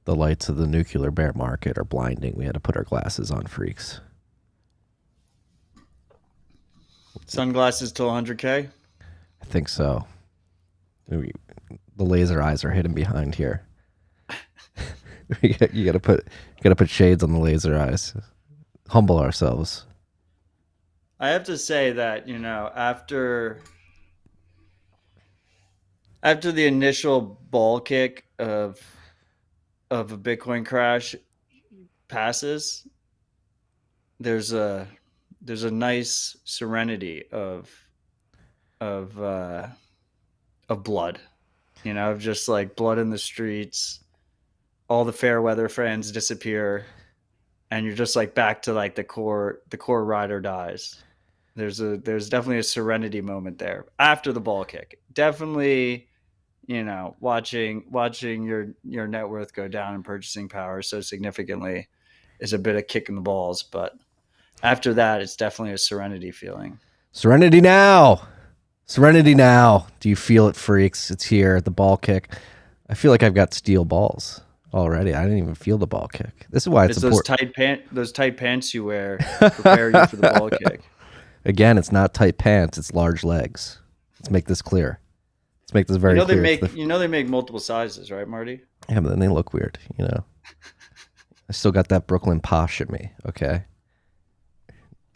the lights of the nuclear bear market are blinding. We had to put our glasses on, freaks. Sunglasses till 100K? I think so. The laser eyes are hidden behind here. You gotta put shades on the laser eyes. Humble ourselves. I have to say that, after the initial ball kick of a Bitcoin crash passes, there's a nice serenity of blood, of just like blood in the streets. All the fair weather fans disappear, and you're just like back to like the core ride or dies. There's definitely a serenity moment there after the ball kick. Definitely, watching your net worth go down and purchasing power so significantly is a bit of kick in the balls. But after that, it's definitely a serenity feeling. Serenity now. Serenity now. Do you feel it, freaks? It's here. The ball kick. I feel like I've got steel balls already. I didn't even feel the ball kick. This is why it's important. Those tight pants you wear prepare you for the ball kick. Again, it's not tight pants. It's large legs. Let's make this clear. Let's make this very clear. They make multiple sizes, right, Marty? Yeah, but then they look weird. I still got that Brooklyn posh in me. Okay.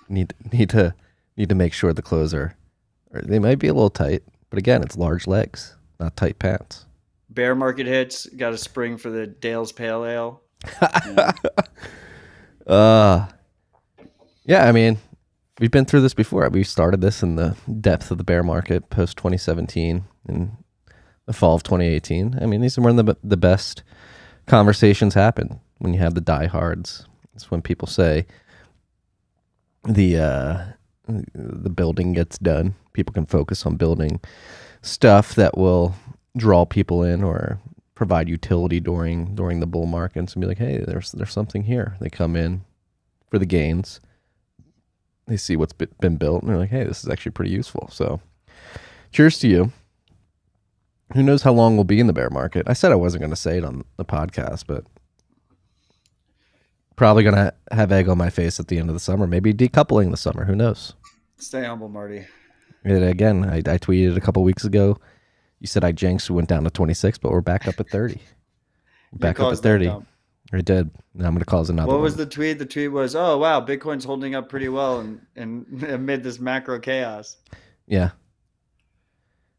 Need to make sure the clothes they might be a little tight, but again, it's large legs, not tight pants. Bear market hits. Got a spring for the Dale's Pale Ale. Yeah, I mean, we've been through this before. We started this in the depth of the bear market post 2017 and the fall of 2018. I mean, these are when the best conversations happen, when you have the diehards. It's when people say the building gets done. People can focus on building stuff that will draw people in or provide utility during the bull markets and be like, hey, there's something here. They come in for the gains. They see what's been built and they're like, hey, this is actually pretty useful. So cheers to you. Who knows how long we'll be in the bear market? I said I wasn't going to say it on the podcast, but probably going to have egg on my face at the end of the summer. Maybe decoupling the summer. Who knows? Stay humble, Marty. And again, I tweeted a couple weeks ago. You said I jinxed. We went down to 26, but we're back up at 30. We're back up at 30. I did. Now I'm going to cause another What was the tweet? The tweet was, oh, wow, Bitcoin's holding up pretty well and amid this macro chaos. Yeah.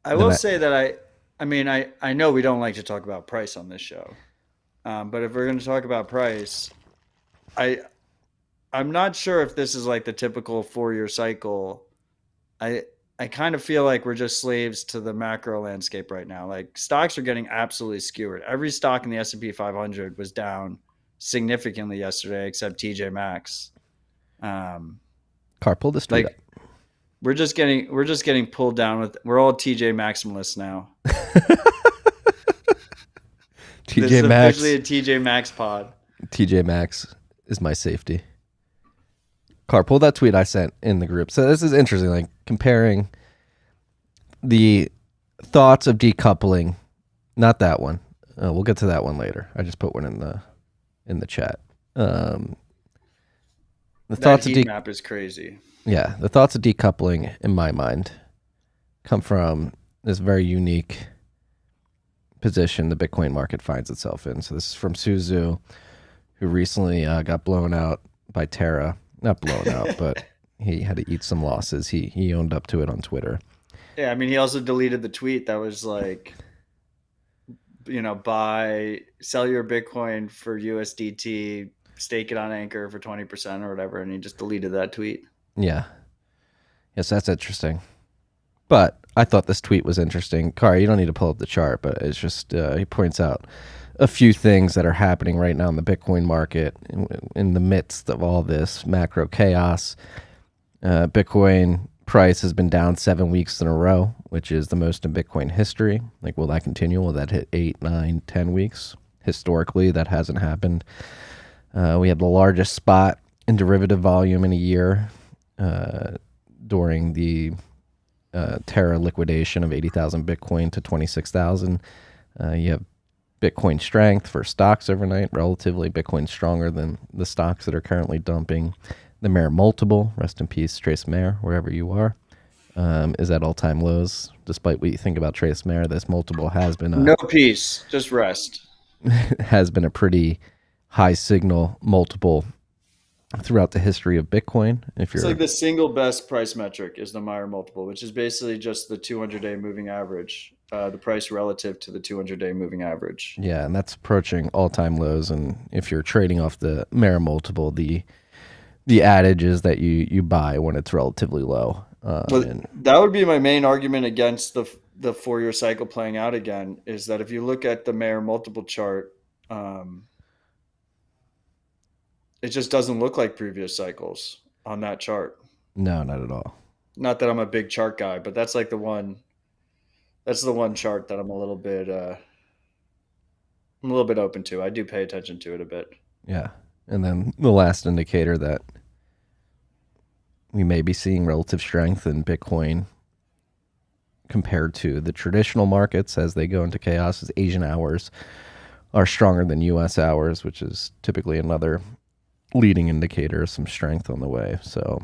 I will say that I know we don't like to talk about price on this show. But if we're going to talk about price, I'm not sure if this is like the typical 4-year cycle. I kind of feel like we're just slaves to the macro landscape right now. Like stocks are getting absolutely skewered. Every stock in the S&P 500 was down significantly yesterday, except TJ Maxx. Car, pull this tweet up. We're just getting pulled down with. We're all TJ Maximalists now. TJ this is Maxx. Officially a TJ Maxx pod. TJ Maxx is my safety. Car, pull that tweet I sent in the group. So this is interesting, like comparing the thoughts of decoupling. Not that one. We'll get to that one later. I just put one in the chat. The thoughts of map is crazy. Yeah, the thoughts of decoupling, in my mind, come from this very unique position the Bitcoin market finds itself in. So this is from Suzu, who recently got blown out by Terra. Not blown out, but he had to eat some losses. He owned up to it on Twitter. Yeah, I mean, he also deleted the tweet that was like, sell your Bitcoin for USDT, stake it on Anchor for 20% or whatever, and he just deleted that tweet. Yeah. Yes, that's interesting. But I thought this tweet was interesting. Kari, you don't need to pull up the chart, but it's just, he points out a few things that are happening right now in the Bitcoin market in the midst of all this macro chaos. Bitcoin price has been down 7 weeks in a row, which is the most in Bitcoin history. Like, will that continue? Will that hit 8, 9, 10 weeks? Historically, that hasn't happened. We had the largest spot in derivative volume in a year during the Terra liquidation of 80,000 Bitcoin to 26,000. You have Bitcoin strength for stocks overnight. Relatively, Bitcoin's stronger than the stocks that are currently dumping. The Mayer multiple, rest in peace, Trace Mayer, wherever you are, is at all-time lows. Despite what you think about Trace Mayer, this multiple has been No peace, just rest. has been a pretty high signal multiple throughout the history of Bitcoin. If It's you're like the single best price metric is the Mayer multiple, which is basically just the 200-day moving average, the price relative to the 200-day moving average. yeah, and that's approaching all-time lows. And if you're trading off the Mayer multiple, the adage is that you buy when it's relatively low. But that would be my main argument against the 4-year cycle playing out again, is that if you look at the Mayer multiple chart, it just doesn't look like previous cycles on that chart. No, not at all. Not that I'm a big chart guy, but that's like the one chart that I'm a little bit open to. I do pay attention to it a bit. Yeah. And then the last indicator that we may be seeing relative strength in Bitcoin compared to the traditional markets as they go into chaos is Asian hours are stronger than US hours, which is typically another leading indicator of some strength on the way. So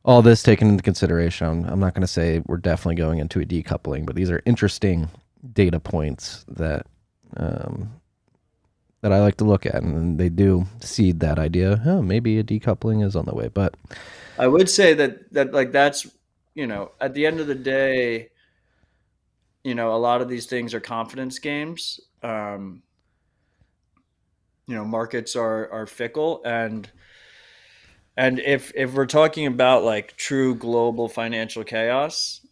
all this taken into consideration, I'm not going to say we're definitely going into a decoupling, but these are interesting data points that that I like to look at, and they do seed that idea. Oh, maybe a decoupling is on the way. But I would say that like that's, at the end of the day, a lot of these things are confidence games. Markets are fickle, and if we're talking about like true global financial chaos,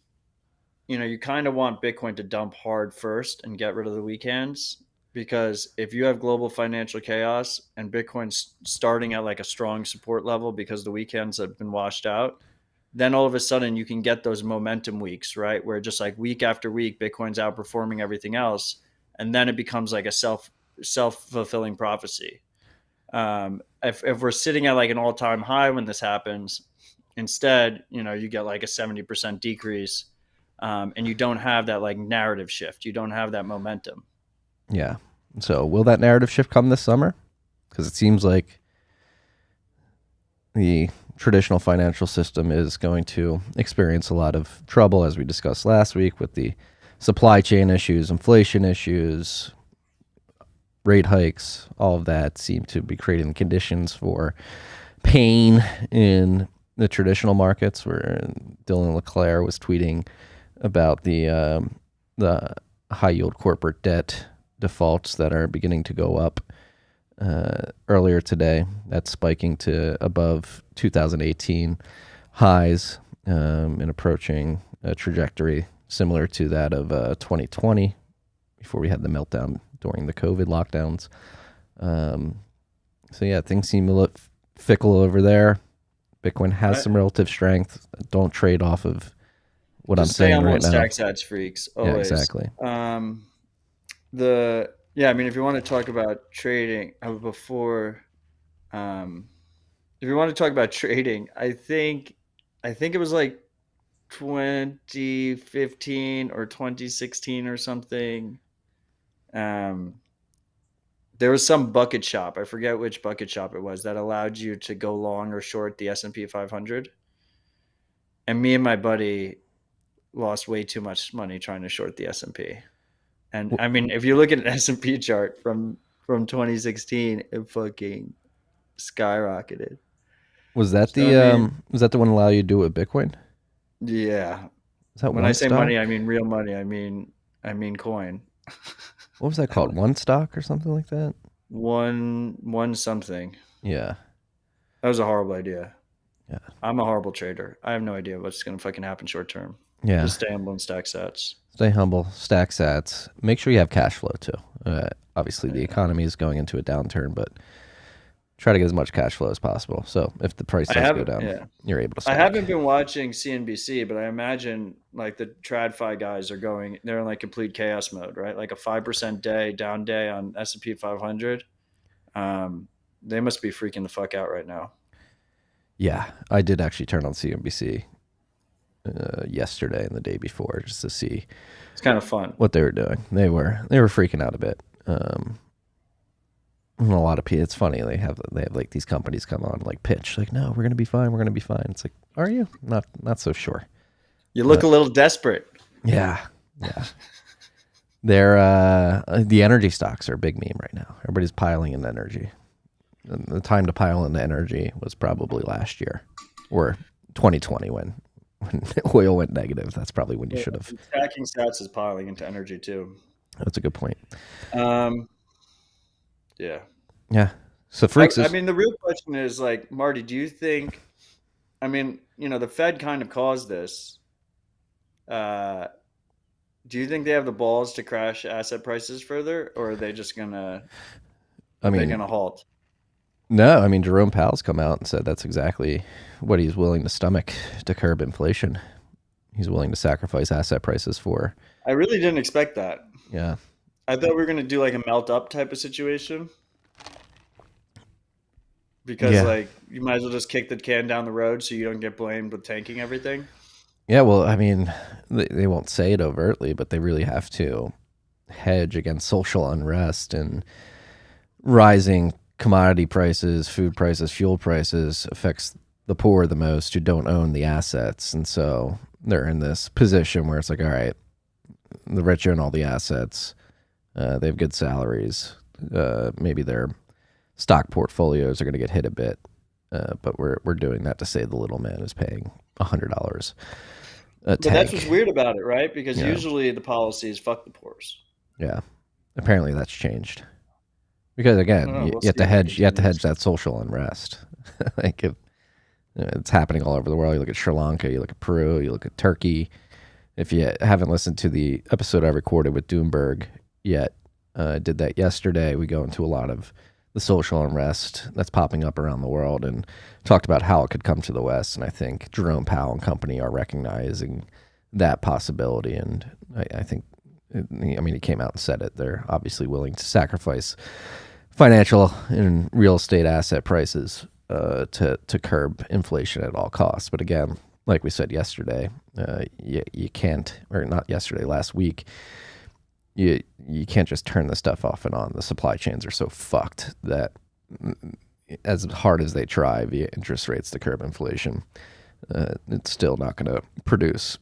you kind of want Bitcoin to dump hard first and get rid of the weak hands, because if you have global financial chaos and Bitcoin's starting at like a strong support level because the weak hands have been washed out, then all of a sudden you can get those momentum weeks, right? Where just like week after week, Bitcoin's outperforming everything else. And then it becomes like a self-fulfilling prophecy. If we're sitting at like an all-time high when this happens, instead, you get like a 70% decrease, and you don't have that like narrative shift. You don't have that momentum. yeah. So will that narrative shift come this summer? Because it seems like the traditional financial system is going to experience a lot of trouble, as we discussed last week, with the supply chain issues, inflation issues, rate hikes. All of that seem to be creating conditions for pain in the traditional markets, where Dylan LeClaire was tweeting about the high yield corporate debt defaults that are beginning to go up earlier today. That's spiking to above 2018 highs, and approaching a trajectory similar to that of 2020, before we had the meltdown during the COVID lockdowns. So yeah, things seem a little fickle over there. Bitcoin has some relative strength. Don't trade off of what I'm saying right now. Stack sats freaks. Always. Yeah, exactly. If you want to talk about trading if you want to talk about trading, I think it was like 2015 or 2016 or something. There was some bucket shop, I forget which bucket shop it was, that allowed you to go long or short the S&P 500. And me and my buddy lost way too much money trying to short the S&P. And I mean, if you look at an S&P chart from 2016, it fucking skyrocketed. Was that the one allow you to do it with Bitcoin? Yeah. Is that when I say money, I mean real money. I mean coin. What was that called? One stock or something like that? One something. Yeah. That was a horrible idea. Yeah. I'm a horrible trader. I have no idea what's going to fucking happen short term. Yeah. Just stay humble and stack sats. Stay humble, stack sats. Make sure you have cash flow too. Obviously, the economy is going into a downturn, but try to get as much cash flow as possible. So if the price does go down, you're able to stack. I haven't been watching CNBC, but I imagine like the TradFi guys they're in like complete chaos mode, right? Like a 5% down day on S&P 500. They must be freaking the fuck out right now. Yeah, I did actually turn on CNBC yesterday and the day before just to see. It's kind of fun what they were doing. They were freaking out a bit. And a lot of people, it's funny, they have like these companies come on like pitch like, no, we're gonna be fine, we're gonna be fine. It's like, are you? Not so sure. You look a little desperate. Yeah. They're the energy stocks are a big meme right now. Everybody's piling in energy. And the time to pile into energy was probably last year or 2020 when oil went negative. That's probably when you should have. Stacking sats is piling into energy too. That's a good point. Yeah. Yeah. So freaks. I mean, the real question is like, Marty, do you think? I mean, the Fed kind of caused this. Do you think they have the balls to crash asset prices further, or are they just gonna? They're gonna halt. No, I mean, Jerome Powell's come out and said that's exactly what he's willing to stomach to curb inflation. He's willing to sacrifice asset prices for. I really didn't expect that. Yeah. I thought we were going to do like a melt up type of situation. Because like you might as well just kick the can down the road so you don't get blamed with tanking everything. Yeah, well, I mean, they won't say it overtly, but they really have to hedge against social unrest and rising commodity prices, food prices, fuel prices affects the poor the most who don't own the assets. And so they're in this position where it's like, all right, the rich own all the assets. They have good salaries. Maybe their stock portfolios are going to get hit a bit. But we're doing that to save the little man who's paying $100 a tank. But that's what's weird about it, right? Because usually the policy is fuck the poors. Yeah. Apparently that's changed. Because again, you have to hedge. You have to hedge that social unrest. Like it's happening all over the world. You look at Sri Lanka, you look at Peru, you look at Turkey. If you haven't listened to the episode I recorded with Doomberg yet, I did that yesterday. We go into a lot of the social unrest that's popping up around the world and talked about how it could come to the West. And I think Jerome Powell and company are recognizing that possibility. And I think, he came out and said it. They're obviously willing to sacrifice financial and real estate asset prices to curb inflation at all costs. But again, like we said yesterday, you can't, or not yesterday, last week, you can't just turn the stuff off and on. The supply chains are so fucked that as hard as they try via interest rates to curb inflation, it's still not going to produce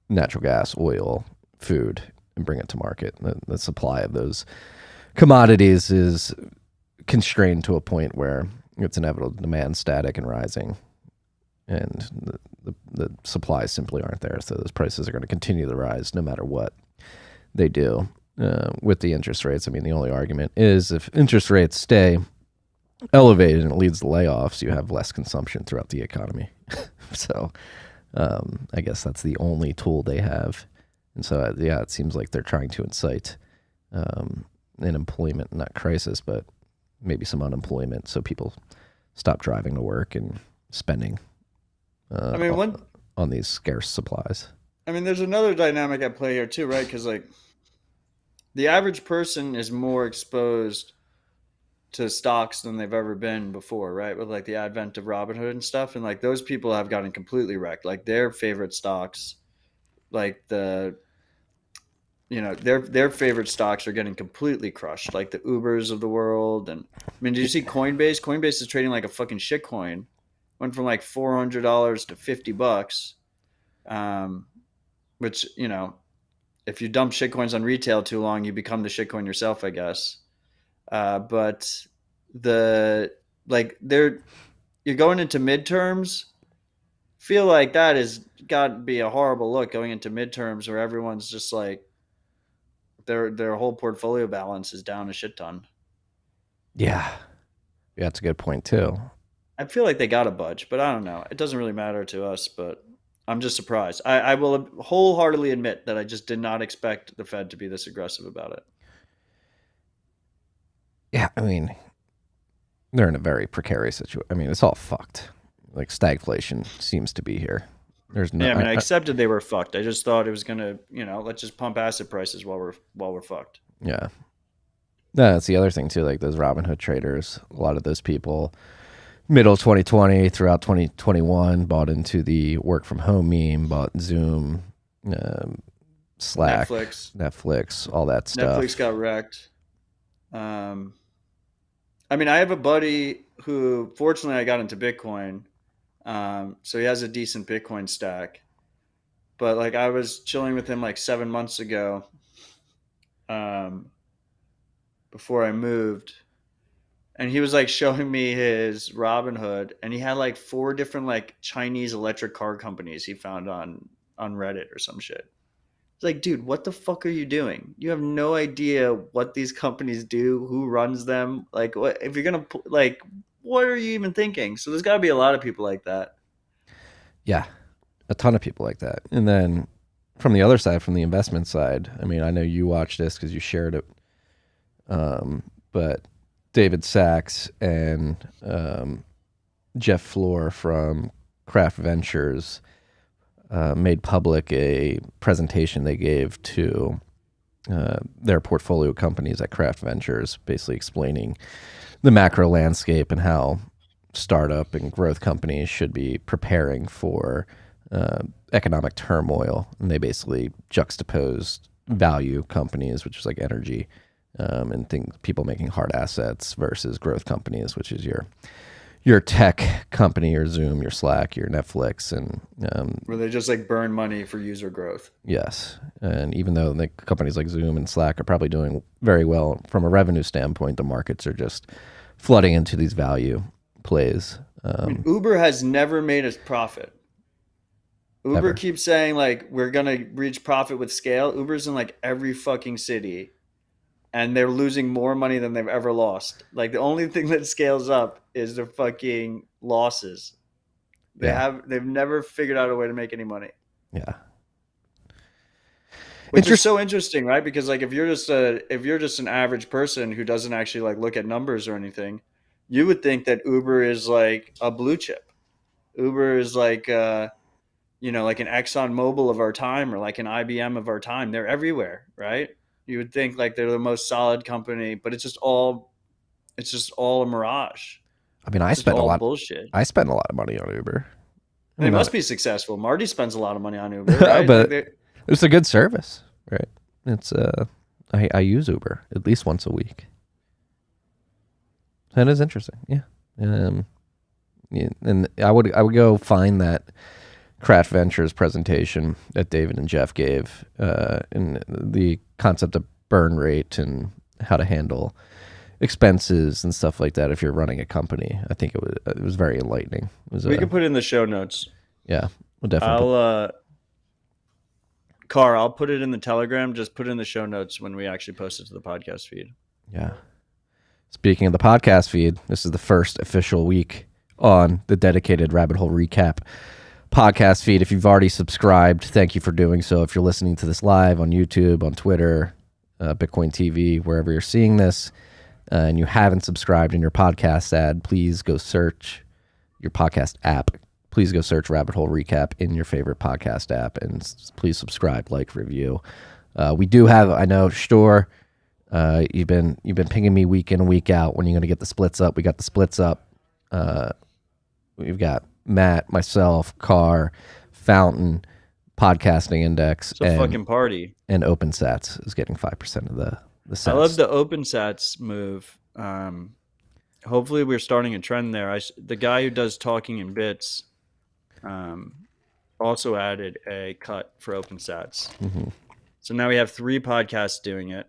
natural gas, oil, food, and bring it to market. The supply of those commodities is constrained to a point where it's inevitable demand static and rising, and the supplies simply aren't there. So those prices are going to continue to rise no matter what they do. With the interest rates, the only argument is if interest rates stay elevated and it leads to layoffs, you have less consumption throughout the economy. So I guess that's the only tool they have. And so, it seems like they're trying to incite an employment, not crisis, but maybe some unemployment so people stop driving to work and spending on these scarce supplies. There's another dynamic at play here too, right? Because the average person is more exposed to stocks than they've ever been before, right? With the advent of Robinhood and stuff. And those people have gotten completely wrecked. Their favorite stocks, their favorite stocks are getting completely crushed, like the Ubers of the world. And did you see Coinbase? Coinbase is trading like a fucking shit coin. Went from $400 to $50. Which, if you dump shitcoins on retail too long, you become the shitcoin yourself, I guess. But you're going into midterms. Feel like that has got to be a horrible look going into midterms where everyone's just their whole portfolio balance is down a shit ton. Yeah, that's a good point too. I feel like they got to budge, but I don't know. It doesn't really matter to us, but I'm just surprised. I will wholeheartedly admit that I just did not expect the Fed to be this aggressive about it. Yeah, they're in a very precarious situation. It's all fucked. Stagflation seems to be here. There's no. Yeah, I accepted they were fucked. I just thought it was gonna, let's just pump asset prices while we're fucked. Yeah. No, that's the other thing too. Those Robinhood traders, a lot of those people, middle 2020 throughout 2021, bought into the work from home meme, bought Zoom, Slack, Netflix, all that stuff. Netflix got wrecked. I mean, I have a buddy who, fortunately, I got into Bitcoin, so he has a decent Bitcoin stack. But like, I was chilling with him like 7 months ago, um, before I moved, and he was like showing me his Robinhood, and he had like 4 different like Chinese electric car companies he found on Reddit or some shit. It's like, dude, what the fuck are you doing? You have no idea what these companies do, who runs them. Like, what if you're gonna like, what are you even thinking? So there's got to be a lot of people like that. Yeah, a ton of people like that. And then from the other side, from the investment side, I mean, I know you watched this because you shared it, but David Sachs and Jeff Floor from Craft Ventures made public a presentation they gave to their portfolio companies at Craft Ventures, basically explaining the macro landscape and how startup and growth companies should be preparing for economic turmoil. And they basically juxtaposed value companies, which is like energy, and things, people making hard assets, versus growth companies, which is your tech company, your Zoom, your Slack, your Netflix, and Where they just like burn money for user growth. yes. And even though the companies like Zoom and Slack are probably doing very well from a revenue standpoint, the markets are just flooding into these value plays. I mean, Uber has never made a profit. Uber Ever. keeps saying like we're gonna reach profit with scale. Uber's in like every fucking city, and they're losing more money than they've ever lost. Like the only thing that scales up is the fucking losses. Yeah. They've never figured out a way to make any money. Yeah. Which is so interesting, right? Because like if you're just an average person who doesn't actually like look at numbers or anything, you would think that Uber is like a blue chip. Uber is like like an Exxon Mobil of our time, or like an IBM of our time. They're everywhere, right? You would think like they're the most solid company, but it's just all a mirage. I mean, It's just all bullshit. I spend a lot of money on Uber. They must be successful. Marty spends a lot of money on Uber, right? But it's a good service, right? It's I use Uber at least once a week. That is interesting. Yeah. Yeah, and I would go find that Craft Ventures presentation that David and Jeff gave, and the concept of burn rate and how to handle expenses and stuff like that if you're running a company. I think it was very enlightening. We could put it in the show notes. Yeah, we'll definitely. I'll put it in the Telegram. Just put it in the show notes when we actually post it to the podcast feed. Yeah. Speaking of the podcast feed, this is the first official week on the dedicated Rabbit Hole Recap podcast feed. If you've already subscribed, thank you for doing so. If you're listening to this live on YouTube, on Twitter, Bitcoin TV, wherever you're seeing this, and you haven't subscribed in your podcast ad, please go search your podcast app. Please go search Rabbit Hole Recap in your favorite podcast app, and please subscribe, like, review. We do have, I know, Stor, you've been pinging me week in and week out when you're going to get the splits up. We got the splits up. We've got Matt, myself, Carr, Fountain, Podcasting Index, it's a fucking party. And OpenSats is getting 5% of the sats. I love the OpenSats move. Hopefully we're starting a trend there. The guy who does Talking in Bits also added a cut for OpenSats. Mm-hmm. So now we have 3 podcasts doing it.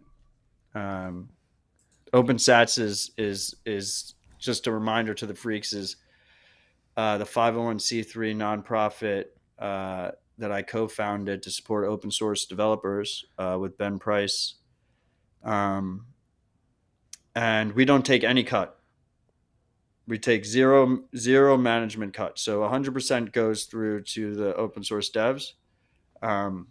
OpenSats is just a reminder to the freaks, is the 501c3 nonprofit that I co-founded to support open source developers with Ben Price. And we don't take any cut. We take zero management cut. So 100% goes through to the open source devs. So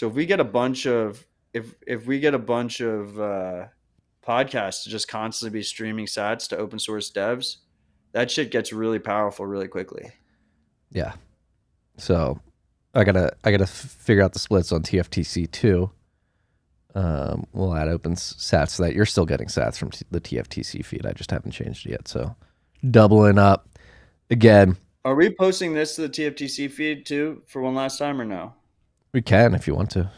if we get a bunch of podcasts to just constantly be streaming sats to open source devs, that shit gets really powerful really quickly. Yeah. So I gotta figure out the splits on TFTC too. We'll add open sats so that you're still getting sats from the TFTC feed. I just haven't changed it yet. So doubling up again. Are we posting this to the TFTC feed too for one last time, or no? We can if you want to.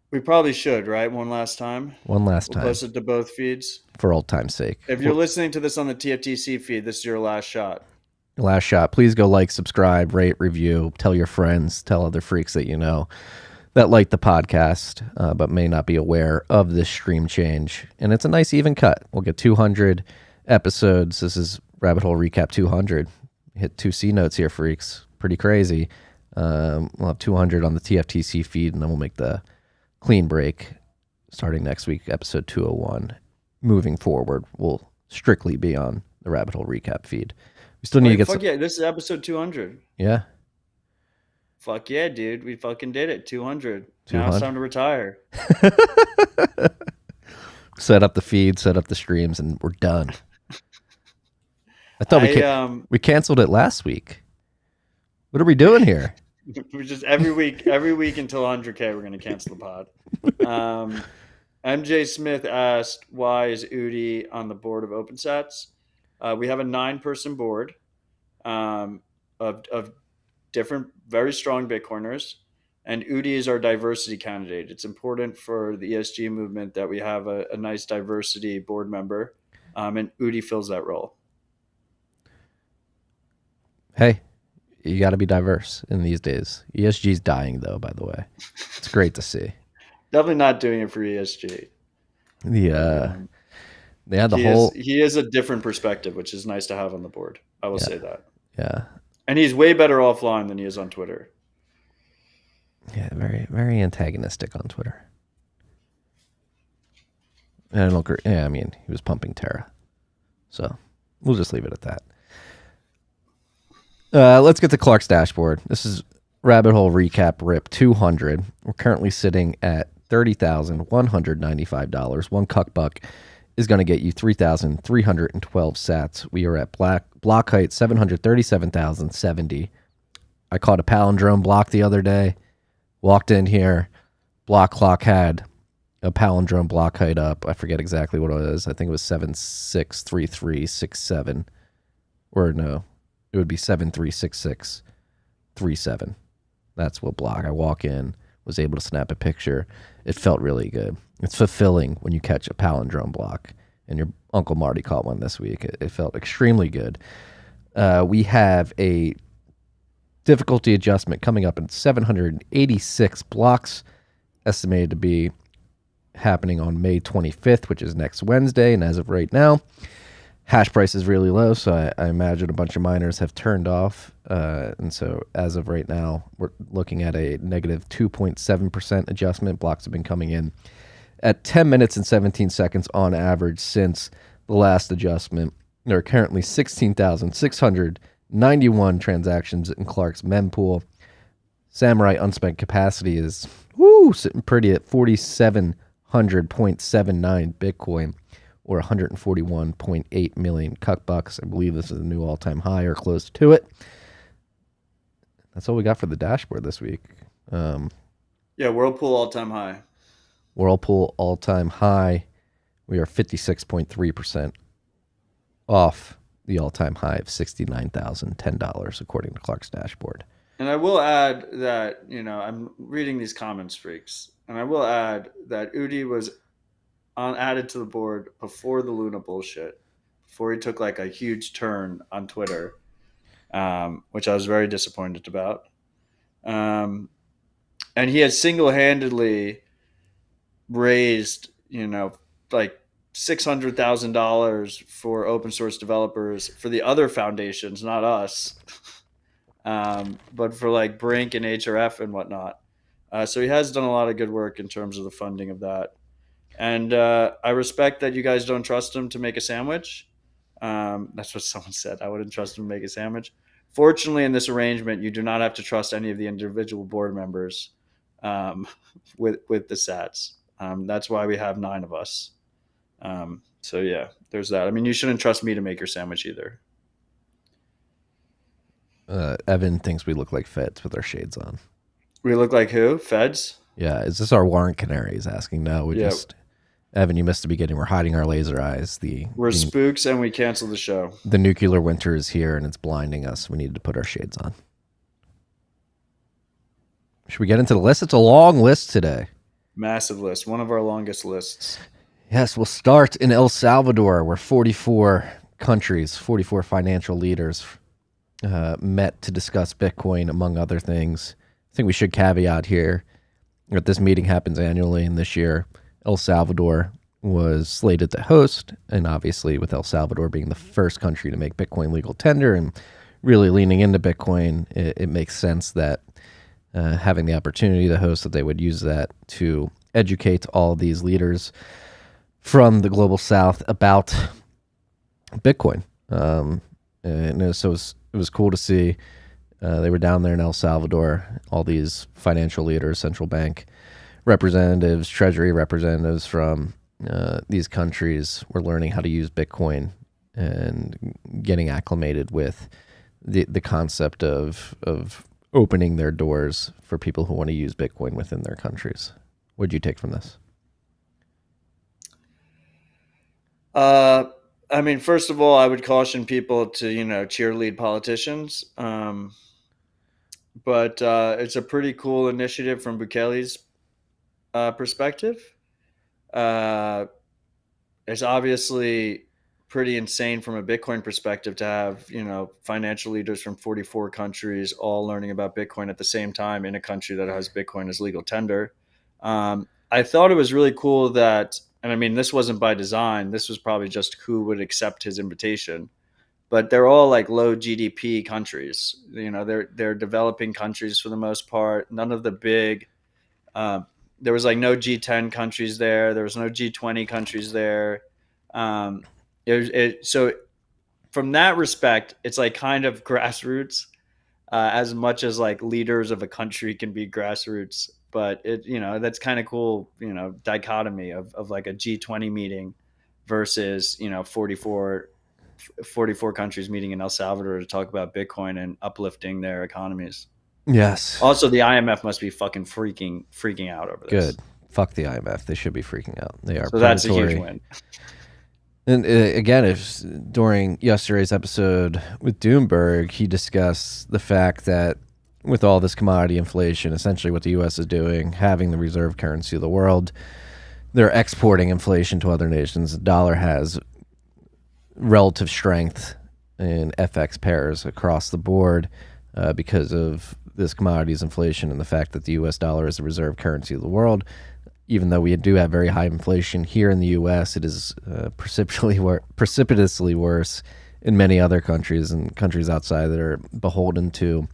We probably should, right? One last time. One last We'll time post it to both feeds. for old time's sake. If you're listening to this on the TFTC feed, this is your last shot. Last shot. Please go like, subscribe, rate, review, tell your friends, tell other freaks that you know that like the podcast, but may not be aware of this stream change. And it's a nice even cut. We'll get 200 episodes. This is Rabbit Hole Recap 200. Hit 2 C notes here, freaks. Pretty crazy. We'll have 200 on the TFTC feed, and then we'll make the clean break starting next week, episode 201. Moving forward, we'll strictly be on the Rabbit Hole Recap feed. We still need to get fuck yeah, this is episode 200. Yeah. Fuck yeah, dude. We fucking did it. 200. Now it's time to retire. Set up the feed, set up the streams, and we're done. I thought we canceled it last week. What are we doing here? We just every week until 100K, we're going to cancel the pod. MJ Smith asked, why is Udi on the board of OpenSats? We have a 9-person board of different, very strong Bitcoiners, and Udi is our diversity candidate. It's important for the ESG movement that we have a nice diversity board member, and Udi fills that role. Hey, you got to be diverse in these days. ESG's dying, though, by the way. It's great to see. Definitely not doing it for ESG. They had the whole... He is a different perspective, which is nice to have on the board. I will say that. Yeah. And he's way better offline than he is on Twitter. Yeah, very, very antagonistic on Twitter. And I don't agree. Yeah, I mean, he was pumping Terra. So we'll just leave it at that. Let's get to Clark's dashboard. This is Rabbit Hole Recap RIP 200. We're currently sitting at $30,195. One cuck buck is going to get you 3,312 sats. We are at block height 737,070. I caught a palindrome block the other day. Walked in here. Block clock had a palindrome block height up. I forget exactly what it was. I think it was 763367. Or no, it would be 736637. That's what block. I walk in, was able to snap a picture. It felt really good. It's fulfilling when you catch a palindrome block. And your Uncle Marty caught one this week. It felt extremely good. We have a difficulty adjustment coming up in 786 blocks, estimated to be happening on May 25th, which is next Wednesday. And as of right now, hash price is really low, so I imagine a bunch of miners have turned off. And so as of right now, we're looking at a negative 2.7% adjustment. Blocks have been coming in at 10 minutes and 17 seconds on average since the last adjustment. There are currently 16,691 transactions in Clark's mempool. Samurai unspent capacity is sitting pretty at 4,700.79 Bitcoin, or 141.8 million cuck bucks. I believe this is a new all-time high or close to it. That's all we got for the dashboard this week. Yeah, Whirlpool all-time high. Whirlpool all-time high. We are 56.3% off the all-time high of $69,010, according to Clark's dashboard. And I will add that, I'm reading these comments, freaks, and I will add that Udi was added to the board before the Luna bullshit, before he took like a huge turn on Twitter, which I was very disappointed about. And he has single-handedly raised, like $600,000 for open source developers for the other foundations, not us, but for like Brink and HRF and whatnot. So he has done a lot of good work in terms of the funding of that. And I respect that you guys don't trust him to make a sandwich. That's what someone said. I wouldn't trust him to make a sandwich. Fortunately, in this arrangement, you do not have to trust any of the individual board members with the sats. That's why we have 9 of us. So yeah, there's that. I mean, you shouldn't trust me to make your sandwich either. Evan thinks we look like feds with our shades on. We look like who? Feds? Yeah. Is this our warrant canaries asking? No, Evan, you missed the beginning. We're hiding our laser eyes. We're spooks and we cancel the show. The nuclear winter is here and it's blinding us. We need to put our shades on. Should we get into the list? It's a long list today. Massive list. One of our longest lists. Yes, we'll start in El Salvador, where 44 countries, 44 financial leaders met to discuss Bitcoin, among other things. I think we should caveat here that this meeting happens annually, and this year El Salvador was slated to host, and obviously with El Salvador being the first country to make Bitcoin legal tender and really leaning into Bitcoin, it makes sense that having the opportunity to host, that they would use that to educate all these leaders from the global south about Bitcoin. And so it was cool to see. They were down there in El Salvador, all these financial leaders, central bank representatives, treasury representatives from these countries were learning how to use Bitcoin and getting acclimated with the concept of opening their doors for people who want to use Bitcoin within their countries. What did you take from this? I mean, first of all, I would caution people to, cheerlead politicians. But it's a pretty cool initiative from Bukele's perspective. Uh, it's obviously pretty insane from a Bitcoin perspective to have, financial leaders from 44 countries all learning about Bitcoin at the same time in a country that has Bitcoin as legal tender. I thought it was really cool that, and I mean, this wasn't by design. This was probably just who would accept his invitation. But they're all like low GDP countries. They're developing countries for the most part. None of the big. There was like no G10 countries there. There was no G20 countries there. Um, so from that respect, it's like kind of grassroots, as much as like leaders of a country can be grassroots. But that's kind of cool. Dichotomy of like a G20 meeting versus 44 countries meeting in El Salvador to talk about Bitcoin and uplifting their economies. Yes. Also, the IMF must be fucking freaking out over this. Good. Fuck the IMF. They should be freaking out. They are So that's a predatory. huge win. And again, if during yesterday's episode with Doomberg, he discussed the fact that with all this commodity inflation, essentially what the U.S. is doing, having the reserve currency of the world, they're exporting inflation to other nations. The dollar has relative strength in FX pairs across the board because of this commodities inflation and the fact that the U.S. dollar is the reserve currency of the world. Even though we do have very high inflation here in the U.S., it is precipitously worse in many other countries and countries outside that are beholden to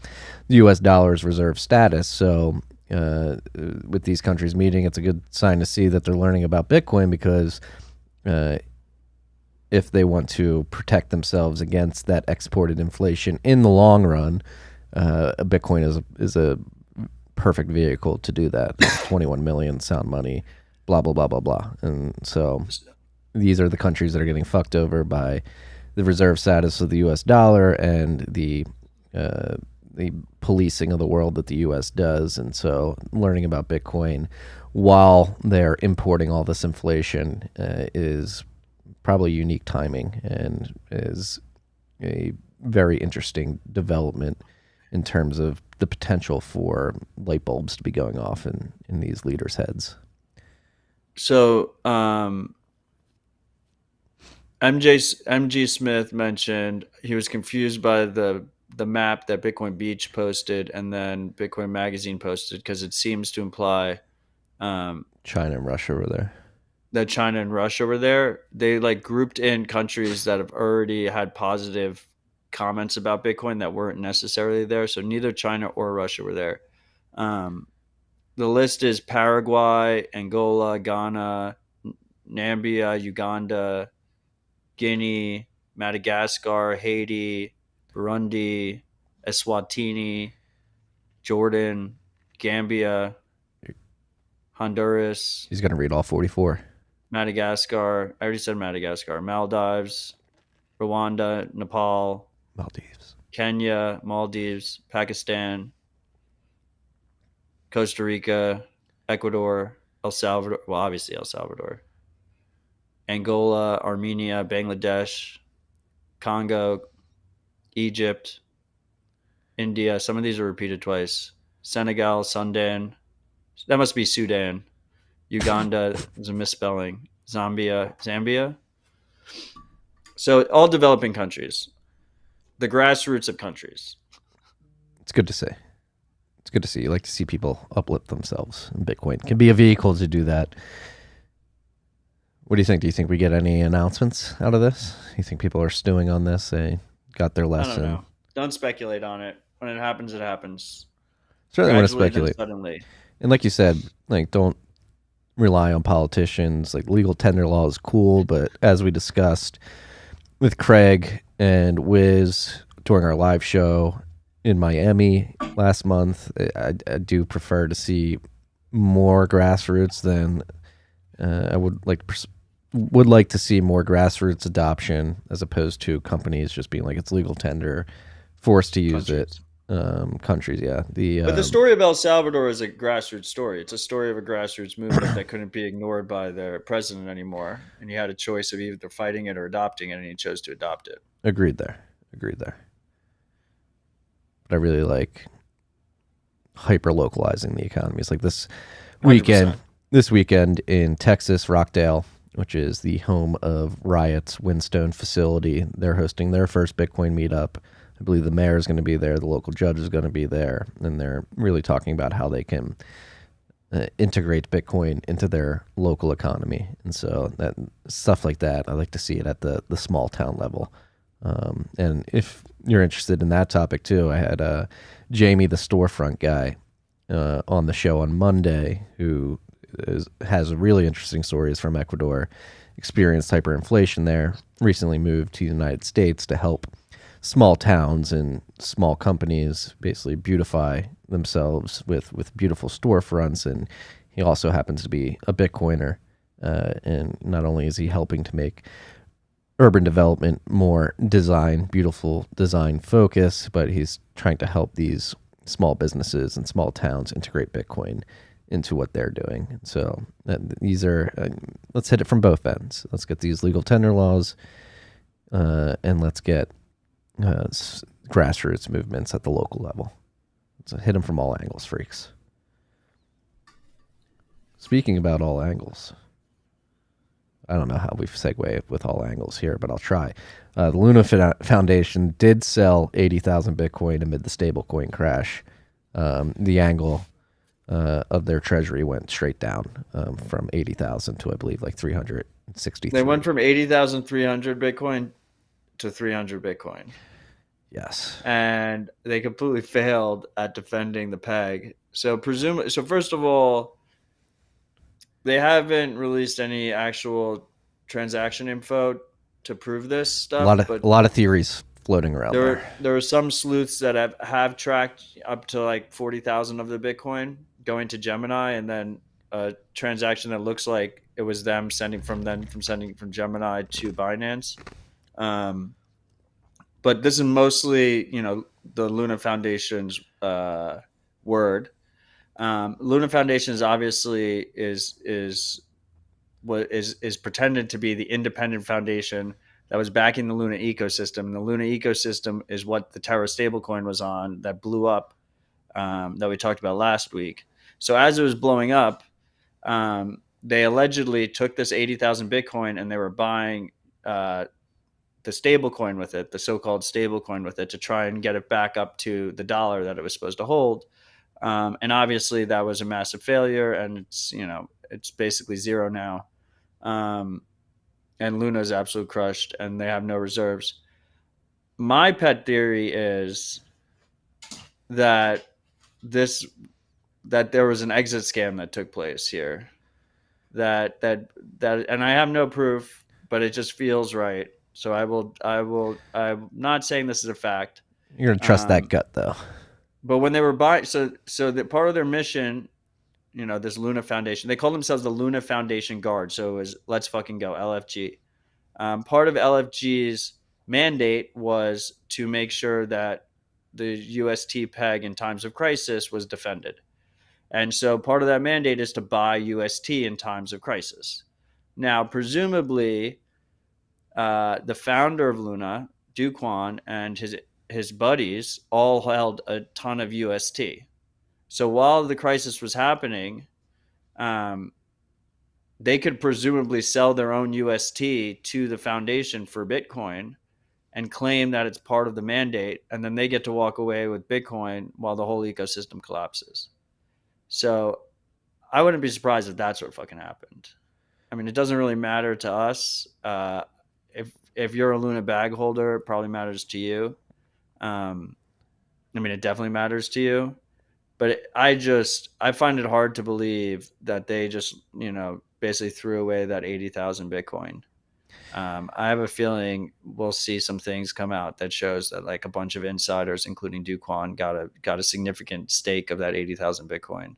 the U.S. dollar's reserve status. So with these countries meeting, it's a good sign to see that they're learning about Bitcoin because if they want to protect themselves against that exported inflation in the long run, Bitcoin is a perfect vehicle to do that. 21 million sound money, blah, blah, blah, blah, blah. And so these are the countries that are getting fucked over by the reserve status of the U.S. dollar and the policing of the world that the U.S. does. And so learning about Bitcoin while they're importing all this inflation is probably unique timing and is a very interesting development in terms of the potential for light bulbs to be going off in these leaders' heads. So MG Smith mentioned he was confused by the map that Bitcoin Beach posted and then Bitcoin Magazine posted because it seems to imply China and Russia were there. That China and Russia were there. They like grouped in countries that have already had positive comments about Bitcoin that weren't necessarily there. So neither China or Russia were there. The list is Paraguay, Angola, Ghana, Namibia, Uganda, Guinea, Madagascar, Haiti, Burundi, Eswatini, Jordan, Gambia, Honduras. He's going to read all 44. Madagascar. I already said Madagascar. Maldives, Rwanda, Nepal, Maldives, Kenya, Maldives, Pakistan, Costa Rica, Ecuador, El Salvador. Well, obviously El Salvador. Angola, Armenia, Bangladesh, Congo, Egypt, India. Some of these are repeated twice. Senegal, Sudan. That must be Sudan. Uganda is a misspelling. Zambia. So all developing countries, the grassroots of countries. It's good to see. It's good to see. You like to see people uplift themselves, and Bitcoin can be a vehicle to do that. What do you think? Do you think we get any announcements out of this? You think people are stewing on this? They got their I don't lesson. know. Don't speculate on it. When it happens, it happens. Certainly want to Gradually, then speculate. suddenly. And like you said, like don't rely on politicians. Like legal tender law is cool, but as we discussed with Craig and Wiz during our live show in Miami last month, I do prefer to see more grassroots than I would like to see more grassroots adoption as opposed to companies just being like it's legal tender, forced to use it. Countries, yeah. But the story of El Salvador is a grassroots story. It's a story of a grassroots movement that couldn't be ignored by their president anymore, and he had a choice of either fighting it or adopting it, and he chose to adopt it. Agreed there. But I really like hyper localizing the economies. Like this 100%. weekend in Texas, Rockdale, which is the home of Riot's Windstone facility, they're hosting their first Bitcoin meetup. I believe the mayor is going to be there, the local judge is going to be there, and they're really talking about how they can integrate Bitcoin into their local economy. And so that stuff like that, I like to see it at the small town level. And if you're interested in that topic too, I had Jamie, the storefront guy, on the show on Monday, who has really interesting stories from Ecuador, experienced hyperinflation there, recently moved to the United States to help small towns and small companies basically beautify themselves with beautiful storefronts. And he also happens to be a Bitcoiner. And not only is he helping to make urban development more beautiful design focus, but he's trying to help these small businesses and small towns integrate Bitcoin into what they're doing. So these are, let's hit it from both ends. Let's get these legal tender laws, and let's get grassroots movements at the local level. So hit them from all angles, freaks. Speaking about all angles, I don't know how we segue with all angles here, but I'll try. The Luna Foundation did sell 80,000 Bitcoin amid the stablecoin crash. The angle of their treasury went straight down from 80,000 to, I believe, like 363. They went from 80,300 Bitcoin to 300 Bitcoin. Yes. And they completely failed at defending the peg. So first of all, they haven't released any actual transaction info to prove this stuff. A lot of theories floating around there are some sleuths that have tracked up to like 40,000 of the Bitcoin going to Gemini, and then a transaction that looks like it was them sending from Gemini to Binance. But this is mostly, the Luna Foundation's word. Luna Foundation is obviously is pretended to be the independent foundation that was backing the Luna ecosystem. And the Luna ecosystem is what the Terra stablecoin was on that blew up, that we talked about last week. So as it was blowing up, they allegedly took this 80,000 Bitcoin and they were buying the stablecoin with it, the so-called stablecoin with it, to try and get it back up to the dollar that it was supposed to hold. And obviously that was a massive failure, and it's basically zero now. And Luna's absolutely crushed, and they have no reserves. My pet theory is that there was an exit scam that took place here. That and I have no proof, but it just feels right. So I'm not saying this is a fact. You're going to trust that gut, though. But when they were buying, so that part of their mission, this Luna Foundation, they call themselves the Luna Foundation Guard. So it was Let's Fucking Go, LFG. Part of LFG's mandate was to make sure that the UST peg in times of crisis was defended. And so part of that mandate is to buy UST in times of crisis. Now, presumably, the founder of Luna, Do Kwon, and his buddies all held a ton of UST. So while the crisis was happening, they could presumably sell their own UST to the foundation for Bitcoin and claim that it's part of the mandate, and then they get to walk away with Bitcoin while the whole ecosystem collapses. So I wouldn't be surprised if that's what fucking happened. I mean, it doesn't really matter to us. If you're a Luna bag holder, it probably matters to you. I mean, it definitely matters to you. But I find it hard to believe that they just, basically threw away that 80,000 Bitcoin. I have a feeling we'll see some things come out that shows that like a bunch of insiders, including Duquan, got a significant stake of that 80,000 Bitcoin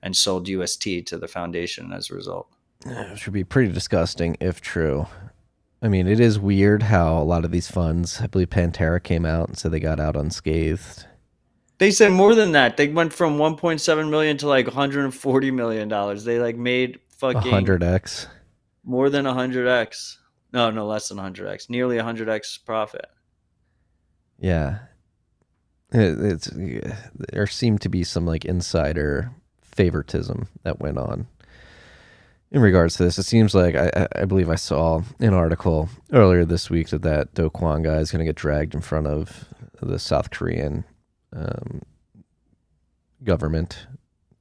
and sold UST to the foundation as a result. It should be pretty disgusting if true. I mean, it is weird how a lot of these funds, I believe Pantera came out and said they got out unscathed. They said more than that. They went from 1.7 million to like 140 million dollars. They like made fucking 100x. More than 100x. No, less than 100x. Nearly 100x profit. Yeah. There seemed to be some like insider favoritism that went on in regards to this. It seems like I believe I saw an article earlier this week that Do Kwon guy is going to get dragged in front of the South Korean government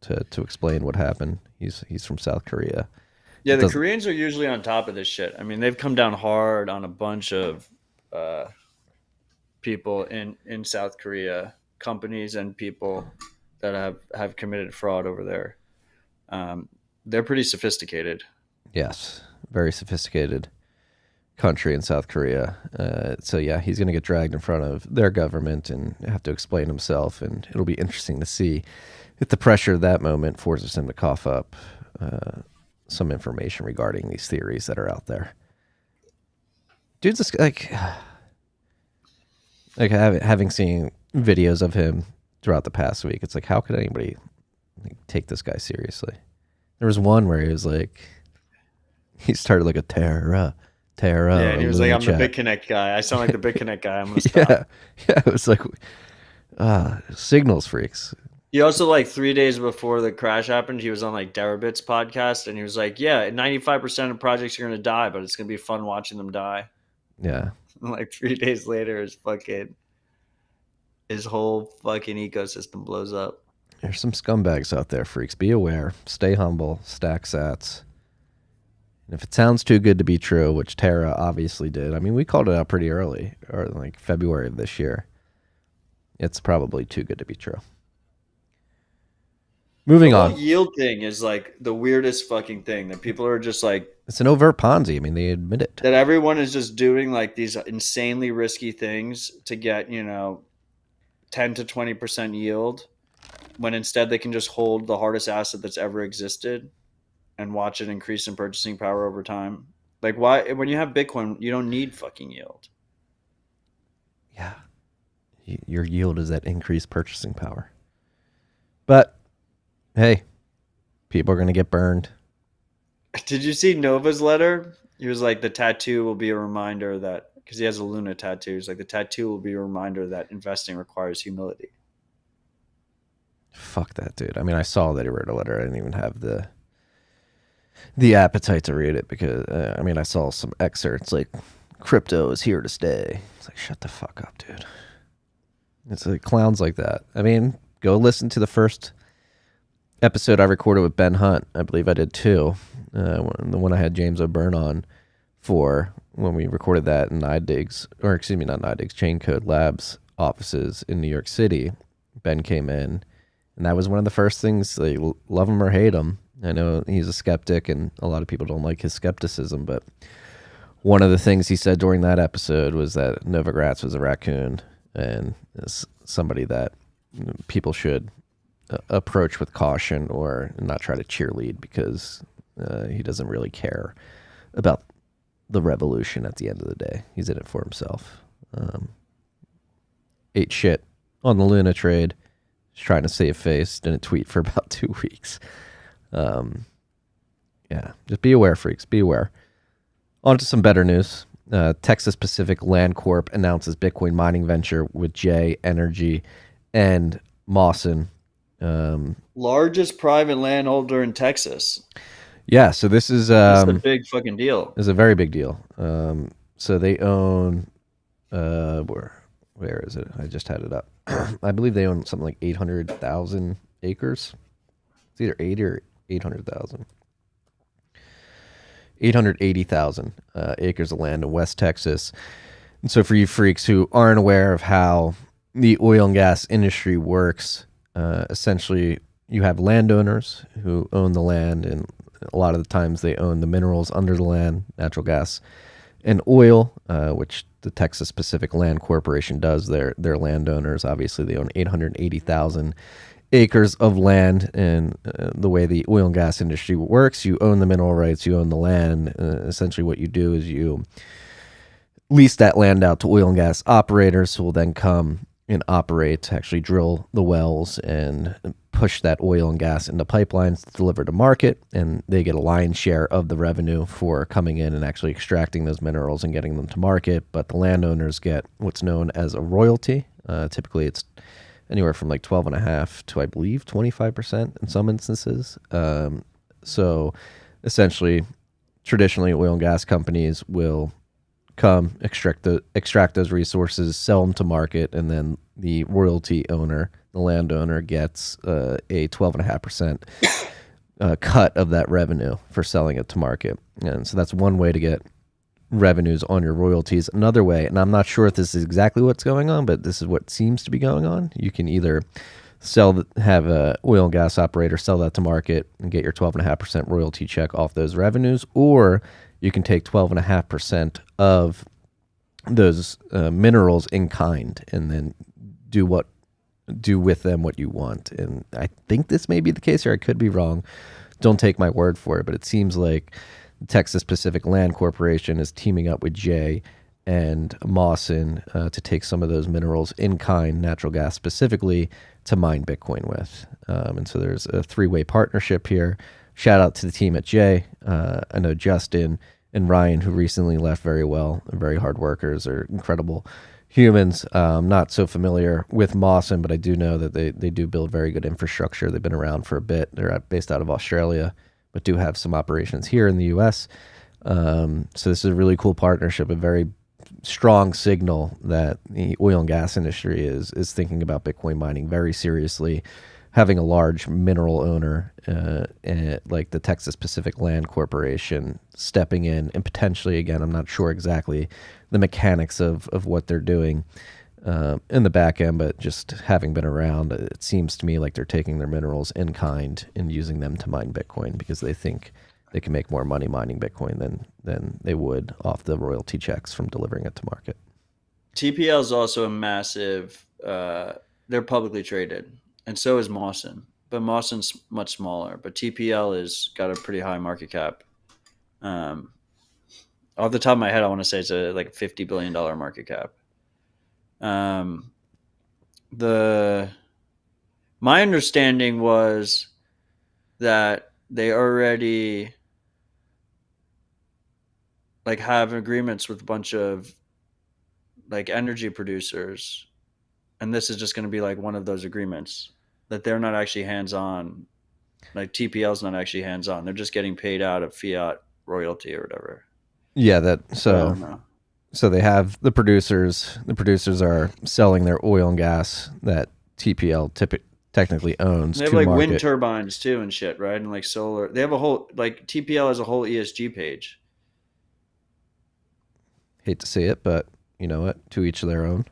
to explain what happened. He's from South Korea. Yeah, the Koreans are usually on top of this shit. I mean, they've come down hard on a bunch of people in South Korea, companies and people that have committed fraud over there. They're pretty sophisticated. Yes, very sophisticated country in South Korea. So yeah, he's going to get dragged in front of their government and have to explain himself. And it'll be interesting to see if the pressure of that moment forces him to cough up some information regarding these theories that are out there. Dude's just like having seen videos of him throughout the past week. It's like, how could anybody take this guy seriously? There was one where he was like, he started like a Terra. Yeah, and he was like, I'm the BitConnect guy. I sound like the BitConnect guy. I'm going to stop. Yeah, it was like, signals freaks. He also, like 3 days before the crash happened, he was on like Deribit's podcast, and he was like, yeah, 95% of projects are going to die, but it's going to be fun watching them die. Yeah. And like 3 days later, his whole fucking ecosystem blows up. There's some scumbags out there, freaks. Be aware. Stay humble. Stack sats. And if it sounds too good to be true, which Terra obviously did, I mean, we called it out pretty early, or like February of this year. It's probably too good to be true. Moving on. The yield thing is like the weirdest fucking thing that people are just like. It's an overt Ponzi. I mean, they admit it. That everyone is just doing like these insanely risky things to get, 10 to 20% yield, when instead they can just hold the hardest asset that's ever existed and watch it increase in purchasing power over time. Like, why, when you have Bitcoin, you don't need fucking yield. Yeah. Your yield is that increased purchasing power. But hey, people are going to get burned. Did you see Nova's letter? He was like, the tattoo will be a reminder that, because he has a Luna tattoo, he's like, the tattoo will be a reminder that investing requires humility. Fuck that dude. I mean, I saw that he wrote a letter. I didn't even have the appetite to read it because, I saw some excerpts like, crypto is here to stay. It's like, shut the fuck up, dude. It's like clowns like that. I mean, go listen to the first episode I recorded with Ben Hunt. I believe I did too. The one I had James O'Byrne on for when we recorded that in not NiDiggs, Chain Code Labs offices in New York City. Ben came in, and that was one of the first things, like, love him or hate him. I know he's a skeptic, and a lot of people don't like his skepticism, but one of the things he said during that episode was that Novogratz was a raccoon and is somebody that people should approach with caution or not try to cheerlead because he doesn't really care about the revolution at the end of the day. He's in it for himself. Ate shit on the Luna trade. He's trying to save face. Didn't tweet for about 2 weeks. Yeah, just be aware, freaks. Be aware. On to some better news. Texas Pacific Land Corp announces Bitcoin mining venture with J Energy and Mawson. Largest private landholder in Texas. Yeah, so this is This is a big fucking deal. a very big deal. So they own where is it? I just had it up. I believe they own something like 800,000 acres. It's either 80 or 800,000. 880,000 acres of land in West Texas. And so for you freaks who aren't aware of how the oil and gas industry works, essentially you have landowners who own the land, and a lot of the times they own the minerals under the land, natural gas and oil, which the Texas Pacific Land Corporation does. They're landowners. Obviously, they own 880,000 acres of land. And the way the oil and gas industry works, you own the mineral rights, you own the land. Essentially, what you do is you lease that land out to oil and gas operators who will then come and operate, actually drill the wells and push that oil and gas into pipelines to deliver to market, and they get a lion's share of the revenue for coming in and actually extracting those minerals and getting them to market. But the landowners get what's known as a royalty. Typically, it's anywhere from like 12.5 to, I believe, 25% in some instances. So essentially, traditionally, oil and gas companies will come extract those resources, sell them to market, and then the royalty owner, the landowner, gets a 12.5% cut of that revenue for selling it to market. And so that's one way to get revenues on your royalties. Another way, and I'm not sure if this is exactly what's going on, but this is what seems to be going on. You can either have a oil and gas operator sell that to market and get your 12.5% royalty check off those revenues, or you can take 12.5% of those minerals in kind and then do with them what you want. And I think this may be the case, or I could be wrong. Don't take my word for it, but it seems like the Texas Pacific Land Corporation is teaming up with Jay and Mawson to take some of those minerals in kind, natural gas specifically, to mine Bitcoin with. And so there's a three-way partnership here. Shout out to the team at Jay. I know Justin and Ryan, who recently left, very well, and very hard workers, are incredible humans. Not so familiar with Mawson, but I do know that they do build very good infrastructure. They've been around for a bit. They're based out of Australia, but do have some operations here in the U.S. So this is a really cool partnership, a very strong signal that the oil and gas industry is thinking about Bitcoin mining very seriously. Having a large mineral owner like the Texas Pacific Land Corporation stepping in and potentially, again, I'm not sure exactly the mechanics of what they're doing in the back end, but just having been around, it seems to me like they're taking their minerals in kind and using them to mine Bitcoin because they think they can make more money mining Bitcoin than they would off the royalty checks from delivering it to market. TPL is also a massive, they're publicly traded, and so is Mawson. But Mawson's much smaller, but TPL has got a pretty high market cap. Off the top of my head, I want to say it's like a $50 billion market cap. My understanding was that they already like have agreements with a bunch of like energy producers, and this is just going to be like one of those agreements that they're not actually hands-on. Like TPL's not actually hands-on. They're just getting paid out of fiat royalty or whatever. Yeah, so they have the producers. The producers are selling their oil and gas that TPL technically owns. They have like wind turbines too and shit, right? And like solar. They have a whole, like TPL has a whole ESG page. Hate to see it, but you know what? To each their own.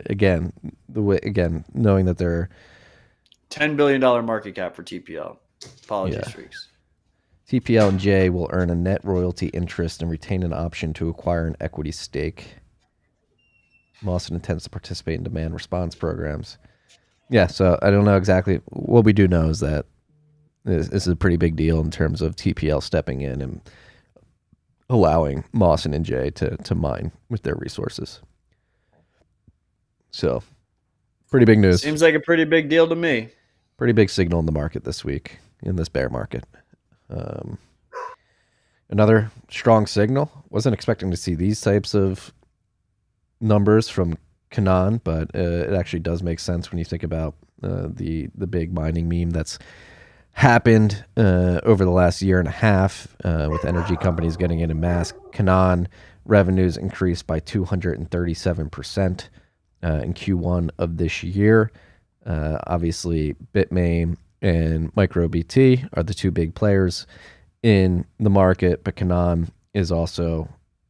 Again, knowing that they're $10 billion market cap for TPL. Apologies, freaks. TPL and J will earn a net royalty interest and retain an option to acquire an equity stake. Mawson intends to participate in demand response programs. Yeah, so I don't know exactly. What we do know is that this is a pretty big deal in terms of TPL stepping in and allowing Mawson and Jay to mine with their resources. So, pretty big news. Seems like a pretty big deal to me. Pretty big signal in the market this week, in this bear market. Another strong signal. Wasn't expecting to see these types of numbers from Canaan, but it actually does make sense when you think about the big mining meme that's happened over the last year and a half with energy companies getting in mass. Canaan revenues increased by 237% in Q1 of this year. Obviously, Bitmain and MicroBT are the two big players in the market, but Canaan is also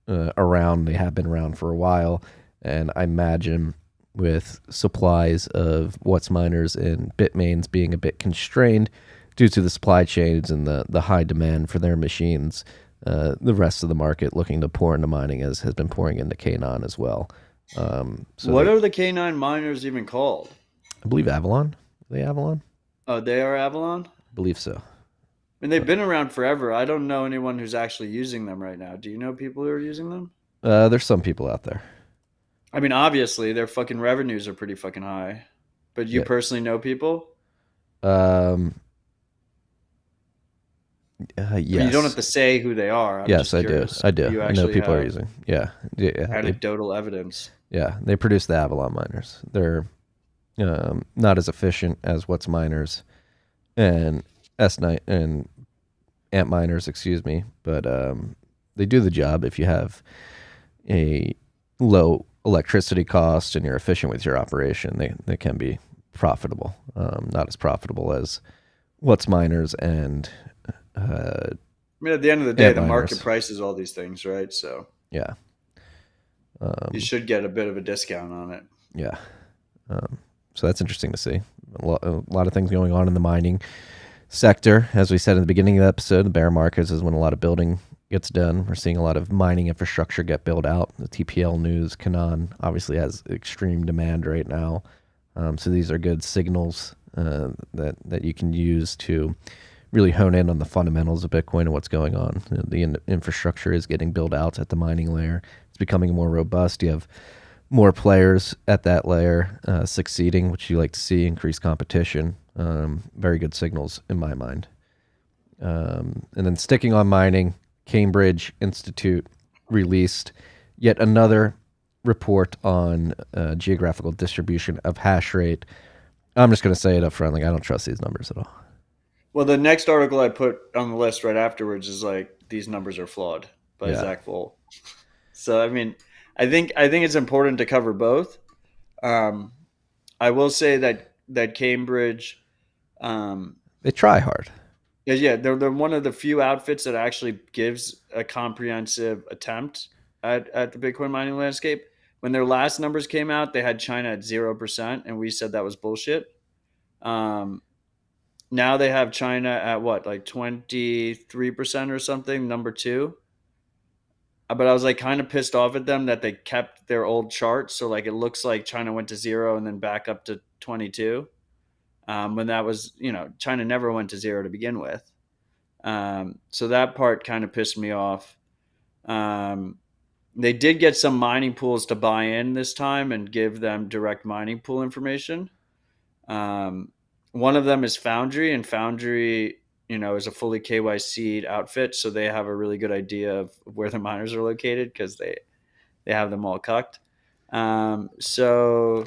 around. They have been around for a while, and I imagine with supplies of what's miners and Bitmains being a bit constrained due to the supply chains and the high demand for their machines, the rest of the market looking to pour into mining has been pouring into Canaan as well. What are the Canine miners even called? I believe Avalon. Are they Avalon? Oh, they are Avalon? I believe so. I mean, they've been around forever. I don't know anyone who's actually using them right now. Do you know people who are using them? There's some people out there. I mean, obviously, their fucking revenues are pretty fucking high. But you Yeah. personally know people? Yes. I mean, you don't have to say who they are. I'm Yes, just I do. curious. I do. You I know actually people are have using. Yeah. Yeah. anecdotal evidence. They produce the Avalon miners. They're not as efficient as what's miners and S9 and Ant miners, excuse me, but they do the job if you have a low electricity cost and you're efficient with your operation. They can be profitable. Not as profitable as what's miners and I mean, at the end of the day, Ant the market miners. prices all these things, right? So Yeah. you should get a bit of a discount on it. Yeah. So that's interesting to see. A lot of things going on in the mining sector. As we said in the beginning of the episode, the bear markets is when a lot of building gets done. We're seeing a lot of mining infrastructure get built out. The TPL news, Canaan obviously has extreme demand right now. So these are good signals that you can use to really hone in on the fundamentals of Bitcoin and what's going on. The infrastructure is getting built out at the mining layer. It's becoming more robust. You have more players at that layer succeeding, which you like to see, increased competition. Very good signals in my mind. And then sticking on mining, Cambridge Institute released yet another report on geographical distribution of hash rate. I'm just going to say it up front. Like, I don't trust these numbers at all. Well, the next article I put on the list right afterwards is like these numbers are flawed by Yeah. Zach Vol. So I mean, I think it's important to cover both. Um, I will say that Cambridge, They try hard. yeah, they're one of the few outfits that actually gives a comprehensive attempt at the Bitcoin mining landscape. When their last numbers came out, they had China at 0%, and we said that was bullshit. Um, Now they have China at what, like 23% or something, number two. But I was like kind of pissed off at them that they kept their old chart. So like it looks like China went to 0 and then back up to 22. When that was, China never went to 0 to begin with. So that part kind of pissed me off. Um, they did get some mining pools to buy in this time and give them direct mining pool information. Um, One of them is Foundry, and Foundry, is a fully KYC'd outfit, so they have a really good idea of where the miners are located because they have them all cucked. So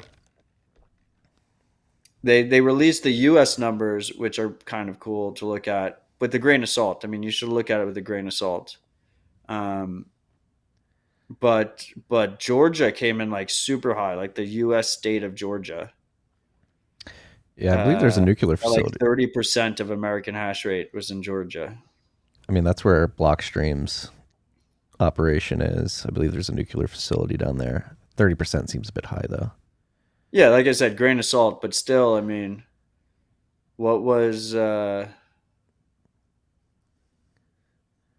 they released the U.S. numbers, which are kind of cool to look at with a grain of salt. I mean, you should look at it with a grain of salt. Um, but Georgia came in like super high, like the U.S. state of Georgia. Yeah, I believe there's a nuclear Like facility. 30% of American hash rate was in Georgia. I mean, that's where Blockstream's operation is. I believe there's a nuclear facility down there. 30% seems a bit high, though. Yeah, like I said, grain of salt, but still, I mean, what was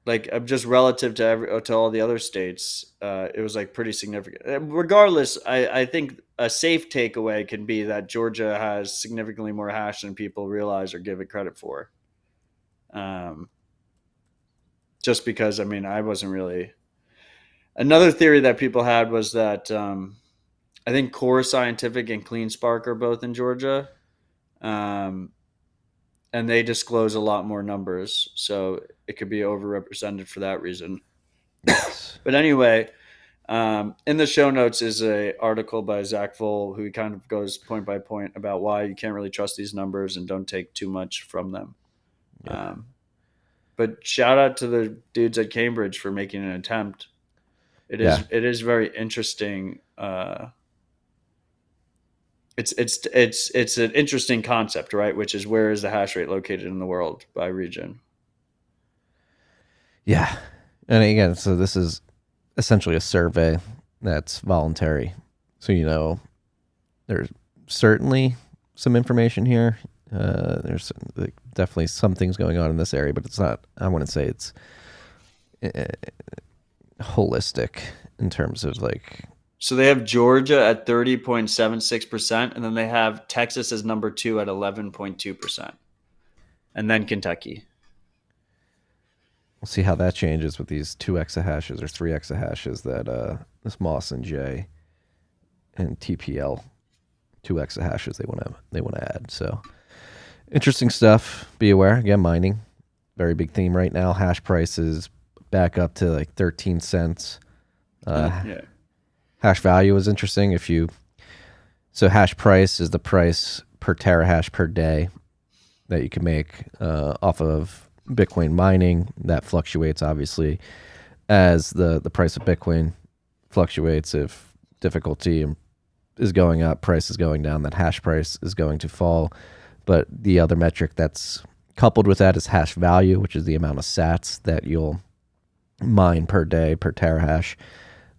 like just relative to all the other states, it was like pretty significant. Regardless, I think a safe takeaway can be that Georgia has significantly more hash than people realize or give it credit for. Um, just because, I mean, I wasn't really. Another theory that people had was that I think Core Scientific and CleanSpark are both in Georgia. Um, and they disclose a lot more numbers, so it could be overrepresented for that reason. Yes. But anyway, in the show notes is a article by Zach Vol, who kind of goes point by point about why you can't really trust these numbers and don't take too much from them. Yeah. But shout out to the dudes at Cambridge for making an attempt. It Yeah. is very interesting. It's an interesting concept, right? Which is, where is the hash rate located in the world by region? Yeah. And again, so this is essentially a survey that's voluntary. So, there's certainly some information here. There's definitely some things going on in this area, but it's not, I wouldn't say it's holistic in terms of like. So they have Georgia at 30.76%, and then they have Texas as number 2 at 11.2%, and then Kentucky. We'll see how that changes with these 2 exahashes or 3 exahashes that this Moss and J and TPL 2 exahashes they want to add. So interesting stuff. Be aware. Again, mining, very big theme right now. Hash prices back up to like 13 cents. Yeah. Hash value is interesting. So hash price is the price per terahash per day that you can make off of Bitcoin mining. That fluctuates obviously as the price of Bitcoin fluctuates. If difficulty is going up, price is going down, that hash price is going to fall. But the other metric that's coupled with that is hash value, which is the amount of sats that you'll mine per day per terahash.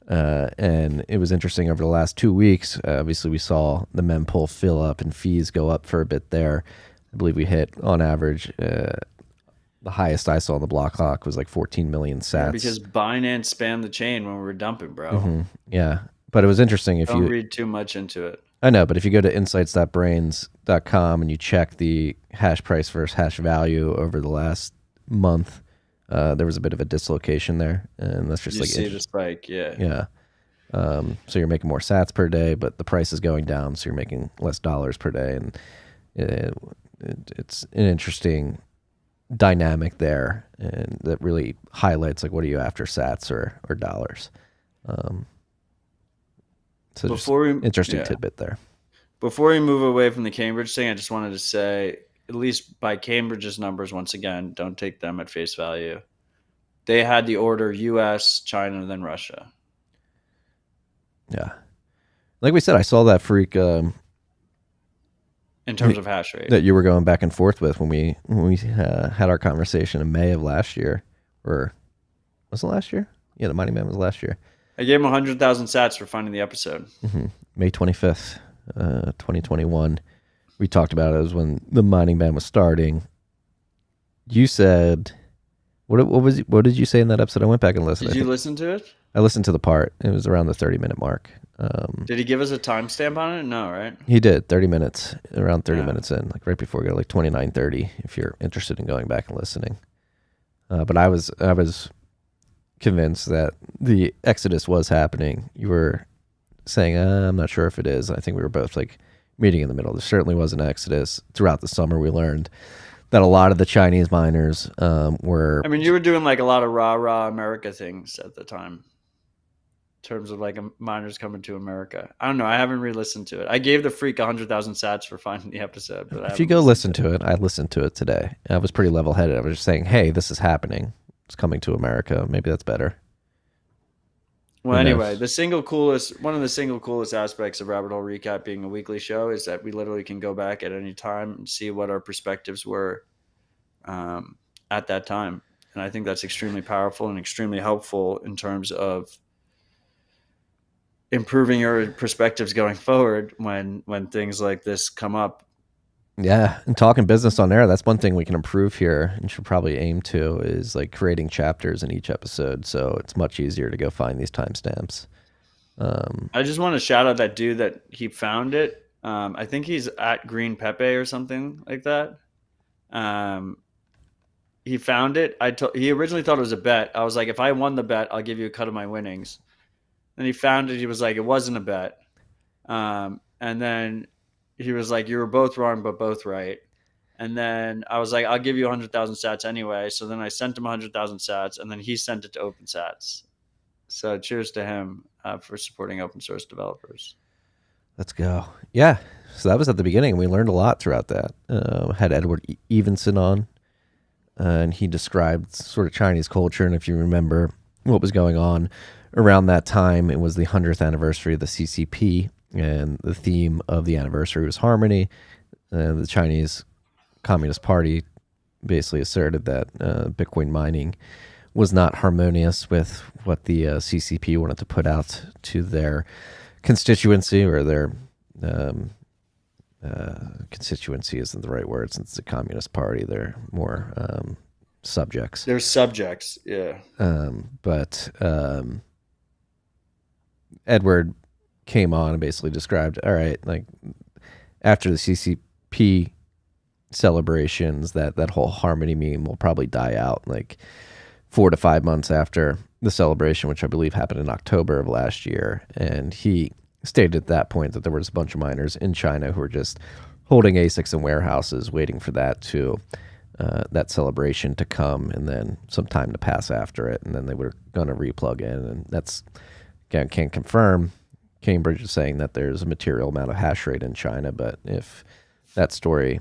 And it was interesting over the last 2 weeks. Obviously, we saw the mempool fill up and fees go up for a bit there. I believe we hit, on average, the highest I saw on the block clock was like 14 million sats. Yeah, because Binance spammed the chain when we were dumping, bro. Mm-hmm. Yeah. But it was interesting. Don't read too much into it. I know, but if you go to insights.brains.com and you check the hash price versus hash value over the last month, there was a bit of a dislocation there, and that's just you see the spike. Yeah. So you're making more sats per day, but the price is going down, so you're making less dollars per day, and it's an interesting dynamic there, and that really highlights like, what are you after, sats or dollars? So interesting tidbit there. Before we move away from the Cambridge thing, I just wanted to say, at least by Cambridge's numbers, once again, don't take them at face value. They had the order US, China, then Russia. Yeah. Like we said, I saw that freak in terms of hash rate that you were going back and forth with when we had our conversation in May of last year. Or was it last year? Yeah, the Mighty Man was last year. I gave him 100,000 sats for finding the episode. Mm-hmm. May 25th, 2021. We talked about it. It was when the Mighty Man was starting. You said, what did you say in that episode? I went back and listened. Did you listen to it? I listened to the part. It was around the 30-minute mark. Did he give us a timestamp on it? No, right? He did. 30 minutes, around 30 minutes in, like right before we go, like 29:30. If you're interested in going back and listening, but I was convinced that the exodus was happening. You were saying, I'm not sure if it is. I think we were both like meeting in the middle. There certainly was an exodus throughout the summer. We learned that a lot of the Chinese miners were. I mean, you were doing like a lot of rah America things at the time. In terms of like miners coming to America. I don't know. I haven't re-listened to it. I gave the freak 100,000 sats for finding the episode. But if you go listen to it, I listened to it today. I was pretty level-headed. I was just saying, hey, this is happening. It's coming to America. Maybe that's better. Well, anyway, one of the single coolest aspects of Rabbit Hole Recap being a weekly show is that we literally can go back at any time and see what our perspectives were at that time. And I think that's extremely powerful and extremely helpful in terms of improving your perspectives going forward when things like this come up. Yeah, and talking business on air, that's one thing we can improve here and should probably aim to, is like creating chapters in each episode, so it's much easier to go find these timestamps. I just want to shout out that dude that he found it. I think he's at Green Pepe or something like that. He found it. He originally thought it was a bet. I was like, if I won the bet, I'll give you a cut of my winnings. Then he found it. He was like, it wasn't a bet. And then he was like, you were both wrong, but both right. And then I was like, I'll give you 100,000 sats anyway. So then I sent him 100,000 sats, and then he sent it to OpenSats. So cheers to him for supporting open source developers. Let's go. Yeah. So that was at the beginning. We learned a lot throughout that. Had Edward Evenson on. and he described sort of Chinese culture. And if you remember what was going on around that time, it was the 100th anniversary of the CCP, and the theme of the anniversary was harmony. The Chinese Communist Party basically asserted that Bitcoin mining was not harmonious with what the CCP wanted to put out to their constituency, or their constituency isn't the right word since it's a communist party. They're more subjects. They're subjects, yeah. But Edward came on and basically described, all right, like after the CCP celebrations, that whole harmony meme will probably die out like 4 to 5 months after the celebration, which I believe happened in October of last year. And he stated at that point that there was a bunch of miners in China who were just holding ASICs in warehouses, waiting for that celebration to come, and then some time to pass after it, and then they were going to replug in. And that's, again, can't confirm. Cambridge is saying that there's a material amount of hash rate in China, but if that story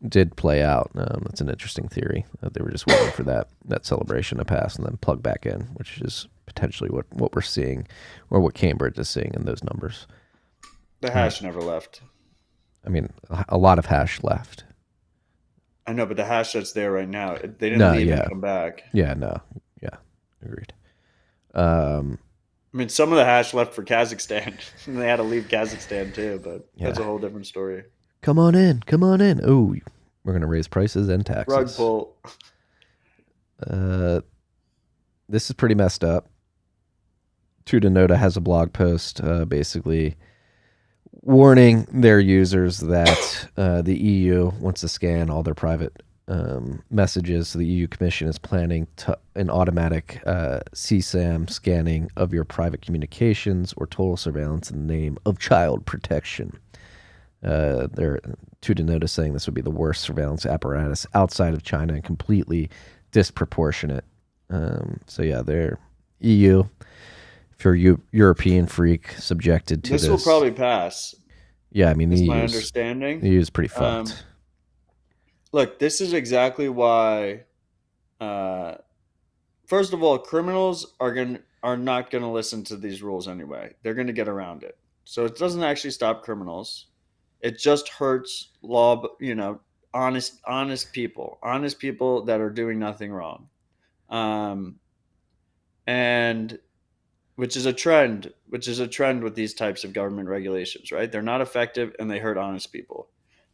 did play out, that's an interesting theory. They were just waiting for that celebration to pass and then plug back in, which is potentially what we're seeing, or what Cambridge is seeing in those numbers. The hash never left. I mean, a lot of hash left. I know, but the hash that's there right now, they didn't leave and come back. Yeah, no. Yeah, agreed. I mean, some of the hash left for Kazakhstan. They had to leave Kazakhstan too, but that's a whole different story. Come on in. Oh, we're going to raise prices and taxes. Rug pull. This is pretty messed up. Tutanota has a blog post basically warning their users that the EU wants to scan all their private messages. So the EU Commission is planning an automatic CSAM scanning of your private communications or total surveillance in the name of child protection. They're Tutanota saying this would be the worst surveillance apparatus outside of China and completely disproportionate. So yeah, they're EU. If you're a European freak subjected to this, will probably pass. Yeah, I mean, that's my understanding. The EU is pretty fucked. Look, this is exactly why. First of all, criminals are not going to listen to these rules anyway. They're going to get around it. So it doesn't actually stop criminals. It just hurts honest people that are doing nothing wrong, and which is a trend with these types of government regulations, right? They're not effective and they hurt honest people.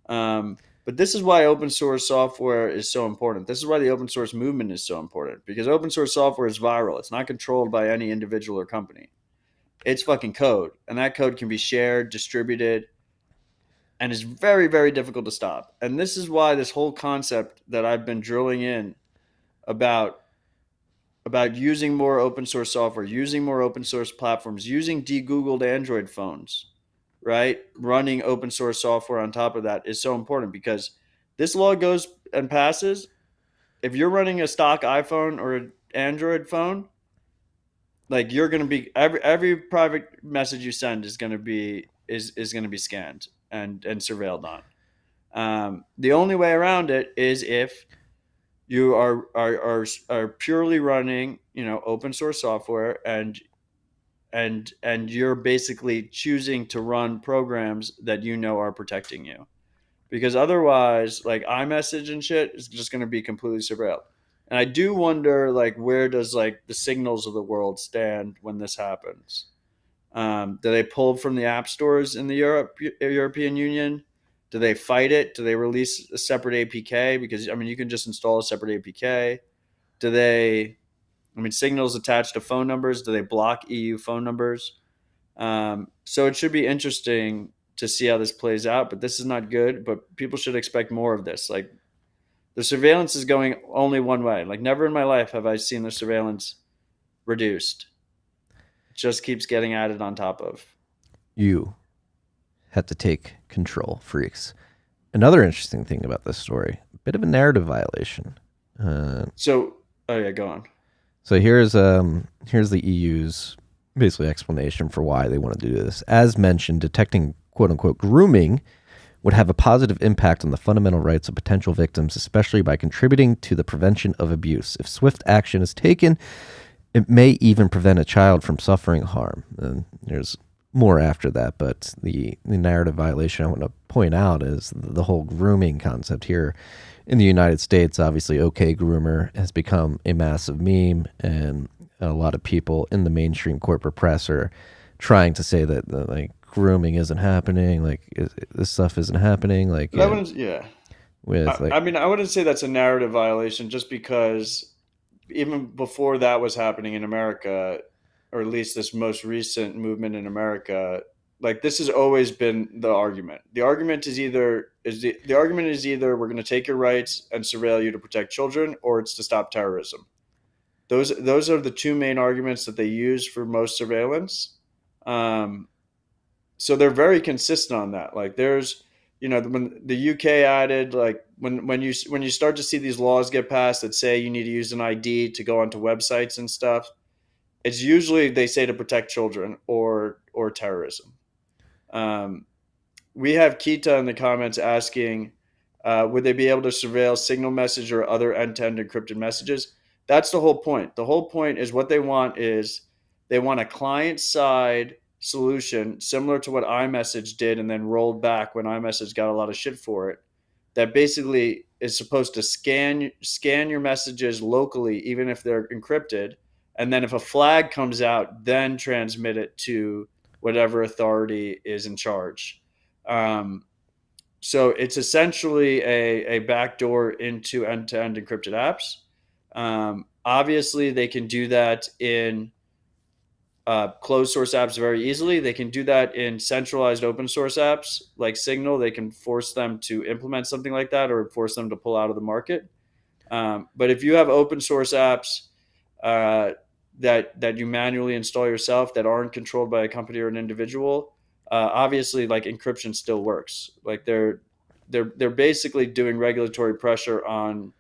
But this is why open source software is so important. This is why the open source movement is so important, because open source software is viral. It's not controlled by any individual or company. It's fucking code, and that code can be shared, distributed, and is very, very difficult to stop. And this is why this whole concept that I've been drilling in about using more open source software, using more open source platforms, using de-Googled Android phones, right? Running open source software on top of that is so important, because this law goes and passes. If you're running a stock iPhone or an Android phone, like, you're going to be, every private message you send is going to be scanned and surveilled on. The only way around it is if you are purely running, open source software, and you're basically choosing to run programs that are protecting you, because otherwise, like, iMessage and shit is just going to be completely surveilled. And I do wonder, like, where does, like, the Signals of the world stand when this happens? Do they pull from the app stores in the European Union? Do they fight it? Do they release a separate APK? Because, I mean, you can just install a separate APK. Signals attached to phone numbers. Do they block EU phone numbers? So it should be interesting to see how this plays out, but this is not good. But people should expect more of this. Like, the surveillance is going only one way. Like, never in my life have I seen the surveillance reduced. It just keeps getting added on top of. You had to take control, freaks. Another interesting thing about this story, a bit of a narrative violation. Go on. So here's the EU's basically explanation for why they want to do this. As mentioned, detecting quote unquote grooming would have a positive impact on the fundamental rights of potential victims, especially by contributing to the prevention of abuse. If swift action is taken, it may even prevent a child from suffering harm. And there's more after that, but the narrative violation I want to point out is the whole grooming concept here in the United States. Obviously, OK Groomer has become a massive meme, and a lot of people in the mainstream corporate press are trying to say that like grooming isn't happening, like this stuff isn't happening, like But I wouldn't. Yeah. with like I mean, I wouldn't say that's a narrative violation, just because even before that was happening in America, or at least this most recent movement in America, like this has always been the argument. The argument is the argument is either we're going to take your rights and surveil you to protect children, or it's to stop terrorism. Those are the two main arguments that they use for most surveillance. Um, so they're very consistent on that. Like there's, when the UK added, like when you start to see these laws get passed that say you need to use an ID to go onto websites and stuff, it's usually they say to protect children or terrorism. Um, we have Kita in the comments asking, would they be able to surveil signal message or other end-to-end encrypted messages? That's the whole point. The whole point is what they want is they want a client-side solution similar to what iMessage did and then rolled back when iMessage got a lot of shit for it. That basically is supposed to scan your messages locally, even if they're encrypted, and then if a flag comes out, then transmit it to whatever authority is in charge. Um, so it's essentially a backdoor into end-to-end encrypted apps. Obviously, they can do that in closed source apps very easily. They can do that in centralized open source apps like Signal. They can force them to implement something like that or force them to pull out of the market. But if you have open source apps uh, that you manually install yourself that aren't controlled by a company or an individual, obviously, like encryption still works. Like they're basically doing regulatory pressure on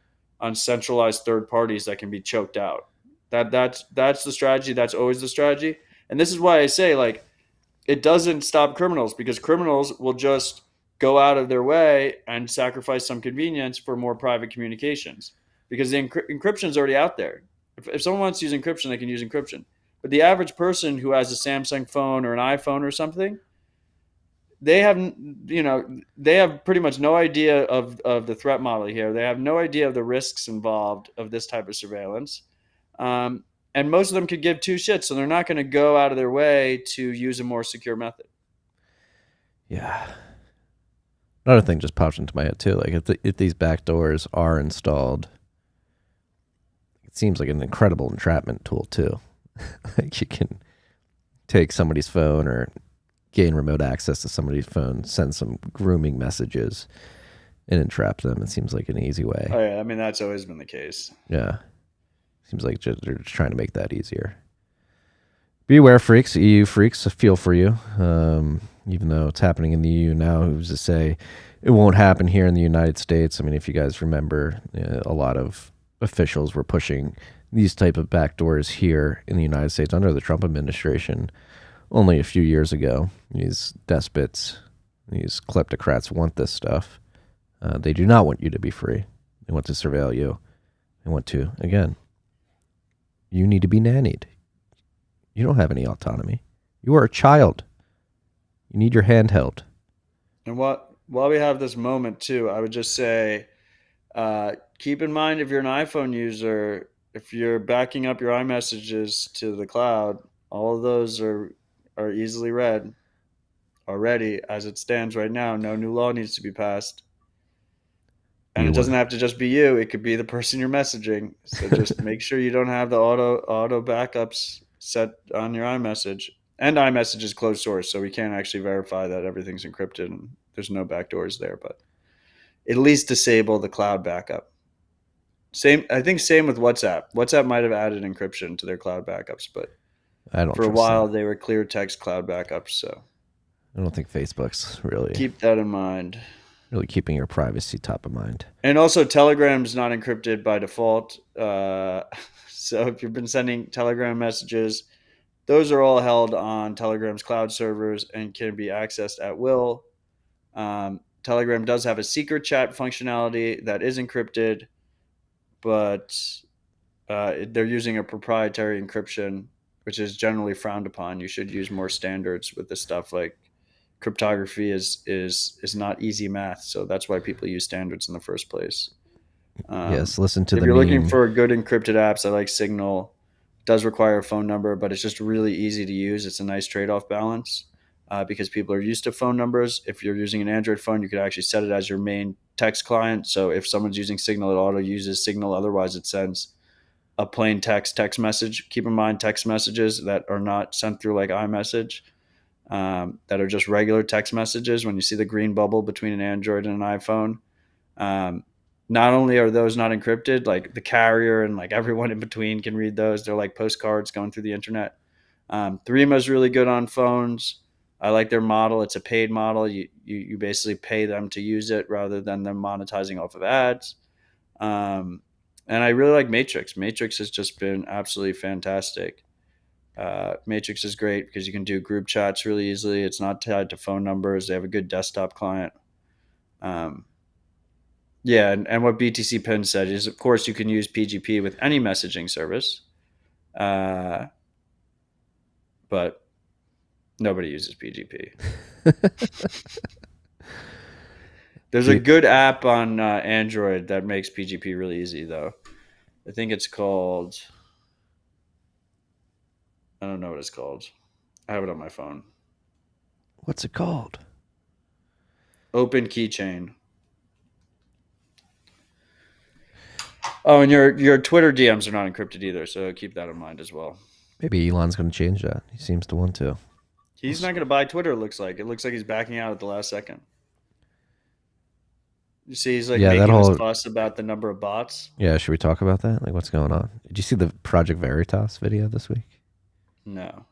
centralized third parties that can be choked out. That's the strategy. That's always the strategy. And this is why I say, like, it doesn't stop criminals, because criminals will just go out of their way and sacrifice some convenience for more private communications, because the encryption is already out there. If someone wants to use encryption, they can use encryption. But the average person who has a Samsung phone or an iPhone or something, they have they have pretty much no idea of the threat model here. They have no idea of the risks involved of this type of surveillance. Um, and most of them could give two shits, so they're not going to go out of their way to use a more secure method. yeah. Another thing just popped into my head too. Like if these backdoors are installed, it seems like an incredible entrapment tool too. Like you can take somebody's phone or gain remote access to somebody's phone, send some grooming messages, and entrap them. It seems like an easy way. Oh yeah, I mean that's always been the case. Yeah, seems like they're just trying to make that easier. Beware, freaks, EU freaks. I feel for you. Even though it's happening in the EU now, who's to say it won't happen here in the United States? I mean, if you guys remember, a lot of officials were pushing these type of backdoors here in the United States under the Trump administration only a few years ago. These despots, these kleptocrats want this stuff. They do not want you to be free. They want to surveil you. They want to, again, you need to be nannied. You don't have any autonomy. You are a child. You need your hand held. And while we have this moment too, I would just say, keep in mind, if you're an iPhone user, if you're backing up your iMessages to the cloud, all of those are easily read already as it stands right now. No new law needs to be passed. And it doesn't have to just be you. It could be the person you're messaging. So just make sure you don't have the auto backups set on your iMessage. And iMessage is closed source, so we can't actually verify that everything's encrypted and there's no backdoors there. But at least disable the cloud backup. I think same with WhatsApp. WhatsApp might have added encryption to their cloud backups, but I don't for a trust while them. they were clear text cloud backups. So I don't think Facebook's really keep that in mind. Really keeping your privacy top of mind. And also, Telegram's not encrypted by default. So if you've been sending Telegram messages, those are all held on Telegram's cloud servers and can be accessed at will. Telegram does have a secret chat functionality that is encrypted, but they're using a proprietary encryption, which is generally frowned upon. You should use more standards with this stuff. Like cryptography is not easy math, so that's why people use standards in the first place. Yes, listen to if the you're looking meme. for good encrypted apps, I like Signal. It does require a phone number, but it's just really easy to use. It's a nice trade-off balance because people are used to phone numbers. If you're using an Android phone, you could actually set it as your main text client. So if someone's using Signal, it auto uses Signal. Otherwise, it sends a plain text message. Keep in mind, text messages that are not sent through like iMessage, that are just regular text messages. When you see the green bubble between an Android and an iPhone, not only are those not encrypted, like the carrier and like everyone in between can read those. They're like postcards going through the internet. Threema is really good on phones. I like their model. It's a paid model. You basically pay them to use it rather than them monetizing off of ads. And I really like Matrix. Matrix has just been absolutely fantastic. Matrix is great because you can do group chats really easily. It's not tied to phone numbers. They have a good desktop client. Yeah, and what BTC Pin said is, of course, you can use PGP with any messaging service, but nobody uses PGP. There's a good app on Android that makes PGP really easy, though. I think it's called... I don't know what it's called. I have it on my phone. What's it called? Open Keychain. Oh, and your Twitter DMs are not encrypted either, so keep that in mind as well. Maybe Elon's going to change that. He seems to want to. He's not going to buy Twitter, it looks like. It looks like he's backing out at the last second. You see, he's like making this fuss about the number of bots. Yeah, should we talk about that? Like, what's going on? Did you see the Project Veritas video this week? No.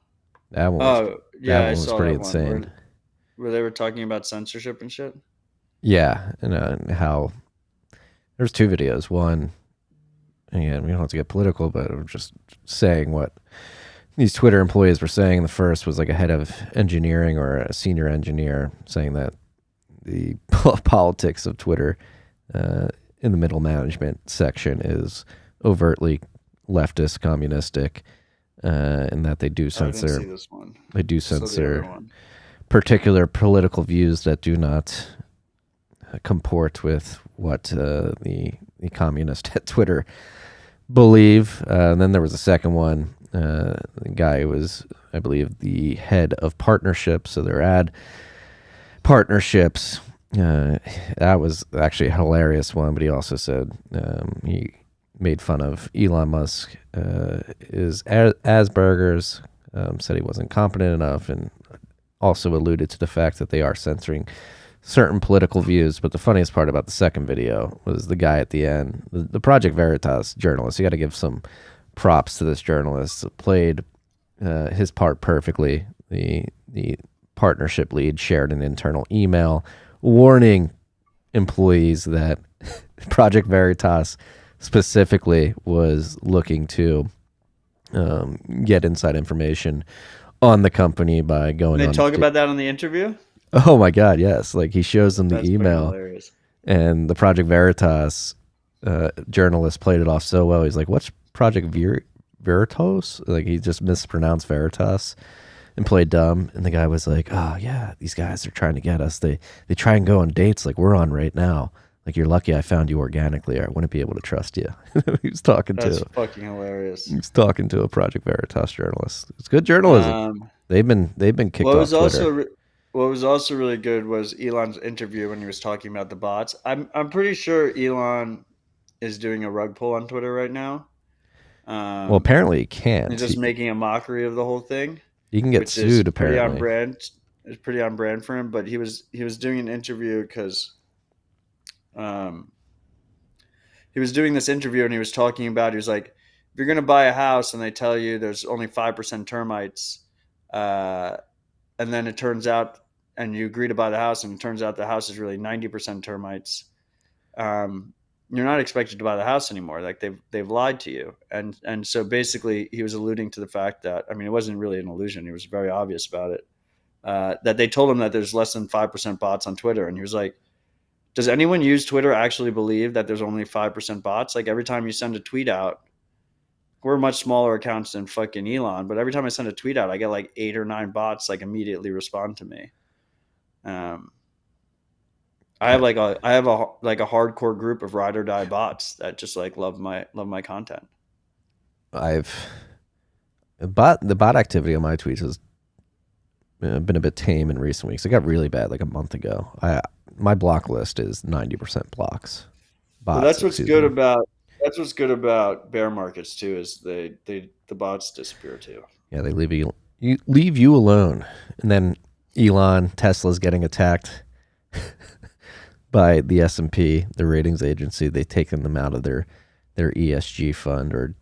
That one was pretty insane. Where they were talking about censorship and shit? Yeah, and how there's two videos. One, again, we don't have to get political, but we're just saying what these Twitter employees were saying. The first was like a head of engineering or a senior engineer saying that the politics of Twitter in the middle management section is overtly leftist, communistic, and that they do censor. I didn't see this one. They do censor particular political views that do not comport with what the communists at Twitter believe. And then there was a second one. The guy was, I believe, the head of partnerships, so their ad partnerships. That was actually a hilarious one, but he also said he made fun of Elon Musk, his Asperger's, said he wasn't competent enough, and also alluded to the fact that they are censoring certain political views. But the funniest part about the second video was the guy at the end, the Project Veritas journalist. You got to give some props to this journalist. Played his part perfectly. The partnership lead shared an internal email warning employees that Project Veritas specifically was looking to get inside information on the company by going on. They talk about that on the interview? Oh my God, yes. Like he shows them the email, and the Project Veritas journalist played it off so well. He's like, "What's Project Veritas?" Like he just mispronounced Veritas and played dumb. And the guy was like, "Oh yeah, these guys are trying to get us. They try and go on dates like we're on right now. Like you're lucky I found you organically, or I wouldn't be able to trust you." He was talking That's fucking hilarious. He was talking to a Project Veritas journalist. It's good journalism. They've been kicked off Twitter. What was also really good was Elon's interview when he was talking about the bots. I'm pretty sure Elon is doing a rug pull on Twitter right now. Well, apparently he can't. He's just making a mockery of the whole thing. He can get sued. Apparently, pretty on brand. It's pretty on brand for him. But he was doing an interview because he was doing this interview and he was talking about. He was like, if you're gonna buy a house and they tell you there's only 5% termites, and then it turns out, and you agree to buy the house, and it turns out the house is really 90% termites. You're not expected to buy the house anymore. Like they've lied to you. And so basically he was alluding to the fact that, I mean, it wasn't really an illusion. He was very obvious about it. That they told him that there's less than 5% bots on Twitter. And he was like, Does anyone use Twitter actually believe that there's only 5% bots? Like every time you send a tweet out, we're much smaller accounts than fucking Elon, but every time I send a tweet out, I get like 8 or 9 bots like immediately respond to me. Um, I have a hardcore group of ride or die bots that just like love my content. I've the bot activity on my tweets has been a bit tame in recent weeks. It got really bad like a month ago. My block list is 90% blocks. Well, Bots, excuse me. that's what's good about bear markets too is the bots disappear too. Yeah, they leave you alone, and then Tesla's getting attacked by the S&P, the ratings agency. They've taken them out of their ESG fund or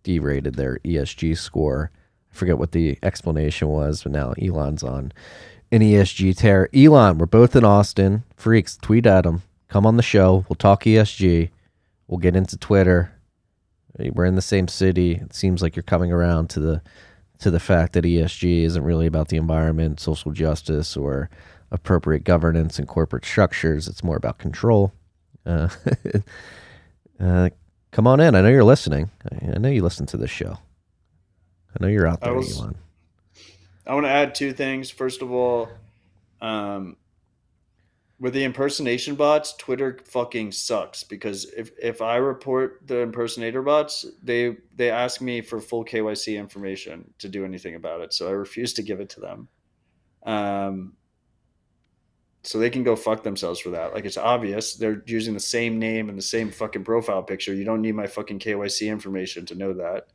derated their ESG score. I forget what the explanation was, but now Elon's on an ESG tear. Elon, we're both in Austin. Freaks, tweet at him. Come on the show. We'll talk ESG. We'll get into Twitter. We're in the same city. It seems like you're coming around to the fact that ESG isn't really about the environment, social justice, or appropriate governance and corporate structures. It's more about control. Uh, come on in. I know you're listening. I know you listen to this show. I know you're out there, Elon. I want to add 2 things. First of all, with the impersonation bots, Twitter fucking sucks because if I report the impersonator bots, they ask me for full KYC information to do anything about it. So I refuse to give it to them. So they can go fuck themselves for that. Like it's obvious they're using the same name and the same fucking profile picture. You don't need my fucking KYC information to know that.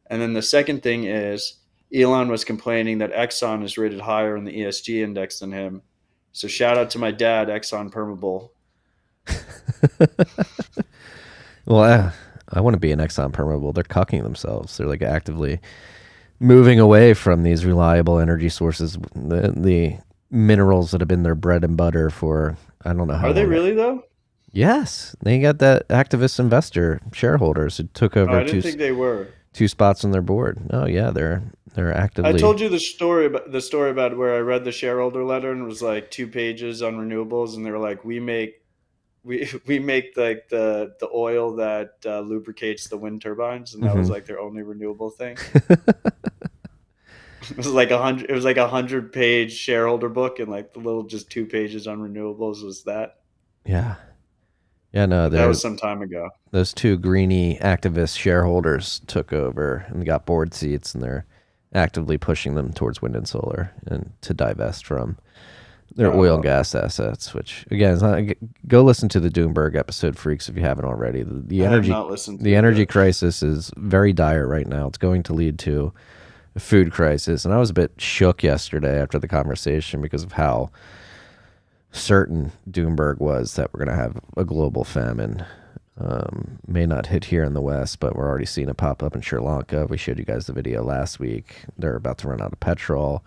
And then the second thing is Elon was complaining that Exxon is rated higher in the ESG index than him. So shout out to my dad, Exxon Permobil. Well, I want to be an Exxon Permobil. They're cucking themselves. They're like actively moving away from these reliable energy sources, the minerals that have been their bread and butter for I don't know how long. Are they really though? Yes, they got that activist investor shareholders who took over. I didn't think they were 2 spots on their board. Oh yeah, they're actively. I told you the story about where I read the shareholder letter and it was like 2 pages on renewables, and they were like, we make like the oil that lubricates the wind turbines, and that was like their only renewable thing. It was like 100-page shareholder book, and like the little just 2 pages on renewables was that. Yeah. No, that was some time ago. Those 2 greeny activist shareholders took over and got board seats, and they're actively pushing them towards wind and solar and to divest from their oil and gas assets. Which again, go listen to the Doomberg episode, freaks, if you haven't already. The energy crisis is very dire right now. It's going to lead to a food crisis, and I was a bit shook yesterday after the conversation because of how certain Doomberg was that we're going to have a global famine. May not hit here in the West, but we're already seeing it pop up in Sri Lanka. We showed you guys the video last week. They're about to run out of petrol.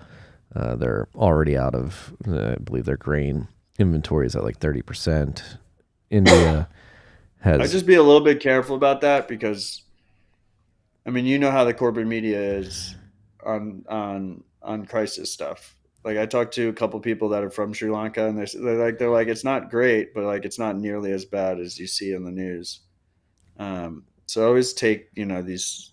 They're already out of, I believe their grain inventory is at like 30%. India has... I'd just be a little bit careful about that because, I mean, you know how the corporate media is on crisis stuff. Like I talked to a couple people that are from Sri Lanka, and they're like it's not great, but like it's not nearly as bad as you see in the news. So I always take these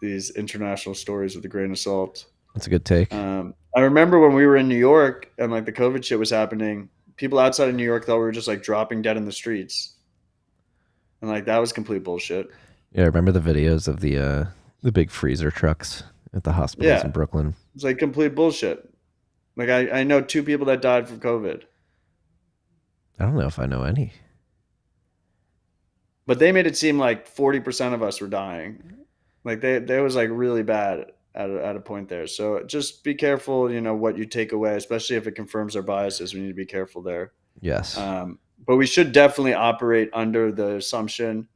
international stories with a grain of salt. That's a good take. I remember when we were in New York and like the COVID shit was happening, people outside of New York thought we were just like dropping dead in the streets, and like that was complete bullshit. Yeah, I remember the videos of the big freezer trucks at the hospitals in Brooklyn. It's like complete bullshit. Like I know 2 people that died from COVID. I don't know if I know any. But they made it seem like 40% of us were dying. Like they was like really bad at a point there. So just be careful, what you take away, especially if it confirms our biases. We need to be careful there. Yes. But we should definitely operate under the assumption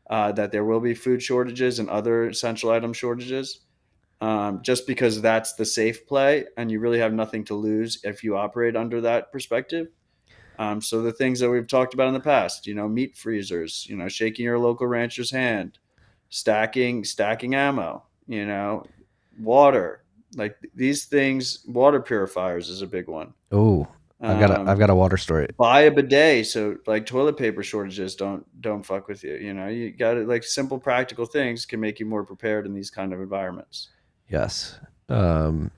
that there will be food shortages and other essential item shortages. Just because that's the safe play and you really have nothing to lose if you operate under that perspective. So the things that we've talked about in the past, meat freezers, shaking your local rancher's hand, stacking ammo, water, like these things. Water purifiers is a big one. Oh, I've got a water story. Buy a bidet, so like toilet paper shortages don't fuck with you. You got it. Like simple practical things can make you more prepared in these kind of environments. Yes. And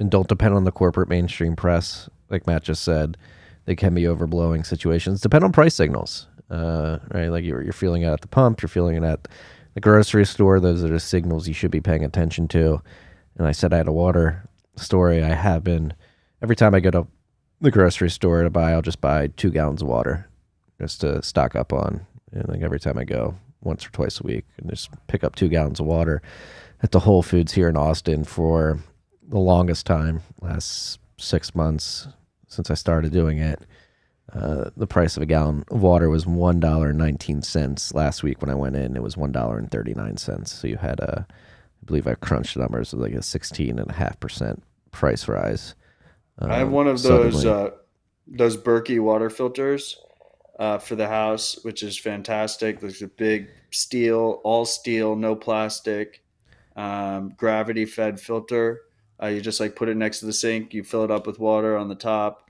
don't depend on the corporate mainstream press. Like Matt just said, they can be overblowing situations. Depend on price signals, right? Like you're feeling it at the pump, you're feeling it at the grocery store. Those are the signals you should be paying attention to. And I said I had a water story. I have been, every time I go to the grocery store to buy, I'll just buy 2 gallons of water just to stock up on. And like every time I go, once or twice a week, and just pick up 2 gallons of water at the Whole Foods here in Austin for the longest time, last 6 months since I started doing it. The price of a gallon of water was $1.19. Last week when I went in, it was $1.39. So you had I believe I crunched the numbers, of like a 16.5% price rise. I have one of those Berkey water filters for the house, which is fantastic. There's a big all steel, no plastic, gravity fed filter. You just like put it next to the sink. You fill it up with water on the top.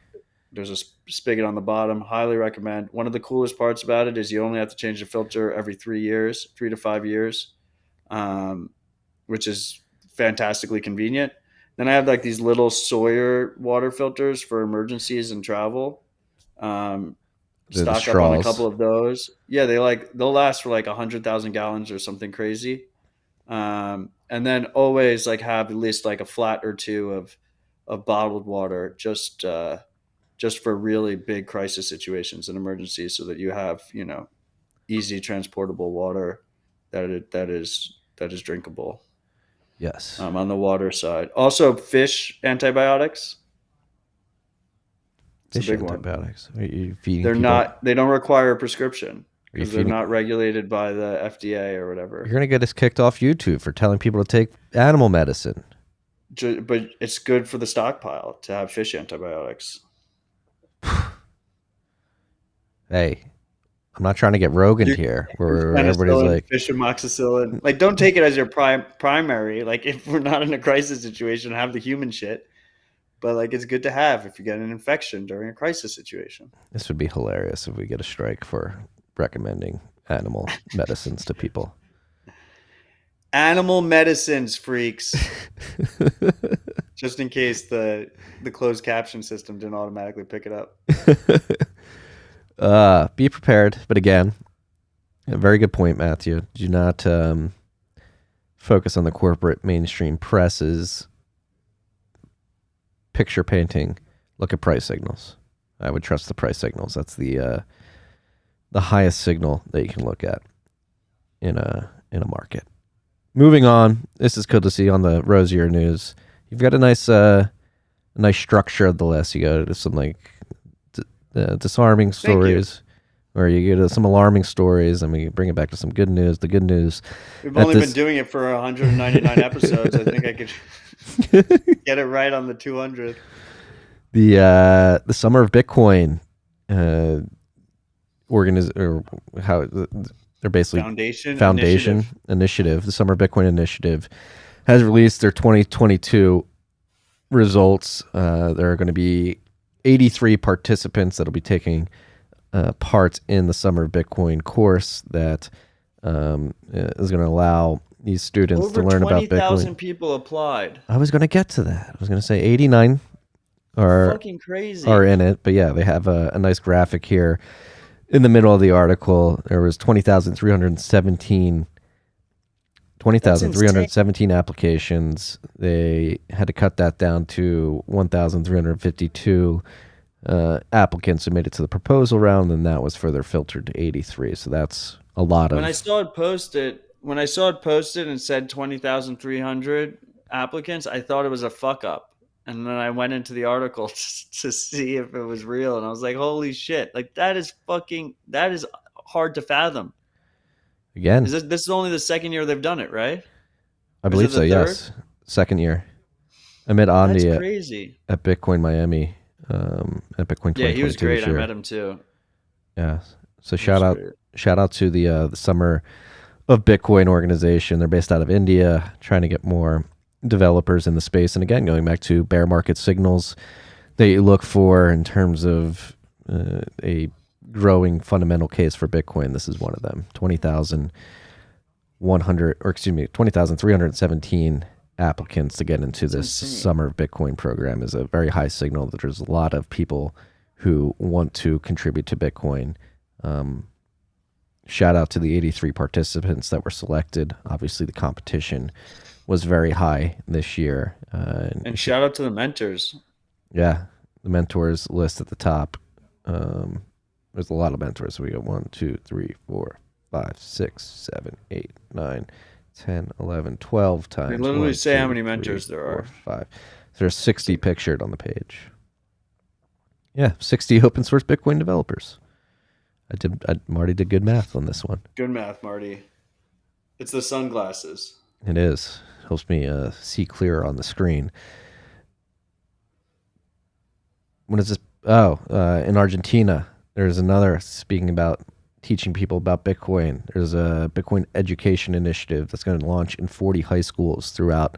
There's a spigot on the bottom. Highly recommend. One of the coolest parts about it is you only have to change the filter every 3 to 5 years, which is fantastically convenient. Then I have like these little Sawyer water filters for emergencies and travel. Stock up on a couple of those. Yeah, they'll last for like 100,000 gallons or something crazy. And then always like have at least like a flat or two of bottled water just for really big crisis situations and emergencies, so that you have easy transportable water that is drinkable. Yes. On the water side. Also, fish antibiotics. It's a big antibiotics. One. Are you feeding They're people? not. They don't require a prescription because they're not regulated by the FDA or whatever. You're gonna get us kicked off YouTube for telling people to take animal medicine. But it's good for the stockpile to have fish antibiotics. Hey, I'm not trying to get Rogan here, where everybody's like fish amoxicillin. Like, don't take it as your primary. Like, if we're not in a crisis situation, have the human shit. But like, it's good to have if you get an infection during a crisis situation. This would be hilarious if we get a strike for recommending animal medicines to people. Animal medicines, freaks. Just in case the closed caption system didn't automatically pick it up. Be prepared, but again, a very good point, Matthew. Do not focus on the corporate mainstream press's picture painting. Look at price signals. I would trust the price signals. That's the highest signal that you can look at in a market. Moving on, this is cool to see on the rosier news. You've got a nice structure of the list. You go to some like disarming stories, or you go to some alarming stories, and we bring it back to some good news. The good news. We've only been doing it for 199 episodes. I think I could get it right on the 200th. The Summer of Bitcoin they're basically Foundation Initiative. The Summer Bitcoin Initiative has released their 2022 results. There are going to be 83 participants that will be taking part in the Summer of Bitcoin course that is going to allow these students to learn about Bitcoin. Over 20,000 people applied. I was going to get to that. I was going to say 89 are fucking crazy. Are in it, but yeah, they have a nice graphic here. In the middle of the article, there was 20,317 applications. They had to cut that down to 1,352 applicants who made it to the proposal round, and that was further filtered to 83. So that's a lot of. When I saw it posted and said 20,300 applicants, I thought it was a fuck up. And then I went into the article to see if it was real, and I was like, "Holy shit! Like that is hard to fathom." Again, this is only the second year they've done it, right? I believe so. Yes, second year. I met Andy at Bitcoin Miami. At Bitcoin 2022. Yeah, he was great. I met him too. Yeah. So shout out to the Summer of Bitcoin organization. They're based out of India, trying to get more developers in the space. And again, going back to bear market signals, that you look for in terms of a growing fundamental case for Bitcoin, this is one of them. 20,317 applicants to get into this Summer of Bitcoin program is a very high signal that there's a lot of people who want to contribute to Bitcoin. Shout out to the 83 participants that were selected. Obviously, the competition was very high this year. And shout out to the mentors. Yeah, the mentors list at the top. There's a lot of mentors. So we got 1, 2, 3, 4, 5, 6, 7, 8, 9, 10, 11, 12 times. They literally say how many mentors there are. 5. So there's 60 pictured on the page. Yeah, 60 open source Bitcoin developers. Marty did good math on this one. Good math, Marty. It's the sunglasses. It is. Helps me see clearer on the screen. What is this? Oh, in Argentina, there's another, speaking about teaching people about Bitcoin. There's a Bitcoin education initiative that's going to launch in 40 high schools throughout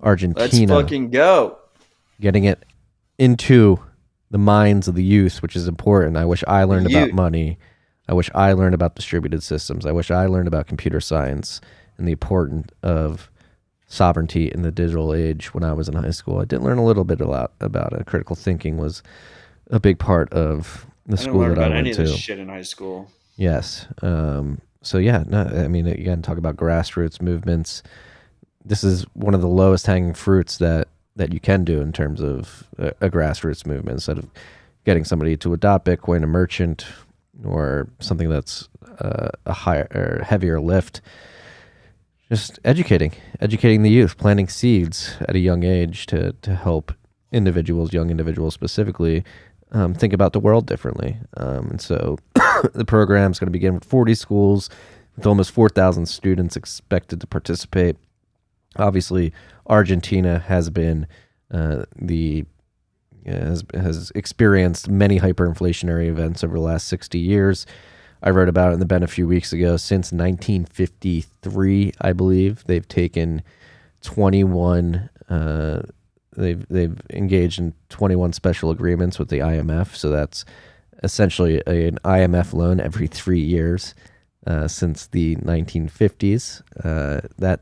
Argentina. Let's fucking go. Getting it into the minds of the youth, which is important. I wish I learned about money. I wish I learned about distributed systems. I wish I learned about computer science and the importance of sovereignty in the digital age when I was in high school. I did learn a little bit about it. Critical thinking was a big part of the school that I went to. I didn't learn about any of this shit in high school. Yes. So yeah, no, I mean, again, talk about grassroots movements. This is one of the lowest hanging fruits that you can do in terms of a grassroots movement. Instead of getting somebody to adopt Bitcoin, a merchant, or something that's a higher or heavier lift, just educating the youth, planting seeds at a young age to help young individuals specifically, think about the world differently. And so the program is going to begin with 40 schools with almost 4,000 students expected to participate. Obviously, Argentina has been has experienced many hyperinflationary events over the last 60 years. I wrote about it in the Ben a few weeks ago. Since 1953, I believe, they've taken 21. They've engaged in 21 special agreements with the IMF. So that's essentially an IMF loan every 3 years since the 1950s. That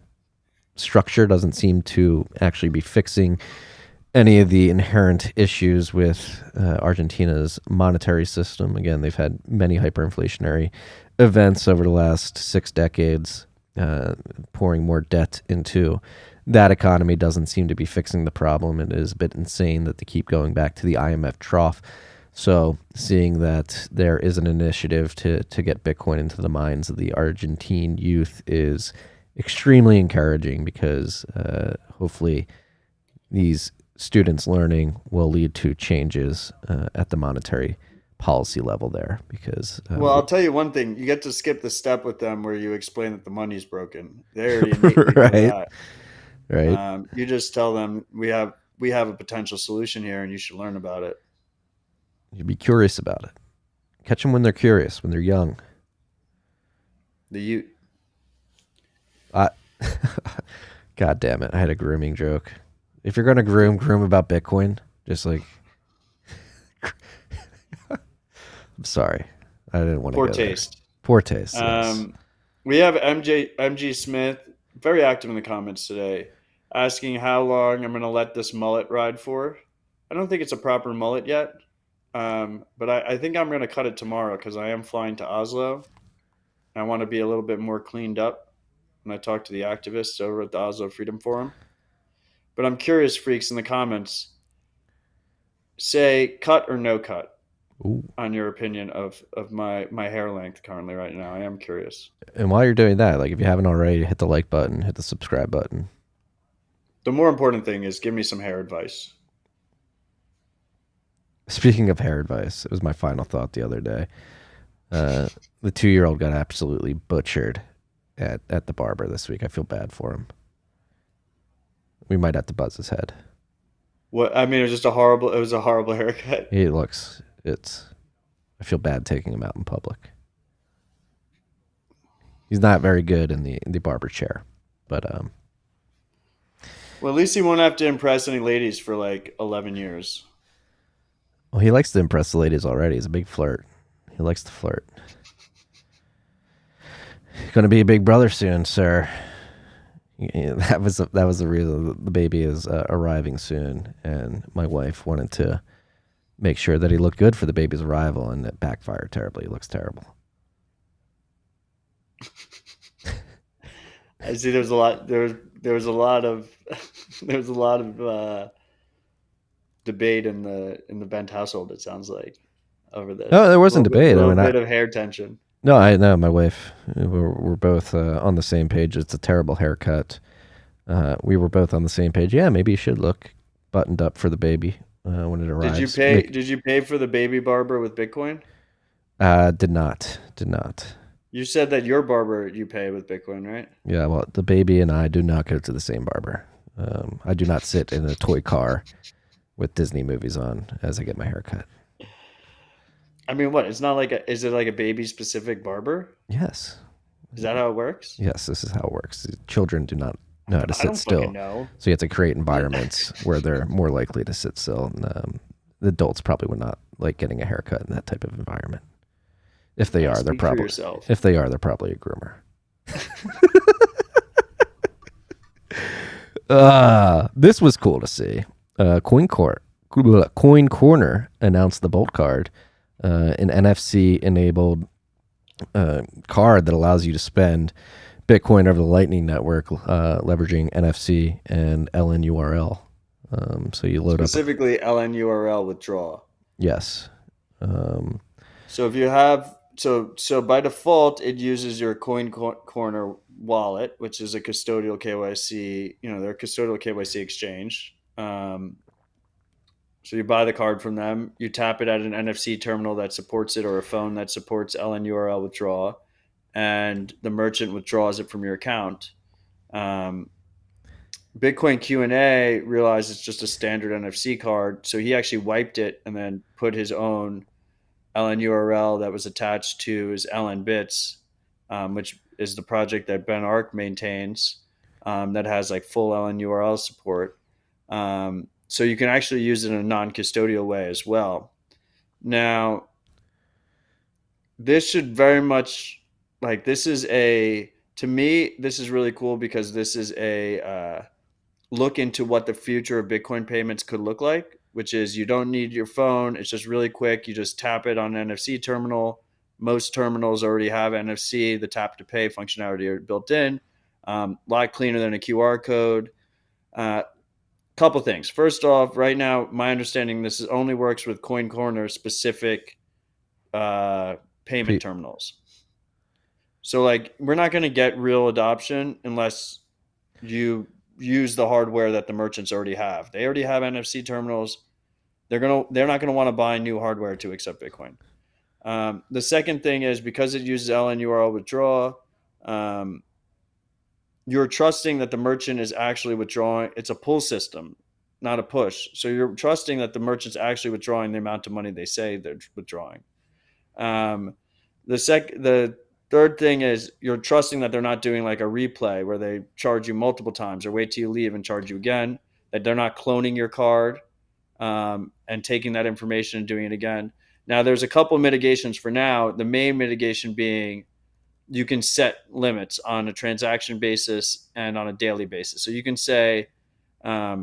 structure doesn't seem to actually be fixing any of the inherent issues with Argentina's monetary system. Again, they've had many hyperinflationary events over the last 6 decades, pouring more debt into that economy doesn't seem to be fixing the problem. It is a bit insane that they keep going back to the IMF trough. So seeing that there is an initiative to get Bitcoin into the minds of the Argentine youth is extremely encouraging, because hopefully these students learning will lead to changes at the monetary policy level there. Because well, I'll tell you one thing: you get to skip the step with them where you explain that the money's broken. They already know that. Right. You just tell them we have a potential solution here, and you should learn about it. You'd be curious about it. Catch them when they're curious, when they're young. God damn it! I had a grooming joke. If you're gonna groom about Bitcoin, just like I'm sorry, I didn't want to. Poor taste. Yes. We have MG Smith, very active in the comments today, asking how long I'm going to let this mullet ride for. I don't think it's a proper mullet yet, but I think I'm going to cut it tomorrow, because I am flying to Oslo. I want to be a little bit more cleaned up when I talk to the activists over at the Oslo Freedom Forum. But I'm curious, freaks in the comments, say cut or no cut. Ooh. On your opinion of my hair length currently right now. I am curious. And while you're doing that, like, if you haven't already, hit the like button, hit the subscribe button. The more important thing is give me some hair advice. Speaking of hair advice, it was my final thought the other day. The 2-year-old got absolutely butchered at the barber this week. I feel bad for him. We might have to buzz his head. What? I mean, it was a horrible haircut. I feel bad taking him out in public. He's not very good in the barber chair, but well, at least he won't have to impress any ladies for like 11 years. Well, he likes to impress the ladies already. He's a big flirt. He likes to flirt. Going to be a big brother soon, sir. Yeah, that was the reason the baby is arriving soon, and my wife wanted to make sure that he looked good for the baby's arrival, and it backfired terribly. He looks terrible. I see. There was a lot. There was a lot of debate in the Bent household. It sounds like over this. No, there wasn't debate. A little bit of hair tension. No, I know my wife. We're both on the same page. It's a terrible haircut. We were both on the same page. Yeah, maybe you should look buttoned up for the baby when it arrives. Did you pay for the baby barber with Bitcoin? Did not. You said that your barber you pay with Bitcoin, right? Yeah, well, the baby and I do not go to the same barber. I do not sit in a toy car with Disney movies on as I get my hair cut. I mean, what? It's not like is it like a baby specific barber? Yes. Is that how it works? Yes, this is how it works. Children do not know how to sit still. Know. So you have to create environments where they're more likely to sit still. And the adults probably would not like getting a haircut in that type of environment. If they are, they're probably a groomer. This was cool to see. Coin Corner announced the Bolt card, an NFC-enabled card that allows you to spend Bitcoin over the Lightning Network, leveraging NFC and LNURL. So you load specifically LNURL withdraw. Yes. So if you have so by default it uses your Coin Corner wallet, which is a custodial KYC. They're a custodial KYC exchange. So you buy the card from them, you tap it at an NFC terminal that supports it or a phone that supports LNURL withdraw, and the merchant withdraws it from your account. Bitcoin Q&A realized it's just a standard NFC card, so he actually wiped it and then put his own LNURL that was attached to his LN Bits, which is the project that Ben Ark maintains, that has like full LNURL support. So you can actually use it in a non-custodial way as well. Now, this should very much to me, this is really cool because this is a look into what the future of Bitcoin payments could look like, which is you don't need your phone. It's just really quick. You just tap it on an NFC terminal. Most terminals already have NFC, the tap to pay functionality are built in. A lot cleaner than a QR code. Couple things. First off, right now, my understanding this only works with Coin Corner specific payment terminals. So we're not going to get real adoption unless you use the hardware that the merchants already have. They already have NFC terminals. They're not going to want to buy new hardware to accept Bitcoin. The second thing is because it uses LNURL withdraw, you're trusting that the merchant is actually withdrawing. It's a pull system, not a push. So you're trusting that the merchant's actually withdrawing the amount of money they say they're withdrawing. The third thing is you're trusting that they're not doing like a replay where they charge you multiple times or wait till you leave and charge you again, that they're not cloning your card and taking that information and doing it again. Now, there's a couple of mitigations for now. The main mitigation being you can set limits on a transaction basis and on a daily basis. So you can say, I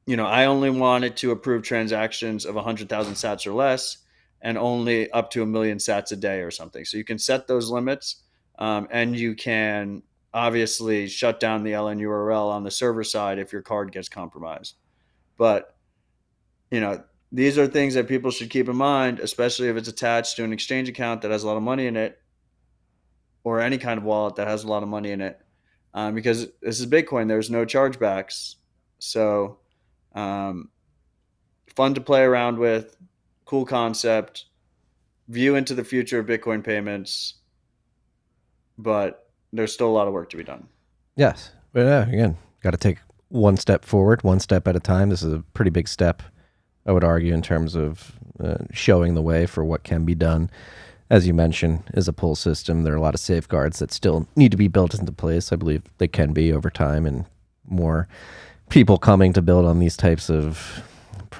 only want it to approve transactions of 100,000 sats or less and only up to 1 million sats a day or something. So you can set those limits, and you can obviously shut down the LNURL on the server side if your card gets compromised. But, these are things that people should keep in mind, especially if it's attached to an exchange account that has a lot of money in it, or any kind of wallet that has a lot of money in it, because this is Bitcoin. There's no chargebacks. So fun to play around with, cool concept, view into the future of Bitcoin payments, but there's still a lot of work to be done. Yes. But again, got to take one step forward, one step at a time. This is a pretty big step, I would argue, in terms of showing the way for what can be done. As you mentioned, is a pull system. There are a lot of safeguards that still need to be built into place. I believe they can be over time, and more people coming to build on these types of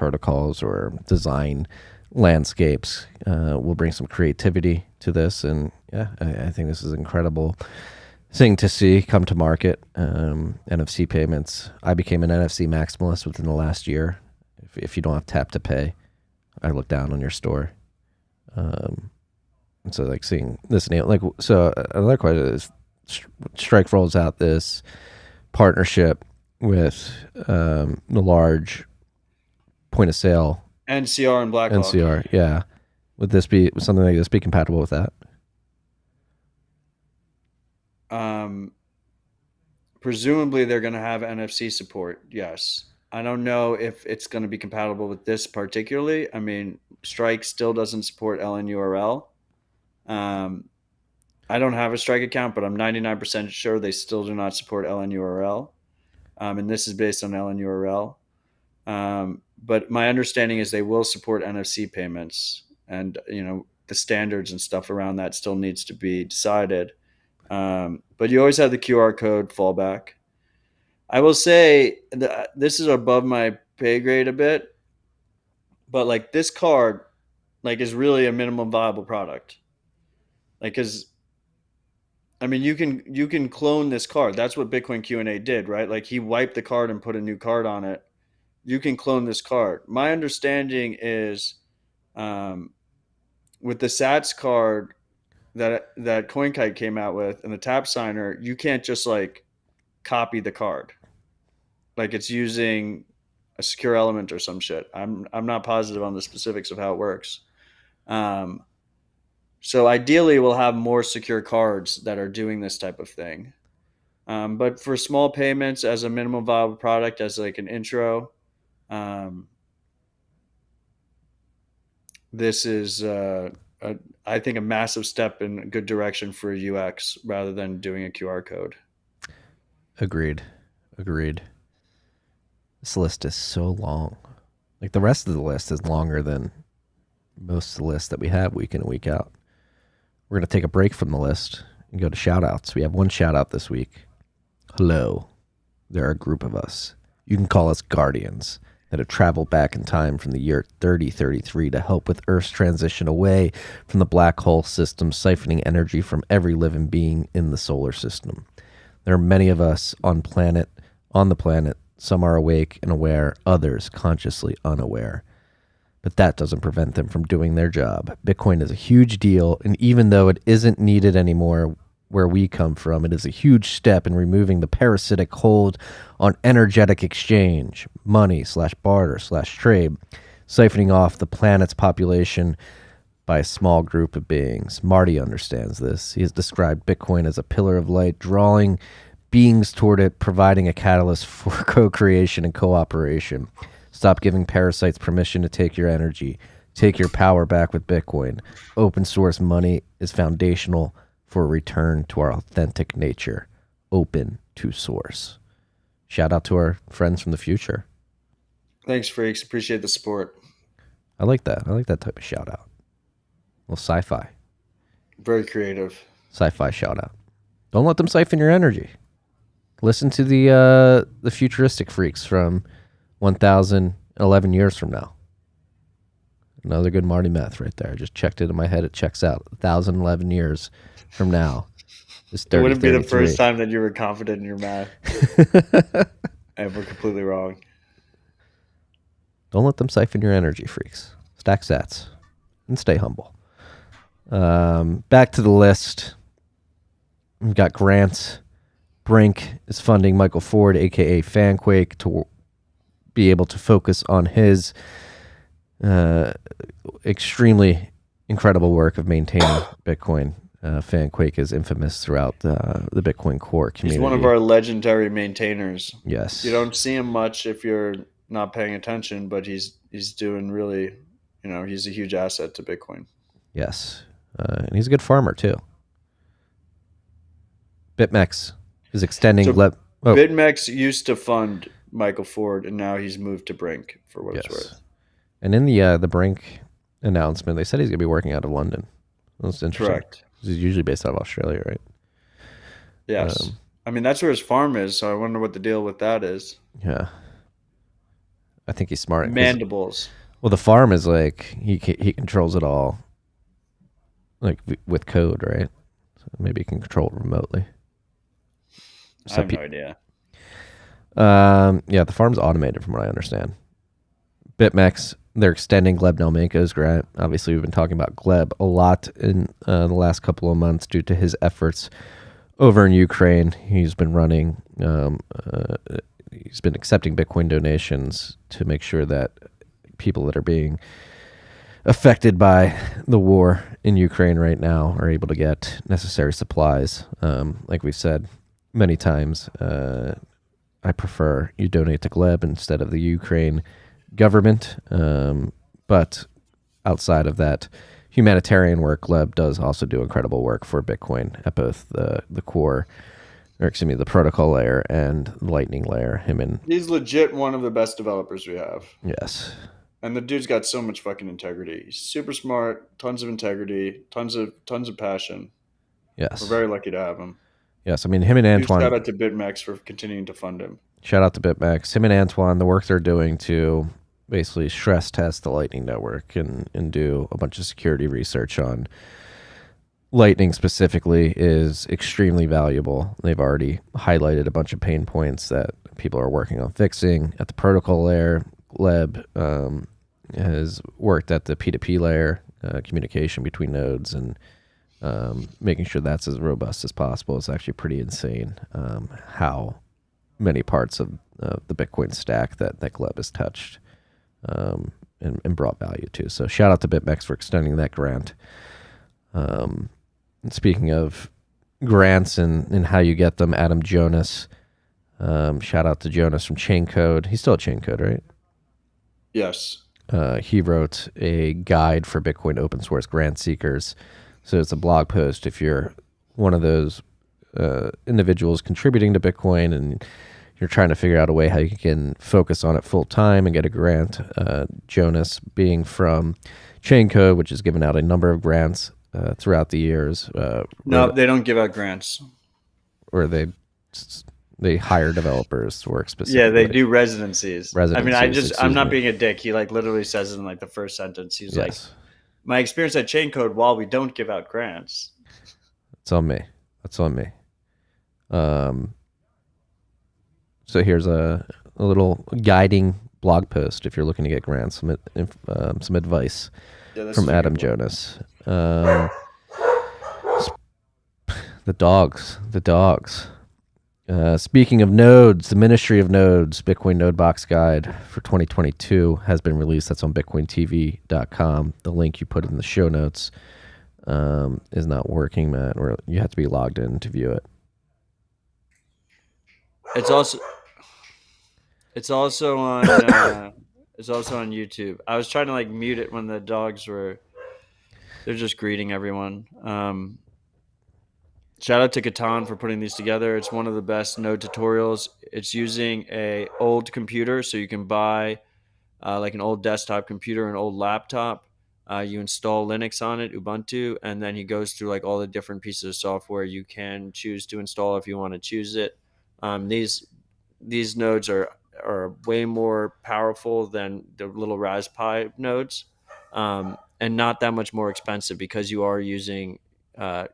protocols or design landscapes. We'll bring some creativity to this, and yeah, I think this is an incredible thing to see come to market. NFC payments. I became an NFC maximalist within the last year. If you don't have tap to pay, I look down on your store. And so like seeing this, like, so another question is, Strike rolls out this partnership with the large point of sale NCR and Blackhawk. NCR, yeah. Would something like this be compatible with that? Presumably they're going to have NFC support. Yes. I don't know if it's going to be compatible with this particularly. I mean, Strike still doesn't support LNURL. I don't have a Strike account, but I'm 99% sure they still do not support LNURL. And this is based on LNURL. But my understanding is they will support NFC payments, and the standards and stuff around that still needs to be decided. But you always have the QR code fallback. I will say that this is above my pay grade a bit, but like this card, like, is really a minimum viable product. Like, cause I mean, you can clone this card. That's what Bitcoin Q&A did, right? Like, he wiped the card and put a new card on it. You can clone this card. My understanding is, with the Sats card that CoinKite came out with and the Tap Signer, you can't just like copy the card. Like, it's using a secure element or some shit. I'm not positive on the specifics of how it works. So ideally, we'll have more secure cards that are doing this type of thing. But for small payments as a minimum viable product, as like an intro, this is, I think, a massive step in a good direction for UX rather than doing a QR code. Agreed. This list is so long. Like, the rest of the list is longer than most of the lists that we have week in and week out. We're going to take a break from the list and go to shout-outs. We have one shout-out this week. Hello. There are a group of us. You can call us guardians that have traveled back in time from the year 3033 to help with Earth's transition away from the black hole system, siphoning energy from every living being in the solar system. There are many of us on the planet. Some are awake and aware, others consciously unaware. But that doesn't prevent them from doing their job. Bitcoin is a huge deal, and even though it isn't needed anymore where we come from, it is a huge step in removing the parasitic hold on energetic exchange, money/barter/trade, siphoning off the planet's population by a small group of beings. Marty understands this. He has described Bitcoin as a pillar of light, drawing beings toward it, providing a catalyst for co-creation and cooperation. Stop giving parasites permission to take your energy. Take your power back with Bitcoin. Open source money is foundational for a return to our authentic nature. Open to source. Shout out to our friends from the future. Thanks, freaks. Appreciate the support. I like that. I like that type of shout out. Well, sci-fi. Very creative. Sci-fi shout out. Don't let them siphon your energy. Listen to the futuristic freaks from 1,011 years from now. Another good Marty math right there. I just checked it in my head. It checks out. 1,011 years from now. It wouldn't be the first time that you were confident in your math. And we're completely wrong. Don't let them siphon your energy, freaks. Stack sats and stay humble. Back to the list. We've got grants. Brink is funding Michael Ford, a.k.a. Fanquake, to be able to focus on his extremely incredible work of maintaining Bitcoin. Fanquake is infamous throughout the Bitcoin core community. He's one of our legendary maintainers. Yes. You don't see him much if you're not paying attention, but he's doing really, he's a huge asset to Bitcoin. Yes. And he's a good farmer too. BitMEX is extending. BitMEX used to fund Michael Ford, and now he's moved to Brink for what it's worth. And in the Brink announcement, they said he's going to be working out of London. That's interesting. Correct. He's usually based out of Australia, right? Yes. I mean, that's where his farm is, so I wonder what the deal with that is. Yeah. I think he's smart. Mandibles. Well, the farm is like he controls it all, like with code, right? So maybe he can control it remotely. I have no idea. Yeah, the farm's automated from what I understand. BitMEX, they're extending Gleb Nelmenko's grant. Obviously, we've been talking about Gleb a lot in the last couple of months due to his efforts over in Ukraine. He's been running, he's been accepting Bitcoin donations to make sure that people that are being affected by the war in Ukraine right now are able to get necessary supplies. Like we've said many times, I prefer you donate to Gleb instead of the Ukraine government. But outside of that humanitarian work, Gleb does also do incredible work for Bitcoin at both the core, or excuse me, the protocol layer and Lightning layer. He's legit one of the best developers we have. Yes. And the dude's got so much fucking integrity. He's super smart, tons of integrity, tons of passion. Yes. We're very lucky to have him. Yes, I mean, him and Antoine. Shout out to BitMEX for continuing to fund him. Shout out to BitMEX. Him and Antoine, the work they're doing to basically stress test the Lightning Network and do a bunch of security research on Lightning specifically is extremely valuable. They've already highlighted a bunch of pain points that people are working on fixing at the protocol layer. Gleb has worked at the P2P layer, communication between nodes, and making sure that's as robust as possible. It's actually pretty insane how many parts of the Bitcoin stack that Gleb has touched and brought value to. So shout out to BitMEX for extending that grant. And speaking of grants and how you get them, Adam Jonas, shout out to Jonas from Chain Code. He's still at Chain Code, right? Yes. He wrote a guide for Bitcoin open source grant seekers. So it's a blog post if you're one of those individuals contributing to Bitcoin and you're trying to figure out a way how you can focus on it full time and get a grant. Jonas, being from Chain Code, which has given out a number of grants throughout the years. No, they don't give out grants. Or they hire developers to work specifically. Yeah, they do residencies. I mean, I'm not me. being a dick. He like literally says it in like the first sentence. He's like, Yes. my experience at Chain Code, while we don't give out grants. It's on me. That's on me. So here's a little guiding blog post if you're looking to get grants, some advice from Adam Jonas. The dogs. Speaking of nodes, the Ministry of Nodes Bitcoin Node Box Guide for 2022 has been released. That's on bitcointv.com. The link you put in the show notes is not working, Matt, or you have to be logged in to view it. It's also on YouTube. I was trying to like mute it when the dogs they're just greeting everyone. Shout out to Catan for putting these together. It's one of the best node tutorials. It's using a old computer, so you can buy like an old desktop computer, an old laptop. You install Linux on it, Ubuntu, and then he goes through like all the different pieces of software you can choose to install if you want to choose it. These nodes are way more powerful than the little Raspberry nodes, and not that much more expensive because you are using.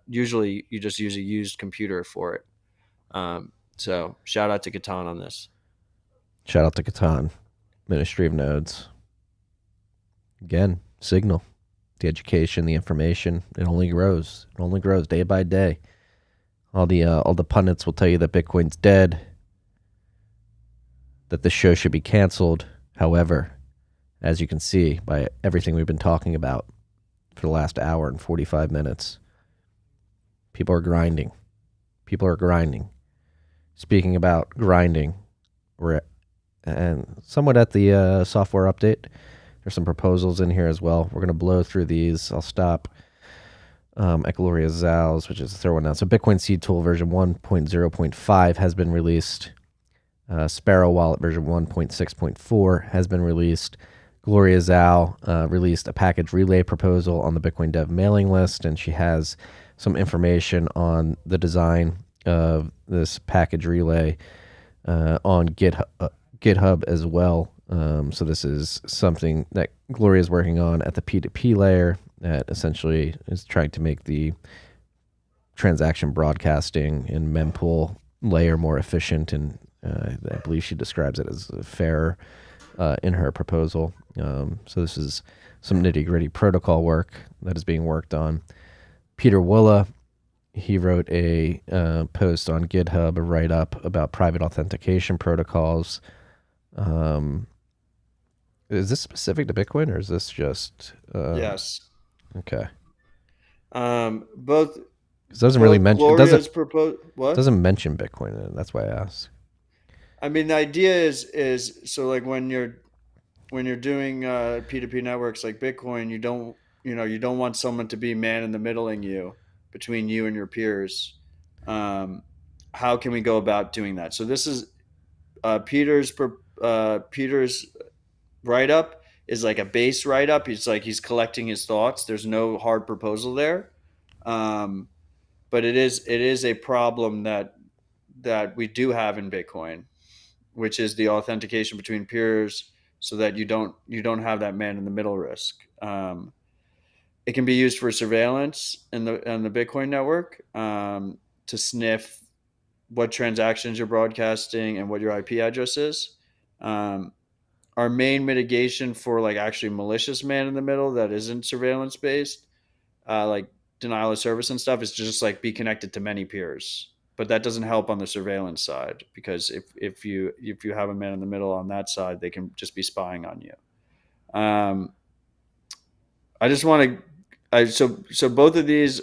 Usually you just use a used computer for it. So shout out to Catan on this. Shout out to Catan, Ministry of Nodes. Again, Signal, the education, the information, it only grows. It only grows day by day. All the pundits will tell you that Bitcoin's dead, that the show should be canceled. However, as you can see by everything we've been talking about for the last hour and 45 minutes, people are grinding. Speaking about grinding, we're somewhat at the software update. There's some proposals in here as well. We're going to blow through these. I'll stop at Gloria Zal's, which is the third one now. So Bitcoin Seed Tool version 1.0.5 has been released. Sparrow Wallet version 1.6.4 has been released. Gloria Zal released a package relay proposal on the Bitcoin Dev mailing list, and she has some information on the design of this package relay on GitHub as well. So this is something that Gloria is working on at the P2P layer that essentially is trying to make the transaction broadcasting and mempool layer more efficient, and I believe she describes it as fair in her proposal. So this is some nitty-gritty protocol work that is being worked on. Peter Wulla, he wrote a post on GitHub, a write-up about private authentication protocols. Is this specific to Bitcoin, or is this just Yes. okay? Both It doesn't really mention Gloria's proposed it what? doesn't mention Bitcoin in it. That's why I asked. I mean, the idea is so like when you're doing P2P networks like Bitcoin, you don't want someone to be man in the middling you between you and your peers. Um, how can we go about doing that? So this is Peter's write up is like a base write up. He's like he's collecting his thoughts. There's no hard proposal there, um, but it is a problem that we do have in Bitcoin, which is the authentication between peers, so that you don't have that man in the middle risk. It can be used for surveillance in the Bitcoin network, to sniff what transactions you're broadcasting and what your IP address is. Um, our main mitigation for like actually malicious man in the middle that isn't surveillance based, like denial of service and stuff, is just like be connected to many peers. But that doesn't help on the surveillance side, because if you have a man in the middle on that side, they can just be spying on you. I just want to, so both of these,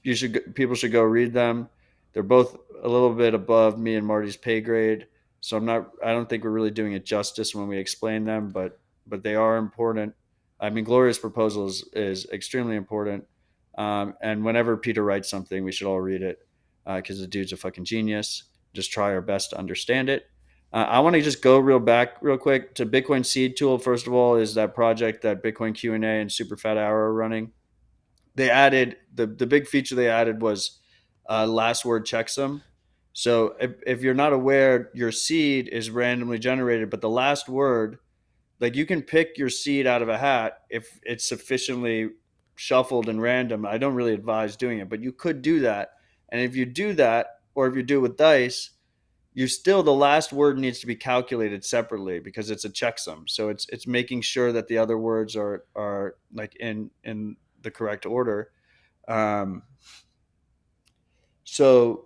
people should go read them. They're both a little bit above me and Marty's pay grade, so I don't think we're really doing it justice when we explain them, but they are important. I mean, Gloria's proposal is extremely important, and whenever Peter writes something, we should all read it, because the dude's a fucking genius. Just try our best to understand it. I want to just go real quick to Bitcoin Seed Tool. First of all, is that project that Bitcoin Q&A and Super Fat Hour are running. They added the big feature they added was last word checksum. So if you're not aware, your seed is randomly generated, but the last word, like you can pick your seed out of a hat if it's sufficiently shuffled and random. I don't really advise doing it, but you could do that. And if you do that, or if you do it with dice, the last word needs to be calculated separately because it's a checksum. So it's making sure that the other words are like in the correct order. Um, so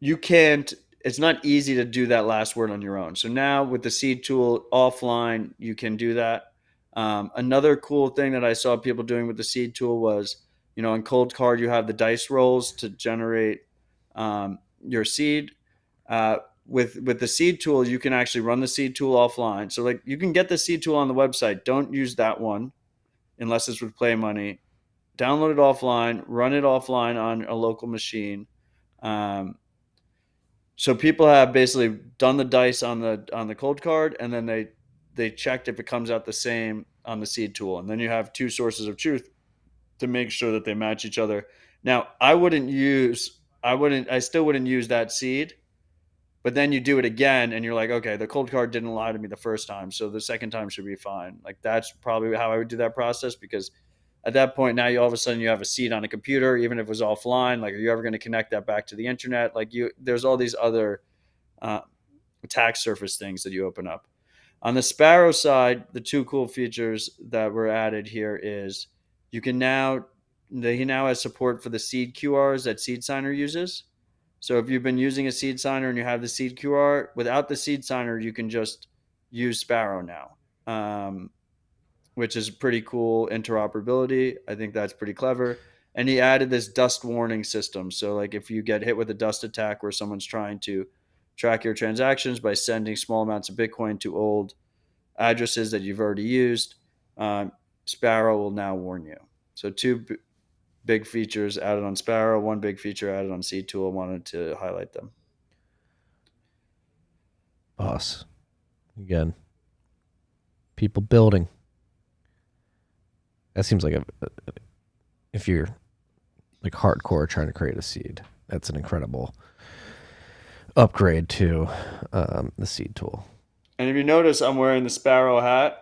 you can't. It's not easy to do that last word on your own. So now with the seed tool offline, you can do that. Another cool thing that I saw people doing with the seed tool was, on Cold Card you have the dice rolls to generate your seed. With the seed tool, you can actually run the seed tool offline. So like you can get the seed tool on the website. Don't use that one unless it's with Play Money. Download it offline, run it offline on a local machine. Um, so people have basically done the dice on the Cold Card, and then they checked if it comes out the same on the seed tool, and then you have two sources of truth to make sure that they match each other. Now, I still wouldn't use that seed, but then you do it again and you're like, okay, the Cold Card didn't lie to me the first time, so the second time should be fine. Like that's probably how I would do that process, because at that point now you all of a sudden you have a seed on a computer, even if it was offline. Like, are you ever going to connect that back to the internet? Like there's all these other uh, attack surface things that you open up. On the Sparrow side, the two cool features that were added here is you can now he now has support for the seed QRs that Seed Signer uses. So if you've been using a Seed Signer and you have the seed QR, without the Seed Signer, you can just use Sparrow now, which is pretty cool interoperability. I think that's pretty clever. And he added this dust warning system. So like if you get hit with a dust attack where someone's trying to track your transactions by sending small amounts of Bitcoin to old addresses that you've already used, Sparrow will now warn you. So two big features added on Sparrow, one big feature added on Seed Tool. I wanted to highlight them. Boss. Again. People building. That seems like if you're like hardcore trying to create a seed, that's an incredible upgrade to the seed tool. And if you notice, I'm wearing the Sparrow hat.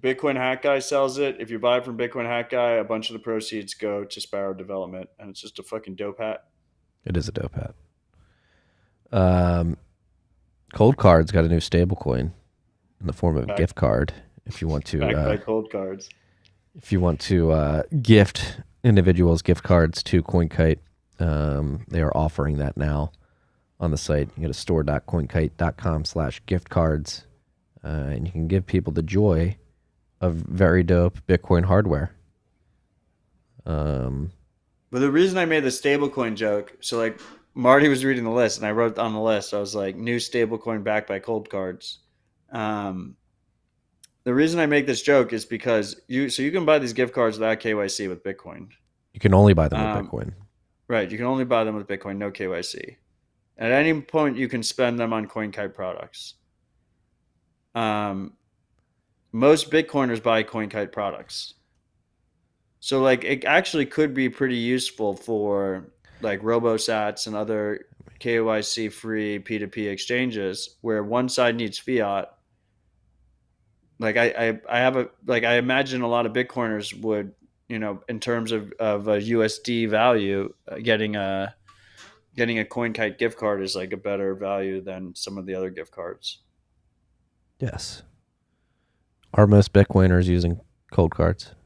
Bitcoin Hat Guy sells it. If you buy it from Bitcoin Hat Guy, a bunch of the proceeds go to Sparrow Development, and it's just a fucking dope hat. It is a dope hat. Cold Card's got a new stable coin in the form of a gift card. If you want to, backed by Cold Cards. If you want to gift individuals gift cards to CoinKite, they are offering that now on the site. You go to store.coinkite.com/gift cards, and you can give people the joy of very dope Bitcoin hardware. But the reason I made the stablecoin joke, so like Marty was reading the list, and I wrote on the list, I was like, new stablecoin backed by Cold Cards. The reason I make this joke is because you can buy these gift cards without KYC with Bitcoin. You can only buy them with Bitcoin. Right. You can only buy them with Bitcoin, no KYC. At any point, you can spend them on CoinKite products. Most Bitcoiners buy CoinKite products. So like it actually could be pretty useful for like RoboSats and other KYC free P2P exchanges where one side needs fiat. Like I imagine a lot of Bitcoiners would, in terms of a USD value, getting a CoinKite gift card is like a better value than some of the other gift cards. Yes. Are most Bitcoiners using Cold Cards?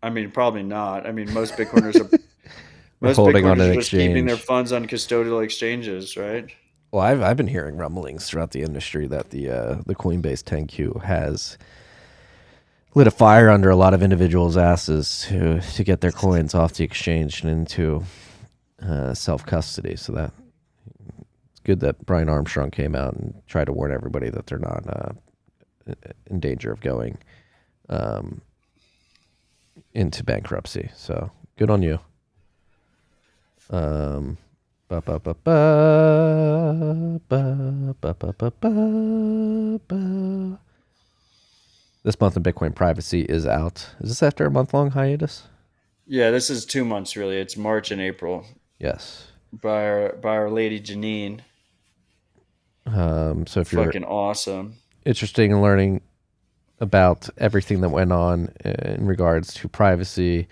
I mean, probably not. I mean, most Bitcoiners are holding on to an just keeping their exchange. funds on custodial exchanges, right? Well, I've been hearing rumblings throughout the industry that the Coinbase 10Q has lit a fire under a lot of individuals' asses to get their coins off the exchange and into self custody. So that it's good that Brian Armstrong came out and tried to warn everybody that they're not in danger of going into bankruptcy. So good on you. This month in Bitcoin privacy is out. Is this after a month-long hiatus? Yeah, this is 2 months really. It's March and April. Yes. By our lady Janine. So if you're fucking awesome, interested in learning about everything that went on in regards to privacy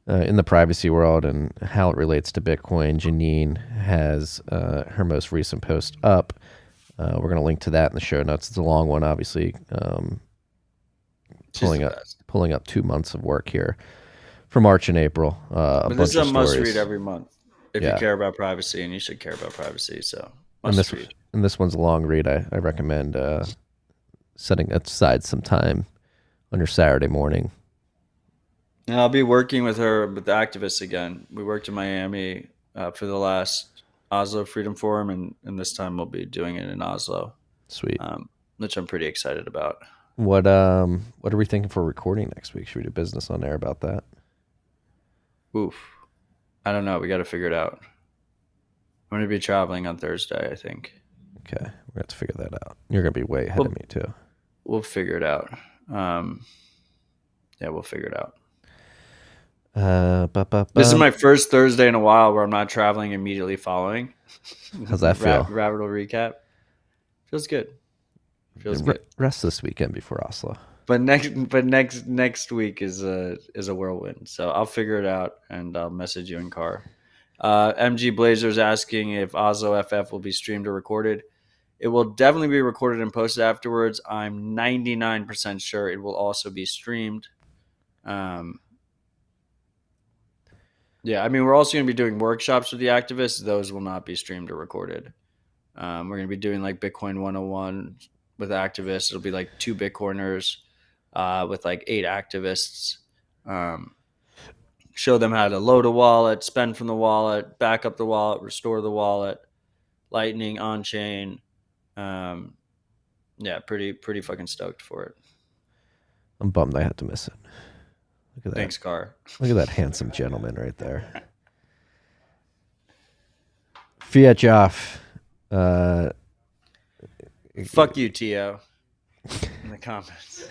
in the privacy world and how it relates to Bitcoin, Janine has her most recent post up. We're going to link to that in the show notes. It's a long one, obviously. Pulling up 2 months of work here for March and April. But this is a must read every month if you care about privacy, and you should care about privacy. So must read. And this one's a long read. I recommend setting aside some time on your Saturday morning. And I'll be working with her with the activists again. We worked in Miami for the last Oslo Freedom Forum, and this time we'll be doing it in Oslo. Sweet. Which I'm pretty excited about. What are we thinking for recording next week? Should we do business on air about that? Oof. I don't know. We got to figure it out. I'm going to be traveling on Thursday, I think. Okay. We're going to have to figure that out. You're going to be way ahead of me, too. We'll figure it out. Yeah, we'll figure it out. This is my first Thursday in a while where I'm not traveling immediately following. How's that feel? Rabbit hole recap. Feels good. Good. Rest this weekend before Oslo. But next week is a whirlwind. So I'll figure it out and I'll message you in car. MG Blazer's asking if Oslo FF will be streamed or recorded. It will definitely be recorded and posted afterwards. I'm 99% sure it will also be streamed. Yeah, I mean, we're also going to be doing workshops with the activists. Those will not be streamed or recorded. We're going to be doing like Bitcoin 101 with activists. It'll be like 2 Bitcoiners with like 8 activists. Show them how to load a wallet, spend from the wallet, back up the wallet, restore the wallet, Lightning, on-chain. Yeah, pretty fucking stoked for it. I'm bummed I had to miss it. Look at that. Thanks, Car. Look at that handsome gentleman right there. Fiat Joff. Fuck you, Tio. In the comments.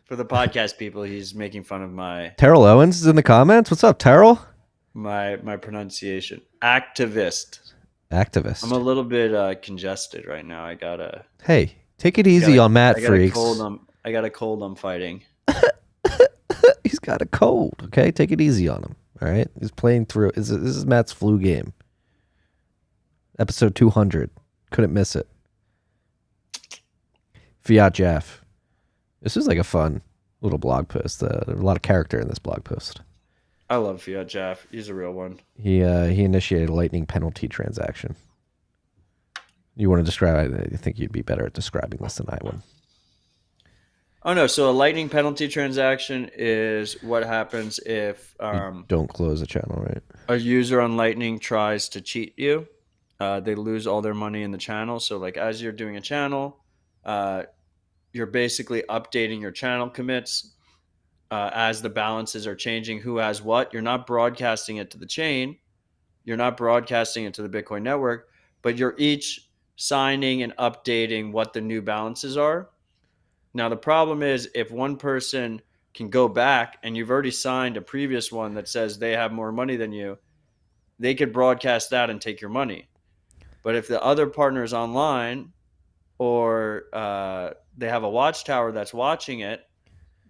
For the podcast people, he's making fun of my... Terrell Owens is in the comments? What's up, Terrell? My pronunciation. Activist. activist. I'm a little bit congested right now. Hey, take it easy on Matt Freaks. I got a cold I'm fighting. He's got a cold, okay? Take it easy on him, all right? He's playing through. This is Matt's flu game. Episode 200. Couldn't miss it. Fiat Jeff. This is like a fun little blog post. There's a lot of character in this blog post. I love Fiat Jeff. He's a real one. He initiated a lightning penalty transaction. You want to describe it? I think you'd be better at describing this than I would. Oh, no. So a lightning penalty transaction is what happens if you don't close a channel, right? A user on Lightning tries to cheat you. They lose all their money in the channel. So like as you're doing a channel, you're basically updating your channel commits as the balances are changing, who has what. You're not broadcasting it to the chain. You're not broadcasting it to the Bitcoin network, but you're each signing and updating what the new balances are. Now, the problem is if one person can go back and you've already signed a previous one that says they have more money than you, they could broadcast that and take your money. But if the other partner is online or they have a watchtower that's watching it,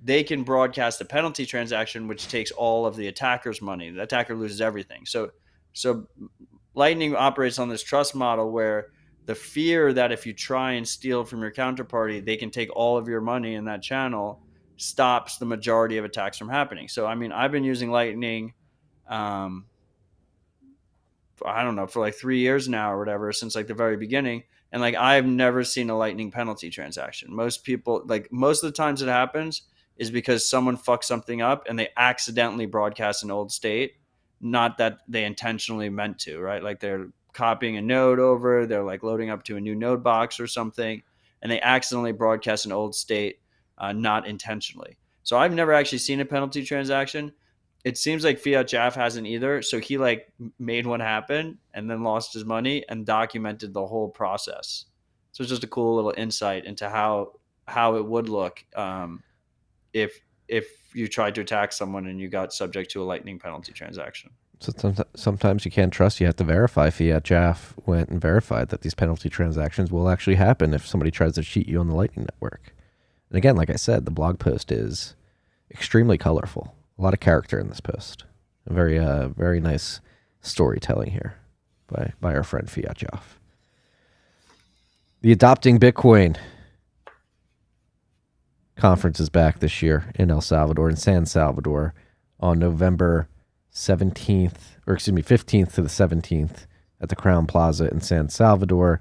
they can broadcast a penalty transaction, which takes all of the attacker's money. The attacker loses everything. So Lightning operates on this trust model where the fear that if you try and steal from your counterparty, they can take all of your money in that channel stops the majority of attacks from happening. So, I mean, I've been using Lightning, I don't know, for like 3 years now or whatever, since like the very beginning. And like, I've never seen a Lightning penalty transaction. Most people, like most of the times it happens is because someone fucks something up and they accidentally broadcast an old state, not that they intentionally meant to, right? Like they're copying a node over, they're like loading up to a new node box or something, and they accidentally broadcast an old state, not intentionally. So I've never actually seen a penalty transaction. It seems like Fiat Jeff hasn't either. So he like made one happen and then lost his money and documented the whole process. So it's just a cool little insight into how it would look if you tried to attack someone and you got subject to a Lightning penalty transaction. So sometimes you can't trust. You have to verify. Fiat Jeff went and verified that these penalty transactions will actually happen if somebody tries to cheat you on the Lightning Network. And again, like I said, the blog post is extremely colorful. A lot of character in this post. A very nice storytelling here by our friend Fiat Jeff. The Adopting Bitcoin conference is back this year in El Salvador, in San Salvador, on November 15th to the 17th at the Crown Plaza in San Salvador.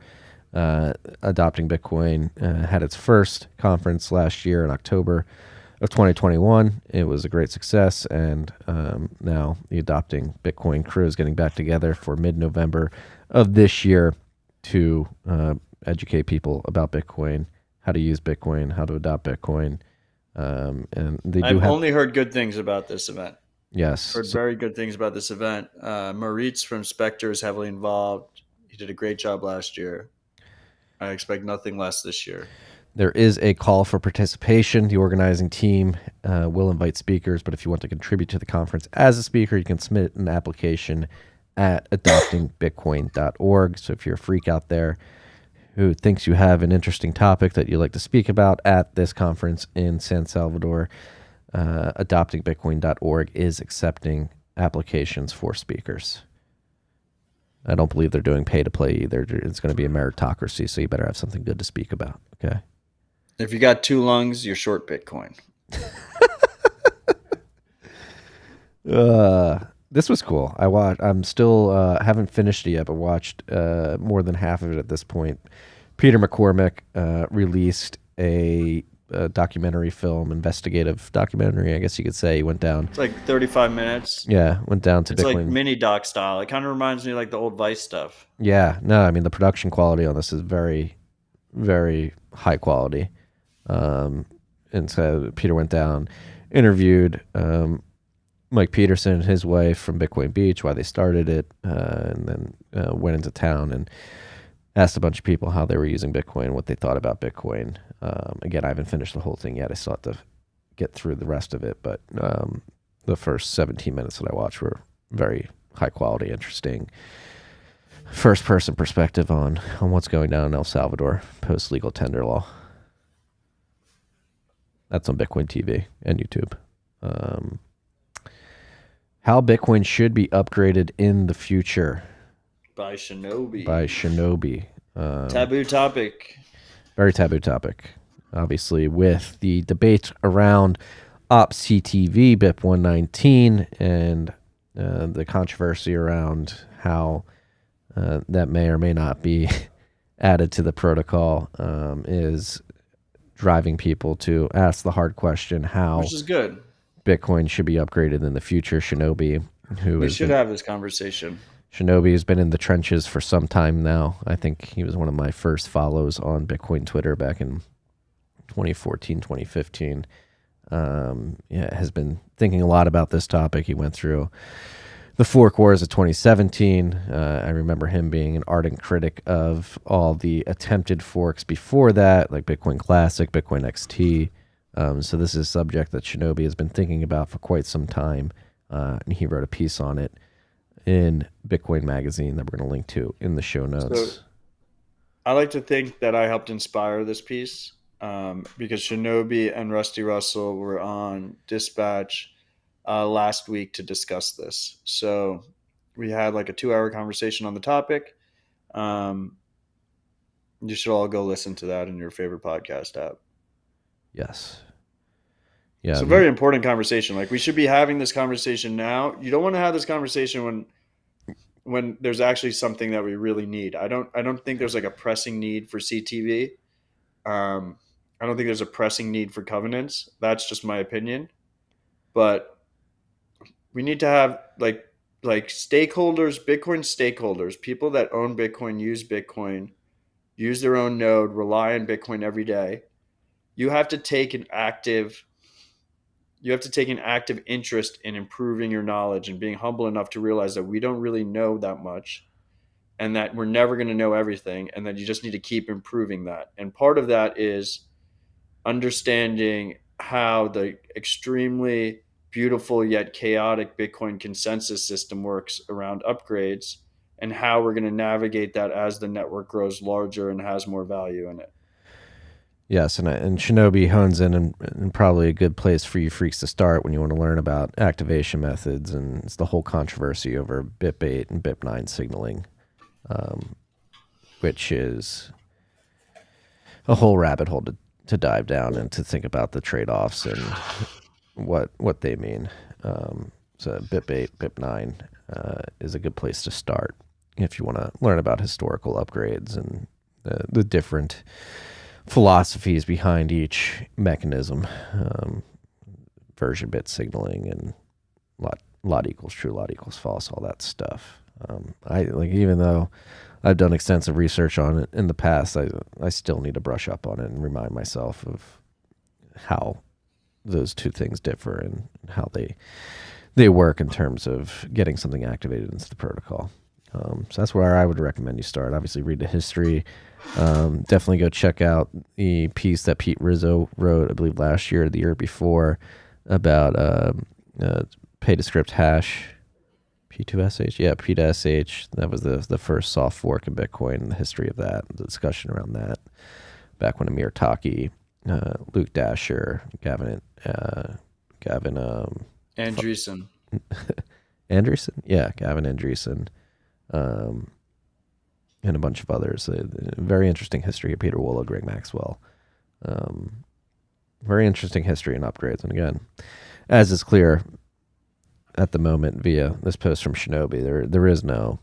Adopting Bitcoin had its first conference last year in October of 2021. It was a great success, and now the Adopting Bitcoin crew is getting back together for mid-November of this year to educate people about Bitcoin, how to use Bitcoin, how to adopt Bitcoin. And I've only heard good things about this event. Yes. Heard very good things about this event. Moritz from Spectre is heavily involved. He did a great job last year. I expect nothing less this year. There is a call for participation. The organizing team will invite speakers, but if you want to contribute to the conference as a speaker, you can submit an application at adoptingbitcoin.org. So if you're a freak out there who thinks you have an interesting topic that you'd like to speak about at this conference in San Salvador, adoptingbitcoin.org is accepting applications for speakers. I don't believe they're doing pay to play either. It's going to be a meritocracy, so you better have something good to speak about. Okay. If you got two lungs, you're short Bitcoin. This was cool. I'm still haven't finished it yet, but watched more than half of it at this point. Peter McCormick released a documentary film, investigative documentary, I guess you could say. He went down. It's like 35 minutes. Yeah, went down to It's Bitcoin. like mini doc style. It kind of reminds me of like the old Vice stuff. Yeah, no, I mean the production quality on this is very, very high quality. And so Peter went down, interviewed Mike Peterson and his wife from Bitcoin Beach, why they started it, and then went into town and asked a bunch of people how they were using Bitcoin, what they thought about Bitcoin. Again, I haven't finished the whole thing yet. I still have to get through the rest of it, but the first 17 minutes that I watched were very high quality, interesting. first person perspective on what's going down in El Salvador post legal tender law. That's on Bitcoin TV and YouTube. How Bitcoin should be upgraded in the future By Shinobi. by Shinobi. Taboo topic. Very taboo topic. Obviously, with the debate around OpCTV BIP 119 and the controversy around how that may or may not be added to the protocol is driving people to ask the hard question how Which is good. Bitcoin should be upgraded in the future. Shinobi, We should have this conversation. Shinobi has been in the trenches for some time now. I think he was one of my first follows on Bitcoin Twitter back in 2014, 2015. Has been thinking a lot about this topic. He went through the fork wars of 2017. I remember him being an ardent critic of all the attempted forks before that, like Bitcoin Classic, Bitcoin XT. So this is a subject that Shinobi has been thinking about for quite some time. And he wrote a piece on it in Bitcoin Magazine that we're going to link to in the show notes. So, I like to think that I helped inspire this piece because Shinobi and Rusty Russell were on Dispatch last week to discuss this. So we had like a 2-hour conversation on the topic. You should all go listen to that in your favorite podcast app. Yes. Yeah. It's a very important conversation. Like we should be having this conversation now. You don't want to have this conversation when there's actually something that we really need. I don't think there's like a pressing need for CTV. I don't think there's a pressing need for covenants. That's just my opinion. But we need to have like stakeholders, Bitcoin stakeholders, people that own Bitcoin, use their own node, rely on Bitcoin every day. You have to take an active interest in improving your knowledge and being humble enough to realize that we don't really know that much and that we're never going to know everything and that you just need to keep improving that. And part of that is understanding how the extremely beautiful yet chaotic Bitcoin consensus system works around upgrades and how we're going to navigate that as the network grows larger and has more value in it. Yes, and Shinobi hones in and probably a good place for you freaks to start when you want to learn about activation methods, and it's the whole controversy over BIP8 and BIP9 signaling, which is a whole rabbit hole to dive down and to think about the trade-offs and what they mean. So BIP8, BIP9 is a good place to start if you want to learn about historical upgrades and the different philosophies behind each mechanism, version bit signaling and lot equals true, lot equals false, all that stuff. Even though I've done extensive research on it in the past, I still need to brush up on it and remind myself of how those two things differ and how they work in terms of getting something activated into the protocol. So that's where I would recommend you start. Obviously, read the history. Definitely go check out the piece that Pete Rizzo wrote, I believe last year or the year before, about pay to script hash, P2SH. Yeah, P2SH. That was the first soft fork in Bitcoin and the history of that, the discussion around that. Back when Amir Taki, Luke Dasher, Gavin Andreessen. Andreessen? Yeah, Gavin Andreessen. And a bunch of others. Very interesting history of Peter Wohler, Greg Maxwell. Very interesting history and upgrades. And again, as is clear at the moment via this post from Shinobi, there is no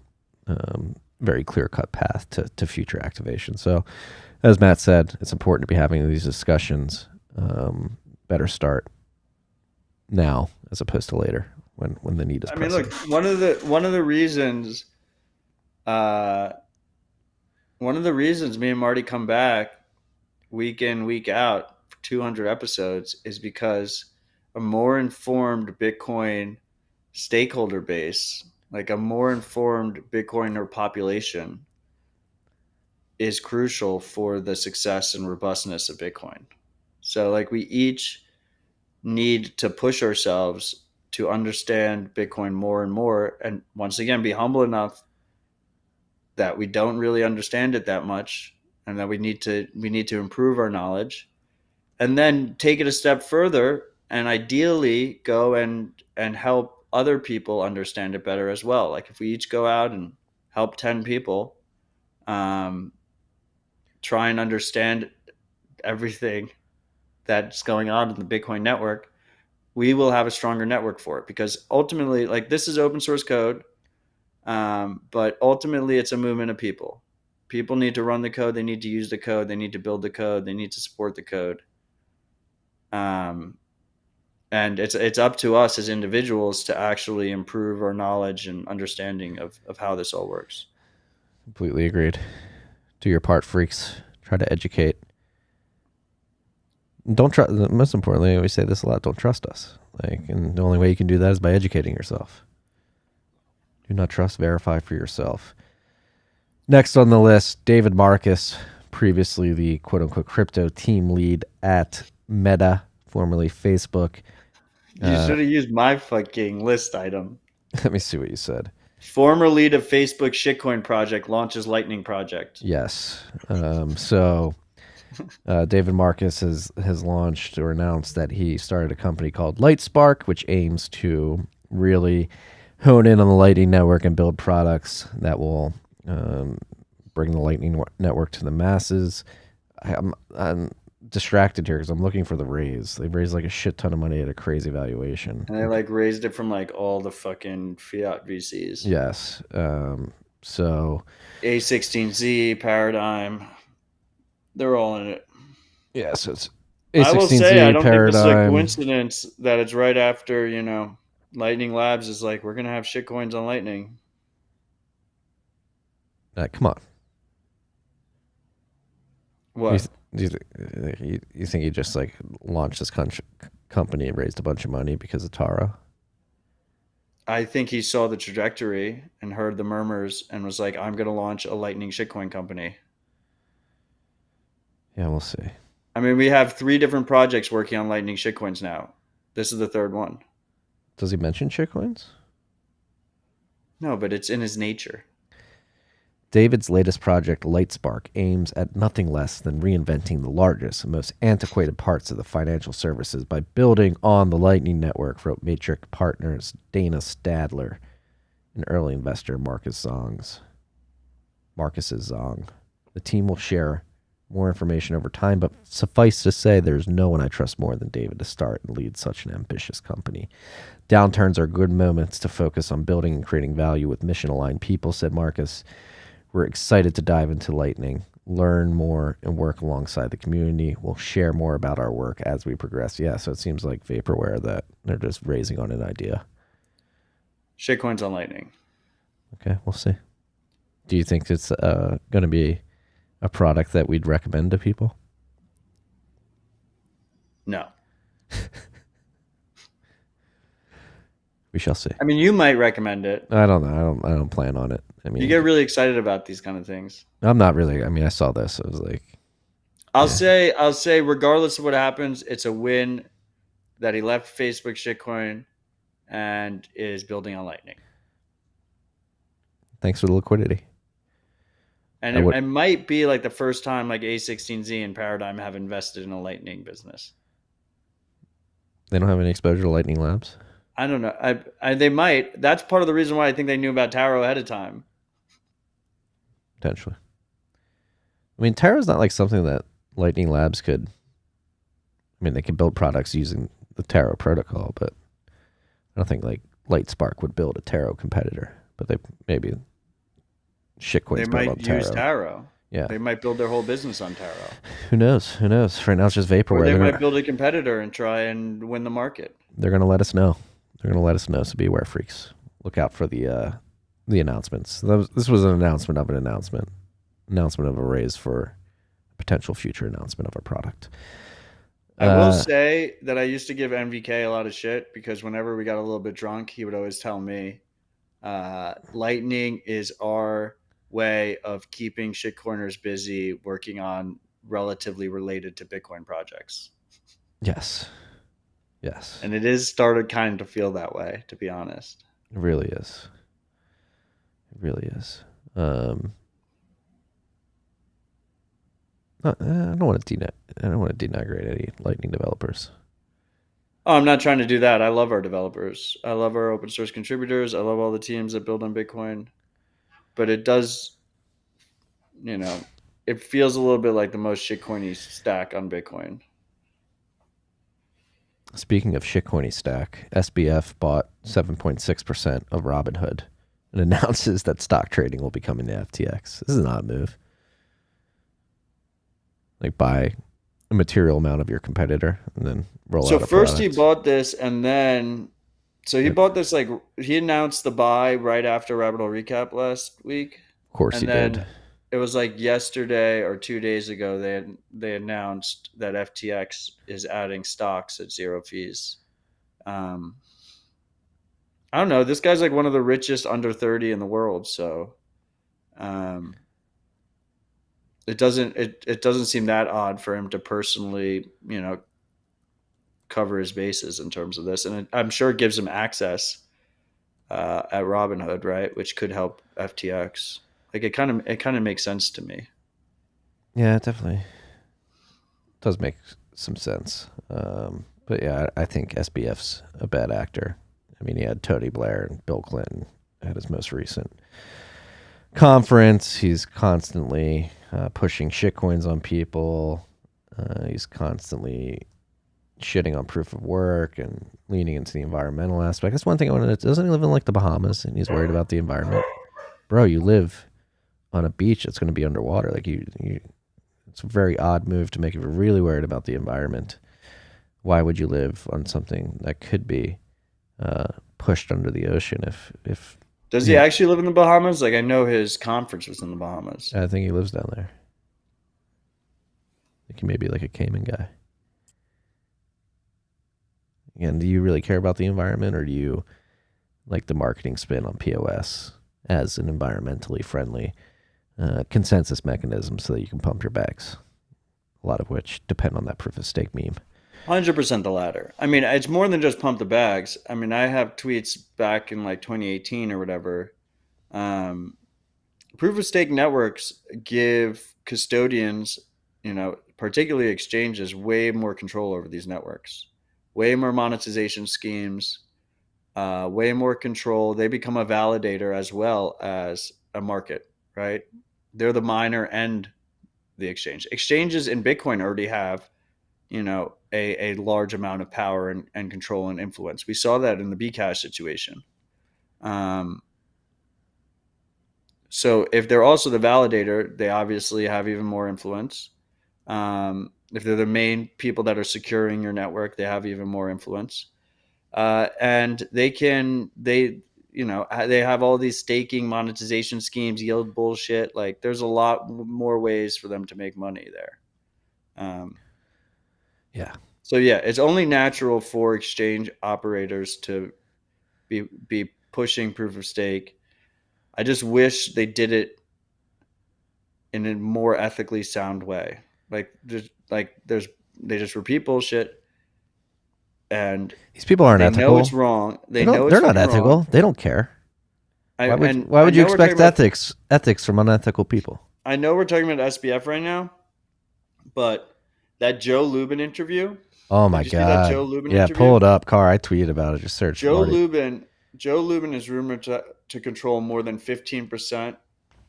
very clear-cut path to future activation. So, as Matt said, it's important to be having these discussions. Better start now as opposed to later when the need is pressing. Look, one of the reasons me and Marty come back week in, week out for 200 episodes is because a more informed Bitcoin stakeholder base, like a more informed Bitcoiner population, is crucial for the success and robustness of Bitcoin. So like we each need to push ourselves to understand Bitcoin more and more, and once again be humble enough that we don't really understand it that much, and that we need to improve our knowledge, and then take it a step further, and ideally go and help other people understand it better as well. Like if we each go out and help 10 people um, try and understand everything that's going on in the Bitcoin network, we will have a stronger network for it, because ultimately, like, this is open source code, but ultimately it's a movement of people. People need to run the code, they need to use the code, they need to build the code, they need to support the code. And it's up to us as individuals to actually improve our knowledge and understanding of how this all works. Completely agreed. Do your part, freaks. Try to educate. Don't trust. Most importantly, we say this a lot. Don't trust us. Like, and the only way you can do that is by educating yourself. Do not trust. Verify for yourself. Next on the list, David Marcus, previously the quote-unquote crypto team lead at Meta, formerly Facebook. You should have used my fucking list item. Let me see what you said. Former lead of Facebook shitcoin project launches Lightning project. Yes. So David Marcus has launched or announced that he started a company called Lightspark, which aims to really hone in on the Lightning Network and build products that will bring the Lightning Network to the masses. I'm distracted here because I'm looking for the raise. They've raised like a shit ton of money at a crazy valuation. And they like raised it from like all the fucking fiat VCs. Yes. So A16Z, Paradigm, they're all in it. Yeah, so it's I will say, I don't think this is a Paradigm. coincidence that it's right after, Lightning Labs is like, we're going to have shitcoins on Lightning. Come on. What? You think he just like launched this company and raised a bunch of money because of Terra? I think he saw the trajectory and heard the murmurs and was like, I'm going to launch a Lightning shitcoin company. Yeah, we'll see. I mean, we have 3 different projects working on Lightning shitcoins now. This is the 3rd one. Does he mention shitcoins? No, but it's in his nature. David's latest project, Lightspark, aims at nothing less than reinventing the largest and most antiquated parts of the financial services by building on the Lightning Network, wrote Matrix Partners Dana Stadler and early investor Marcus Zong's. The team will share more information over time, but suffice to say, there's no one I trust more than David to start and lead such an ambitious company. Downturns are good moments to focus on building and creating value with mission-aligned people, said Marcus. We're excited to dive into Lightning, learn more, and work alongside the community. We'll share more about our work as we progress. Yeah, so it seems like vaporware that they're just raising on an idea. Shitcoins on Lightning. Okay, we'll see. Do you think it's going to be a product that we'd recommend to people? No. We shall see. I mean, you might recommend it. I don't know. I don't plan on it. I mean, you get really excited about these kind of things. I'm not really. I mean, I saw this. I was like, I'll say, regardless of what happens, it's a win that he left Facebook shitcoin and is building on Lightning. Thanks for the liquidity. And it might be like the first time like A16Z and Paradigm have invested in a Lightning business. They don't have any exposure to Lightning Labs? I don't know. They might. That's part of the reason why I think they knew about Terra ahead of time. Potentially. I mean, Terra's not like something that Lightning Labs could... I mean, they can build products using the Terra protocol, but I don't think like Lightspark would build a Terra competitor. But they maybe... Shitcoins they might use Terra. Yeah. They might build their whole business on Terra. Who knows? Right now it's just vaporware. Or they might build a competitor and try and win the market. They're going to let us know. So be aware, freaks. Look out for the announcements. This was an announcement of an announcement. Announcement of a raise for a potential future announcement of a product. I will say that I used to give MVK a lot of shit because whenever we got a little bit drunk, he would always tell me, Lightning is our way of keeping shitcoiners busy working on relatively related to Bitcoin projects. Yes. And it is started kind of to feel that way, to be honest. It really is. I don't want to denigrate any Lightning developers. Oh, I'm not trying to do that. I love our developers. I love our open source contributors. I love all the teams that build on Bitcoin. But it does, it feels a little bit like the most shitcoiny stack on Bitcoin. Speaking of shitcoiny stack, SBF bought 7.6% of Robinhood and announces that stock trading will be coming to FTX. This is an odd move. Like buy a material amount of your competitor and then roll out a product. So first he bought this and then he bought this, like he announced the buy right after Rabbit Hole Recap last week. Of course he did. It was like yesterday or 2 days ago they announced that FTX is adding stocks at zero fees. I don't know. This guy's like one of the richest under 30 in the world, so it doesn't seem that odd for him to personally, cover his bases in terms of this, and I'm sure it gives him access at Robinhood, right, which could help FTX. Like it kind of makes sense to me. Yeah, it definitely does make some sense. But yeah, I think SBF's a bad actor. I mean, he had Tony Blair and Bill Clinton at his most recent conference. He's constantly pushing shitcoins on people. He's constantly shitting on proof of work and leaning into the environmental aspect. That's one thing I wanted to. Doesn't he live in like the Bahamas and he's worried about the environment? Bro, you live on a beach that's going to be underwater. Like it's a very odd move to make you really worried about the environment. Why would you live on something that could be pushed under the ocean? If does he actually live in the Bahamas? Like I know his conference was in the Bahamas. I think he lives down there. Like he may be like a Cayman guy. And do you really care about the environment, or do you like the marketing spin on POS as an environmentally friendly consensus mechanism so that you can pump your bags, a lot of which depend on that proof of stake meme? 100% the latter. I mean, it's more than just pump the bags. I mean, I have tweets back in like 2018 or whatever. Proof of stake networks give custodians, particularly exchanges, way more control over these networks, way more monetization schemes, way more control. They become a validator as well as a market, right? They're the miner and the exchange. Exchanges in Bitcoin already have, a large amount of power and control and influence. We saw that in the Bcash situation. So if they're also the validator, they obviously have even more influence. If they're the main people that are securing your network, they have even more influence. And they have all these staking monetization schemes, yield bullshit. Like there's a lot more ways for them to make money there. Yeah. So yeah, it's only natural for exchange operators to be pushing proof of stake. I just wish they did it in a more ethically sound way. They just repeat bullshit, and these people aren't ethical. They know it's wrong. They're not ethical. Wrong. They don't care. Why would you expect ethics from unethical people? I know we're talking about SBF right now, but that Joe Lubin interview. Oh my god! That Joe Lubin interview? Pull it up, Car. I tweeted about it. Just search Joe Marty. Lubin. Joe Lubin is rumored to control more than 15%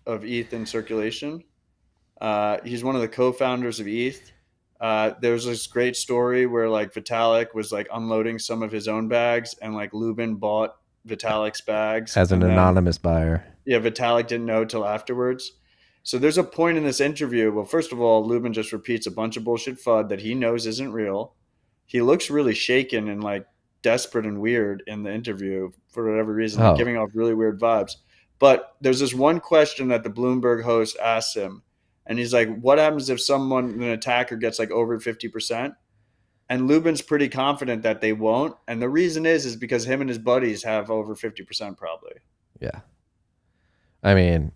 of ETH in circulation. He's one of the co-founders of ETH. There's this great story where like Vitalik was like unloading some of his own bags, and like Lubin bought Vitalik's bags as an anonymous buyer. Yeah, Vitalik didn't know till afterwards. So there's a point in this interview. Well, first of all, Lubin just repeats a bunch of bullshit FUD that he knows isn't real. He looks really shaken and like desperate and weird in the interview for whatever reason, like giving off really weird vibes. But there's this one question that the Bloomberg host asks him, and he's like, what happens if an attacker gets like over 50%? And Lubin's pretty confident that they won't. And the reason is because him and his buddies have over 50% probably. Yeah. I mean,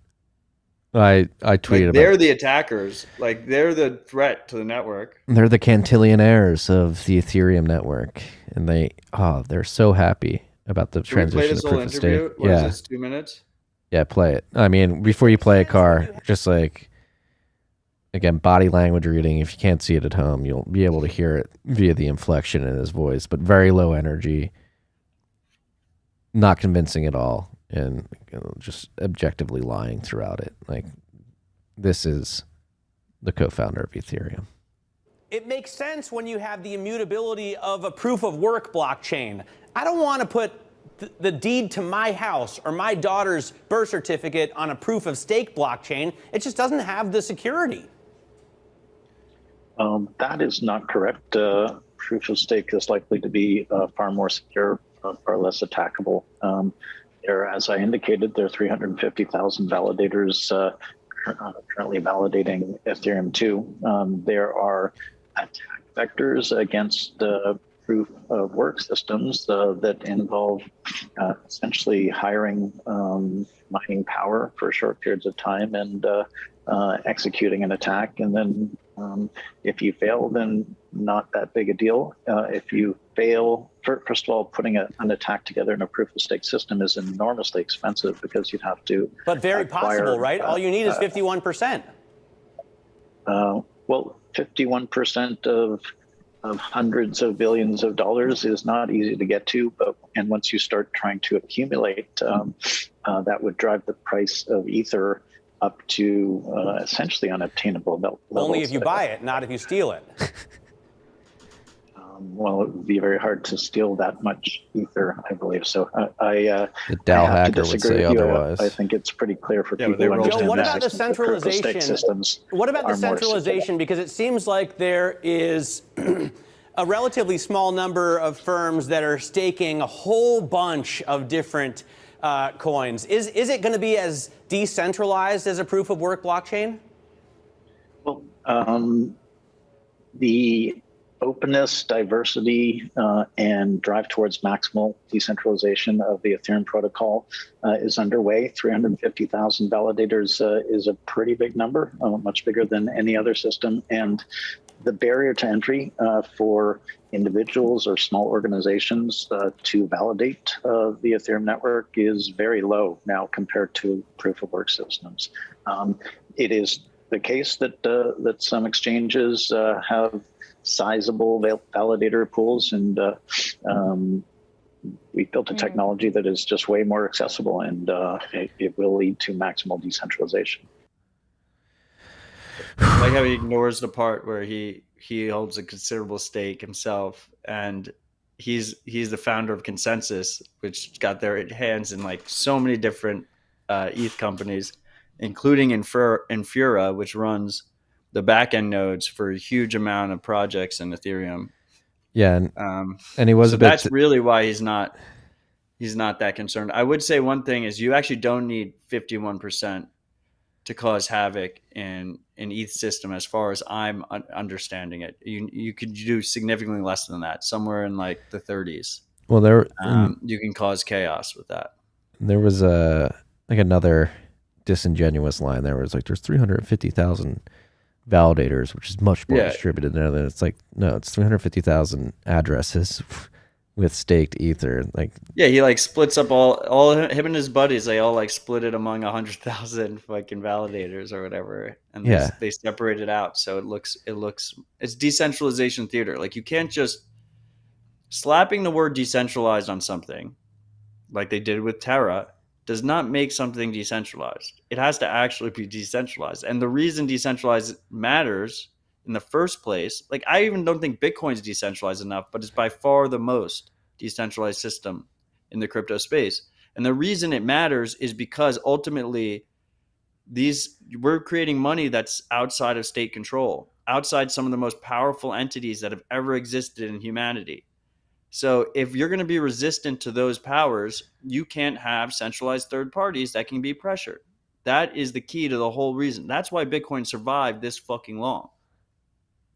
I tweeted about they're the attackers. Like they're the threat to the network. They're the cantillionaires of the Ethereum network. And they're so happy about the transition to proof of stake. What is this, 2 minutes? Yeah, play it. I mean, before you play a Car, just like again, body language reading. If you can't see it at home, you'll be able to hear it via the inflection in his voice, but very low energy, not convincing at all, and just objectively lying throughout it. Like, this is the co-founder of Ethereum. It makes sense when you have the immutability of a proof of work blockchain. I don't want to put the deed to my house or my daughter's birth certificate on a proof of stake blockchain. It just doesn't have the security. That is not correct. Proof of stake is likely to be far more secure, far less attackable. As I indicated, there are 350,000 validators currently validating Ethereum 2. There are attack vectors against proof of work systems that involve essentially hiring mining power for short periods of time and executing an attack. And then if you fail, then not that big a deal. If you fail, first of all, putting an attack together in a proof of stake system is enormously expensive because you'd have to. But very possible, right? All you need is 51%. Well, 51% of hundreds of billions of dollars is not easy to get to, and once you start trying to accumulate, that would drive the price of Ether up to essentially unobtainable levels. Only if you buy it, not if you steal it. Well, it would be very hard to steal that much Ether, I believe. So I the DAO hacker would say otherwise. I think it's pretty clear for people Joe, who understand what about the centralization? centralization? What about the centralization? Because it seems like there is a relatively small number of firms that are staking a whole bunch of different coins. Is it going to be as decentralized as a proof of work blockchain? Well, the openness, diversity, and drive towards maximal decentralization of the Ethereum protocol is underway. 350,000 validators is a pretty big number, much bigger than any other system. And the barrier to entry for individuals or small organizations to validate the Ethereum network is very low now compared to proof of work systems. It is the case that some exchanges have sizable validator pools, and we've built a technology that is just way more accessible, and it will lead to maximal decentralization. Like how he ignores the part where he holds a considerable stake himself, and he's the founder of Consensus, which got their hands in like so many different ETH companies, including Infura, which runs the backend nodes for a huge amount of projects in Ethereum. Yeah, and he was so that's really why he's not that concerned. I would say one thing is you actually don't need 51% to cause havoc in an ETH system, as far as I'm understanding it. You could do significantly less than that, somewhere in like the 30s. Well, you can cause chaos with that. There was another disingenuous line. There was like, there's 350,000 validators, which is much more distributed than it's like, no, it's 350,000 addresses with staked Ether. Like, yeah, he like splits up all him and his buddies. They all like split it among 100,000 fucking validators or whatever, and they separate it out. So it looks it's decentralization theater. Like, you can't just slapping the word decentralized on something like they did with Terra does not make something decentralized. It has to actually be decentralized. And the reason decentralized matters in the first place, like, I even don't think Bitcoin's decentralized enough, but it's by far the most decentralized system in the crypto space. And the reason it matters is because ultimately we're creating money that's outside of state control, outside some of the most powerful entities that have ever existed in humanity. So if you're going to be resistant to those powers, you can't have centralized third parties that can be pressured. That is the key to the whole reason. That's why Bitcoin survived this fucking long.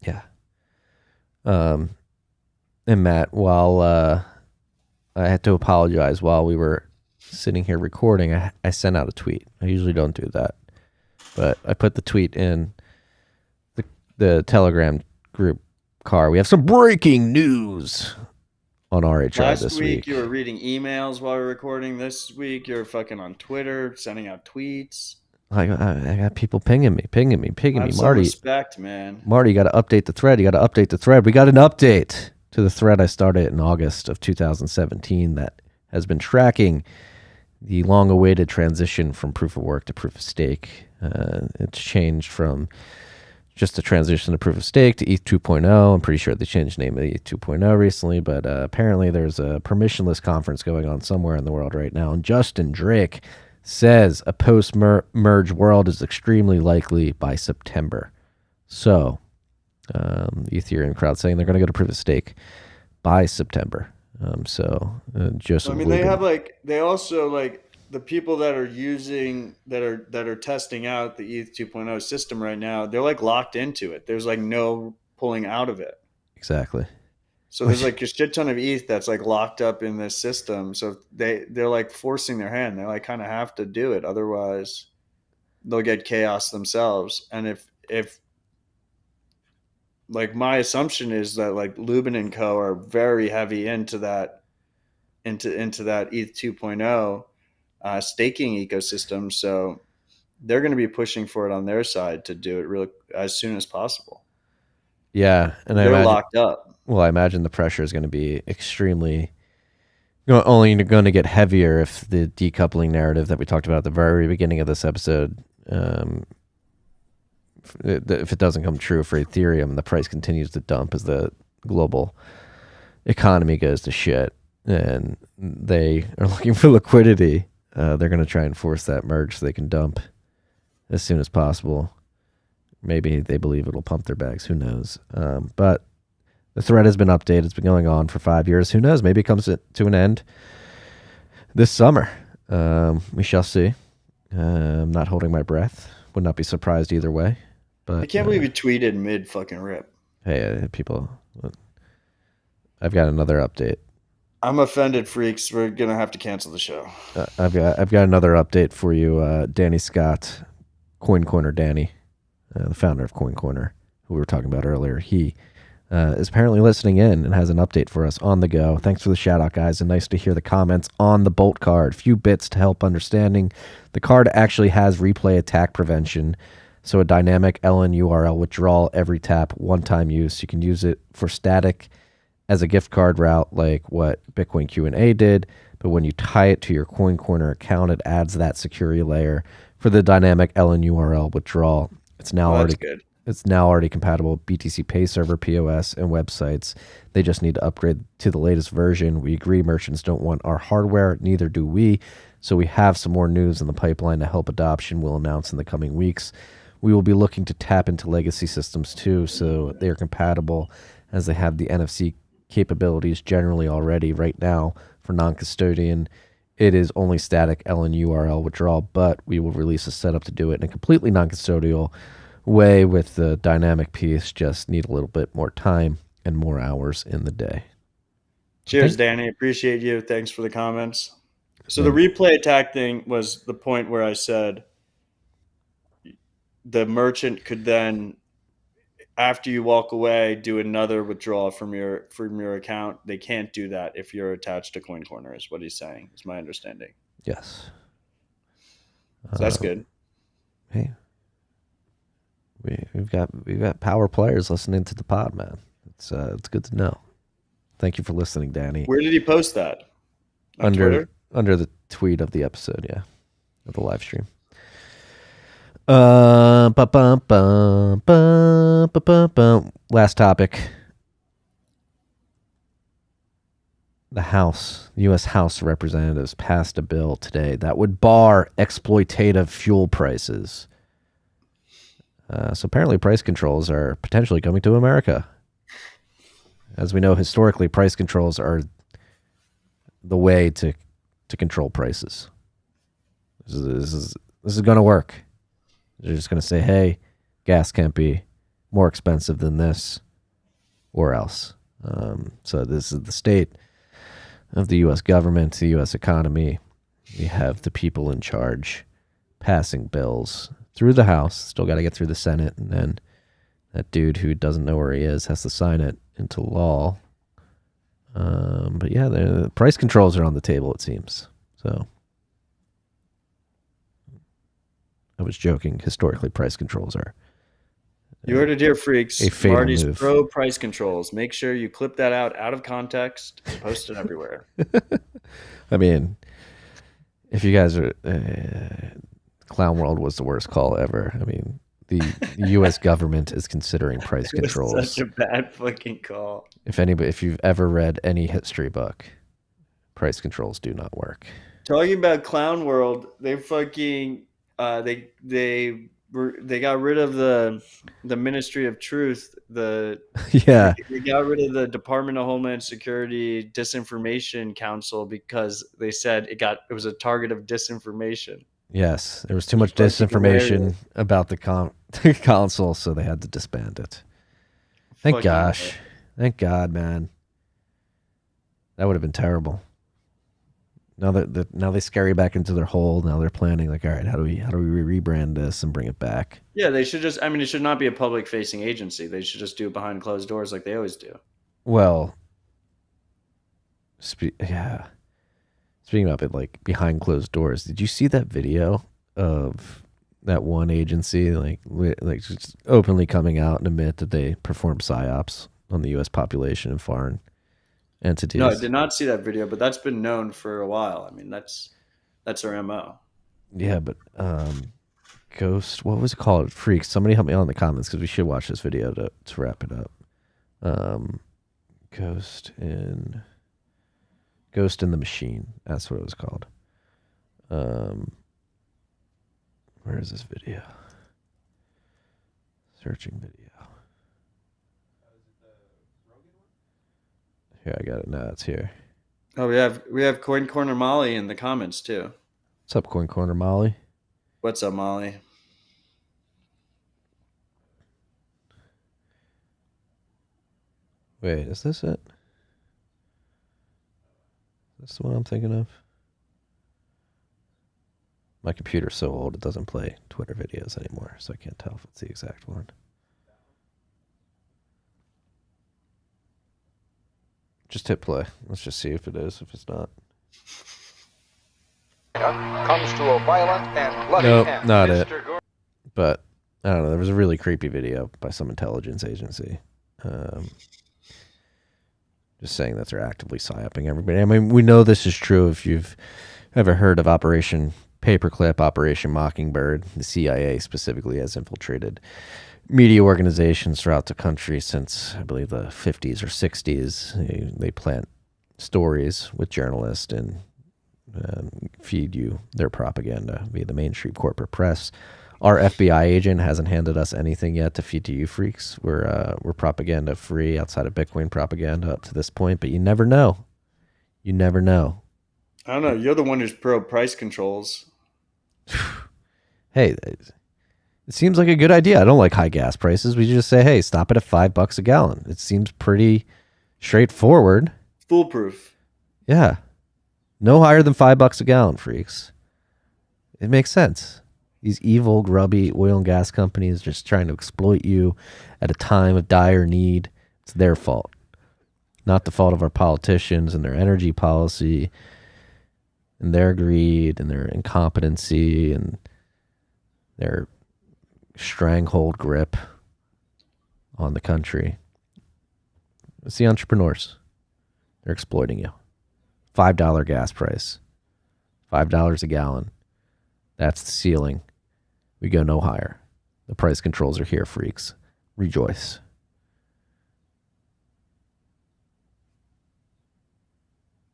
Yeah. And Matt, while I had to apologize while we were sitting here recording, I sent out a tweet. I usually don't do that, but I put the tweet in the Telegram group car. We have some breaking news on RHR this week. Last week you were reading emails while we were recording. This week you're fucking on Twitter, sending out tweets. I got people pinging me. Have some Marty, respect, man. Marty, you got to update the thread. We got an update to the thread I started in August of 2017 that has been tracking the long-awaited transition from proof of work to proof of stake. It's changed from just a transition to proof of stake to ETH 2.0. I'm pretty sure they changed the name of ETH 2.0 recently, but apparently there's a permissionless conference going on somewhere in the world right now, and Justin Drake says a post-merge world is extremely likely by September. So, the Ethereum crowd saying they're going to go to proof of stake by September. Joseph. I mean, they also the people that are using that are testing out the ETH 2.0 system right now. They're locked into it. There's no pulling out of it. Exactly. So there's a shit ton of ETH that's locked up in this system. So they're forcing their hand. They kind of have to do it, otherwise they'll get chaos themselves. And if my assumption is that Lubin and Co are very heavy into that ETH 2.0 staking ecosystem, so they're going to be pushing for it on their side to do it really as soon as possible. Yeah, and they're locked up. Well, I imagine the pressure is going to be only going to get heavier if the decoupling narrative that we talked about at the very beginning of this episode, if it doesn't come true for Ethereum, the price continues to dump as the global economy goes to shit, and they are looking for liquidity. They're going to try and force that merge so they can dump as soon as possible. Maybe they believe it'll pump their bags. Who knows? But the thread has been updated. It's been going on for 5 years. Who knows? Maybe it comes to an end this summer. We shall see. I'm not holding my breath. Would not be surprised either way. But I can't believe you tweeted mid fucking rip. Hey, people. I've got another update. I'm offended, freaks. We're gonna have to cancel the show. I've got another update for you, Danny Scott, Coin Corner Danny, the founder of Coin Corner, who we were talking about earlier. He is apparently listening in and has an update for us on the go. Thanks for the shout out, guys, and nice to hear the comments on the Bolt card. Few bits to help understanding. The card actually has replay attack prevention, so a dynamic LN URL withdrawal every tap, one-time use. You can use it for static as a gift card route like what Bitcoin Q&A did, but when you tie it to your Coin Corner account, it adds that security layer for the dynamic LN URL withdrawal. It's now already compatible with BTC Pay Server, POS, and websites. They just need to upgrade to the latest version. We agree merchants don't want our hardware, neither do we. So we have some more news in the pipeline to help adoption. We'll announce in the coming weeks. We will be looking to tap into legacy systems too, so they are compatible as they have the NFC capabilities generally already. Right now, for non-custodian, it is only static LN URL withdrawal, but we will release a setup to do it in a completely non-custodial way with the dynamic piece. Just need a little bit more time and more hours in the day. Cheers, Danny. Appreciate you. Thanks for the comments. So the replay attack thing was the point where I said the merchant could then, after you walk away, do another withdrawal from your account. They can't do that if you're attached to Coin Corner, is what he's saying. Is my understanding. Yes. So that's good. Hey, we've got power players listening to the pod, man. It's good to know. Thank you for listening, Danny. Where did he post that? On Twitter? Under the tweet of the episode, yeah, of the live stream. Last topic. The U.S. House of Representatives passed a bill today that would bar exploitative fuel prices. So apparently price controls are potentially coming to America. As we know, historically, price controls are the way to control prices. This is going to work. They're just going to say, hey, gas can't be more expensive than this or else. So this is the state of the U.S. government, the U.S. economy. We have the people in charge passing bills through the House. Still got to get through the Senate, and then that dude who doesn't know where he is has to sign it into law. But yeah, the price controls are on the table, it seems. So I was joking. Historically, price controls are. You heard it here, freaks. A fatal Marty's move. pro price controls. Make sure you clip that out of context and post it everywhere. I mean, if you guys are, Clown World was the worst call ever. I mean, the U.S. government is considering price controls. Such a bad fucking call. If you've ever read any history book, price controls do not work. Talking about Clown World, they fucking they got rid of the Ministry of Truth. They got rid of the Department of Homeland Security Disinformation Council because they said it was a target of disinformation. Yes, there was too much disinformation about the council, so they had to disband it. Thank God, man. That would have been terrible. Now they scurry back into their hole. Now they're planning like, all right, how do we rebrand this and bring it back? Yeah, they should just. I mean, it should not be a public facing agency. They should just do it behind closed doors like they always do. Well, Speaking of it, like behind closed doors, did you see that video of that one agency like just openly coming out and admit that they performed psyops on the U.S. population and foreign entities? No, I did not see that video, but that's been known for a while. I mean, that's our MO. Yeah, but Ghost, what was it called? Freaks. Somebody help me out in the comments because we should watch this video to wrap it up. Ghost in the Machine. That's what it was called. Where is this video? Searching video. Here, I got it now. It's here. Oh, we have Coin Corner Molly in the comments too. What's up, Coin Corner Molly? What's up, Molly? Wait, is this it? Is this the one I'm thinking of? My computer's so old it doesn't play Twitter videos anymore, so I can't tell if it's the exact one. Just hit play. Let's just see if it is. If it's not, comes to a violent and bloody nope, not it. But I don't know. There was a really creepy video by some intelligence agency, just saying that they're actively psyoping everybody. I mean, we know this is true if you've ever heard of Operation Paperclip, Operation Mockingbird. The CIA specifically has infiltrated media organizations throughout the country since, I believe, the 50s or 60s. They plant stories with journalists and feed you their propaganda via the mainstream corporate press. Our FBI agent hasn't handed us anything yet to feed to you freaks. We're propaganda free outside of Bitcoin propaganda up to this point, but you never know. You never know. I don't know. You're the one who's pro price controls. Hey, it seems like a good idea. I don't like high gas prices. We just say, hey, stop it at $5 a gallon. It seems pretty straightforward. Foolproof. Yeah. No higher than $5 a gallon, freaks. It makes sense. These evil, grubby oil and gas companies just trying to exploit you at a time of dire need. It's their fault. Not the fault of our politicians and their energy policy and their greed and their incompetency and their stranglehold grip on the country. It's the entrepreneurs. They're exploiting you. $5 gas price. $5 a gallon. That's the ceiling. We go no higher. The price controls are here, freaks. Rejoice.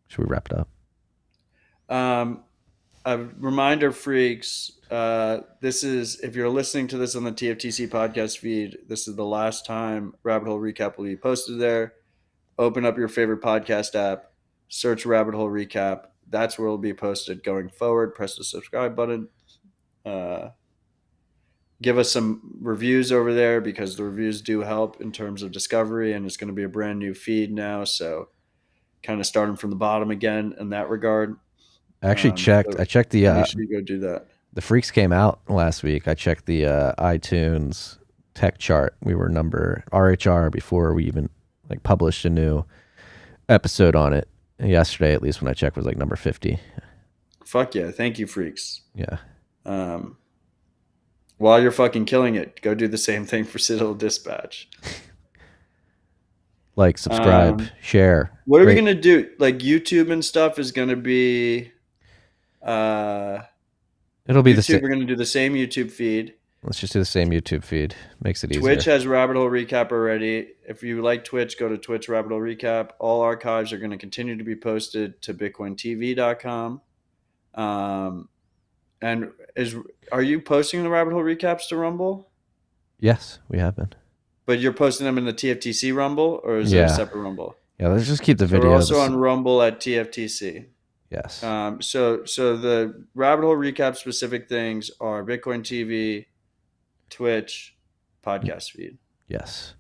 Should we wrap it up? A reminder, freaks. This is, if you're listening to this on the TFTC podcast feed, this is the last time Rabbit Hole Recap will be posted there. Open up your favorite podcast app, search Rabbit Hole Recap. That's where it'll be posted going forward. Press the subscribe button. Give us some reviews over there because the reviews do help in terms of discovery, and it's going to be a brand new feed now. So kind of starting from the bottom again in that regard. I actually checked. I checked the. Make sure you go do that. The freaks came out last week. I checked the iTunes tech chart. We were number RHR before we even published a new episode on it. Yesterday, at least when I checked, was number 50. Fuck yeah! Thank you, freaks. Yeah. while you're fucking killing it, go do the same thing for Citadel Dispatch. Like, subscribe, share. What are we gonna do? Like YouTube and stuff is gonna be. It'll be YouTube, the same. We're gonna do the same YouTube feed. Let's just do the same YouTube feed. Makes it easier. Twitch has Rabbit Hole Recap already. If you like Twitch, go to Twitch Rabbit Hole Recap. All archives are going to continue to be posted to BitcoinTV.com. And are you posting the Rabbit Hole Recaps to Rumble? Yes, we have been. But you're posting them in the TFTC Rumble, or is it a separate Rumble? Yeah, let's just keep the videos. We're also on Rumble at TFTC. Yes. So the Rabbit Hole Recap specific things are Bitcoin TV, Twitch, podcast feed. Yes.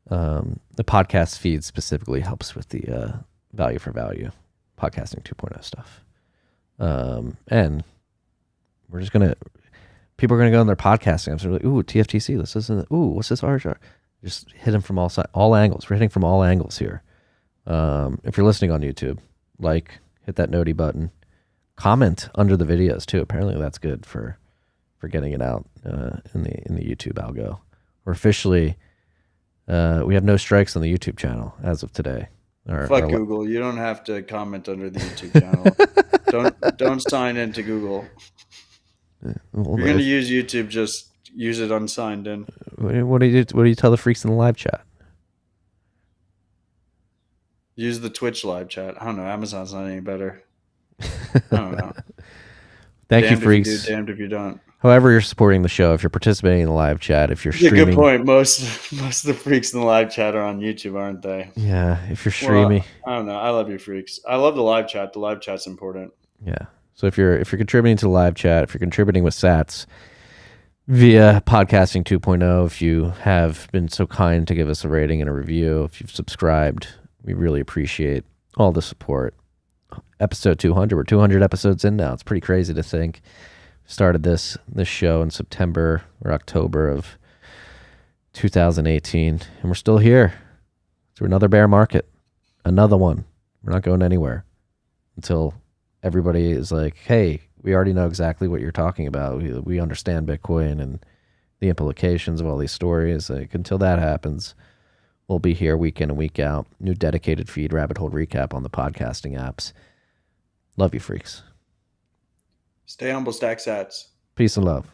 The podcast feed specifically helps with the value for value podcasting 2.0 stuff. And we're just going to, people are going to go on their podcasting apps and be like, ooh, TFTC, this isn't, ooh, what's this RSR? Just hit them from all angles. We're hitting from all angles here. If you're listening on YouTube, hit that noti button, comment under the videos too. Apparently that's good for getting it out in the YouTube algo. We're officially we have no strikes on the YouTube channel as of today. Fuck Google. You don't have to comment under the YouTube channel. Don't sign into Google. Well, you're going to use YouTube, just use it unsigned in. What do you tell the freaks in the live chat? Use the Twitch live chat. I don't know. Amazon's not any better. I don't know. Thank you, Damned freaks. If you do, damned if you don't. However you're supporting the show, if you're participating in the live chat, if you're streaming. Yeah, good point. Most of the freaks in the live chat are on YouTube, aren't they? Yeah, if you're streaming. Well, I don't know. I love you, freaks. I love the live chat. The live chat's important. Yeah. So if you're contributing to the live chat, if you're contributing with sats via podcasting 2.0, if you have been so kind to give us a rating and a review, if you've subscribed, we really appreciate all the support. Episode 200. We're 200 episodes in now. It's pretty crazy to think. Started this show in September or October of 2018, and we're still here through another bear market. Another one. We're not going anywhere until everybody is like, hey, we already know exactly what you're talking about. We understand Bitcoin and the implications of all these stories. Until that happens, we'll be here week in and week out. New dedicated feed, Rabbit Hole Recap on the podcasting apps. Love you, freaks. Stay humble, stack sats. Peace and love.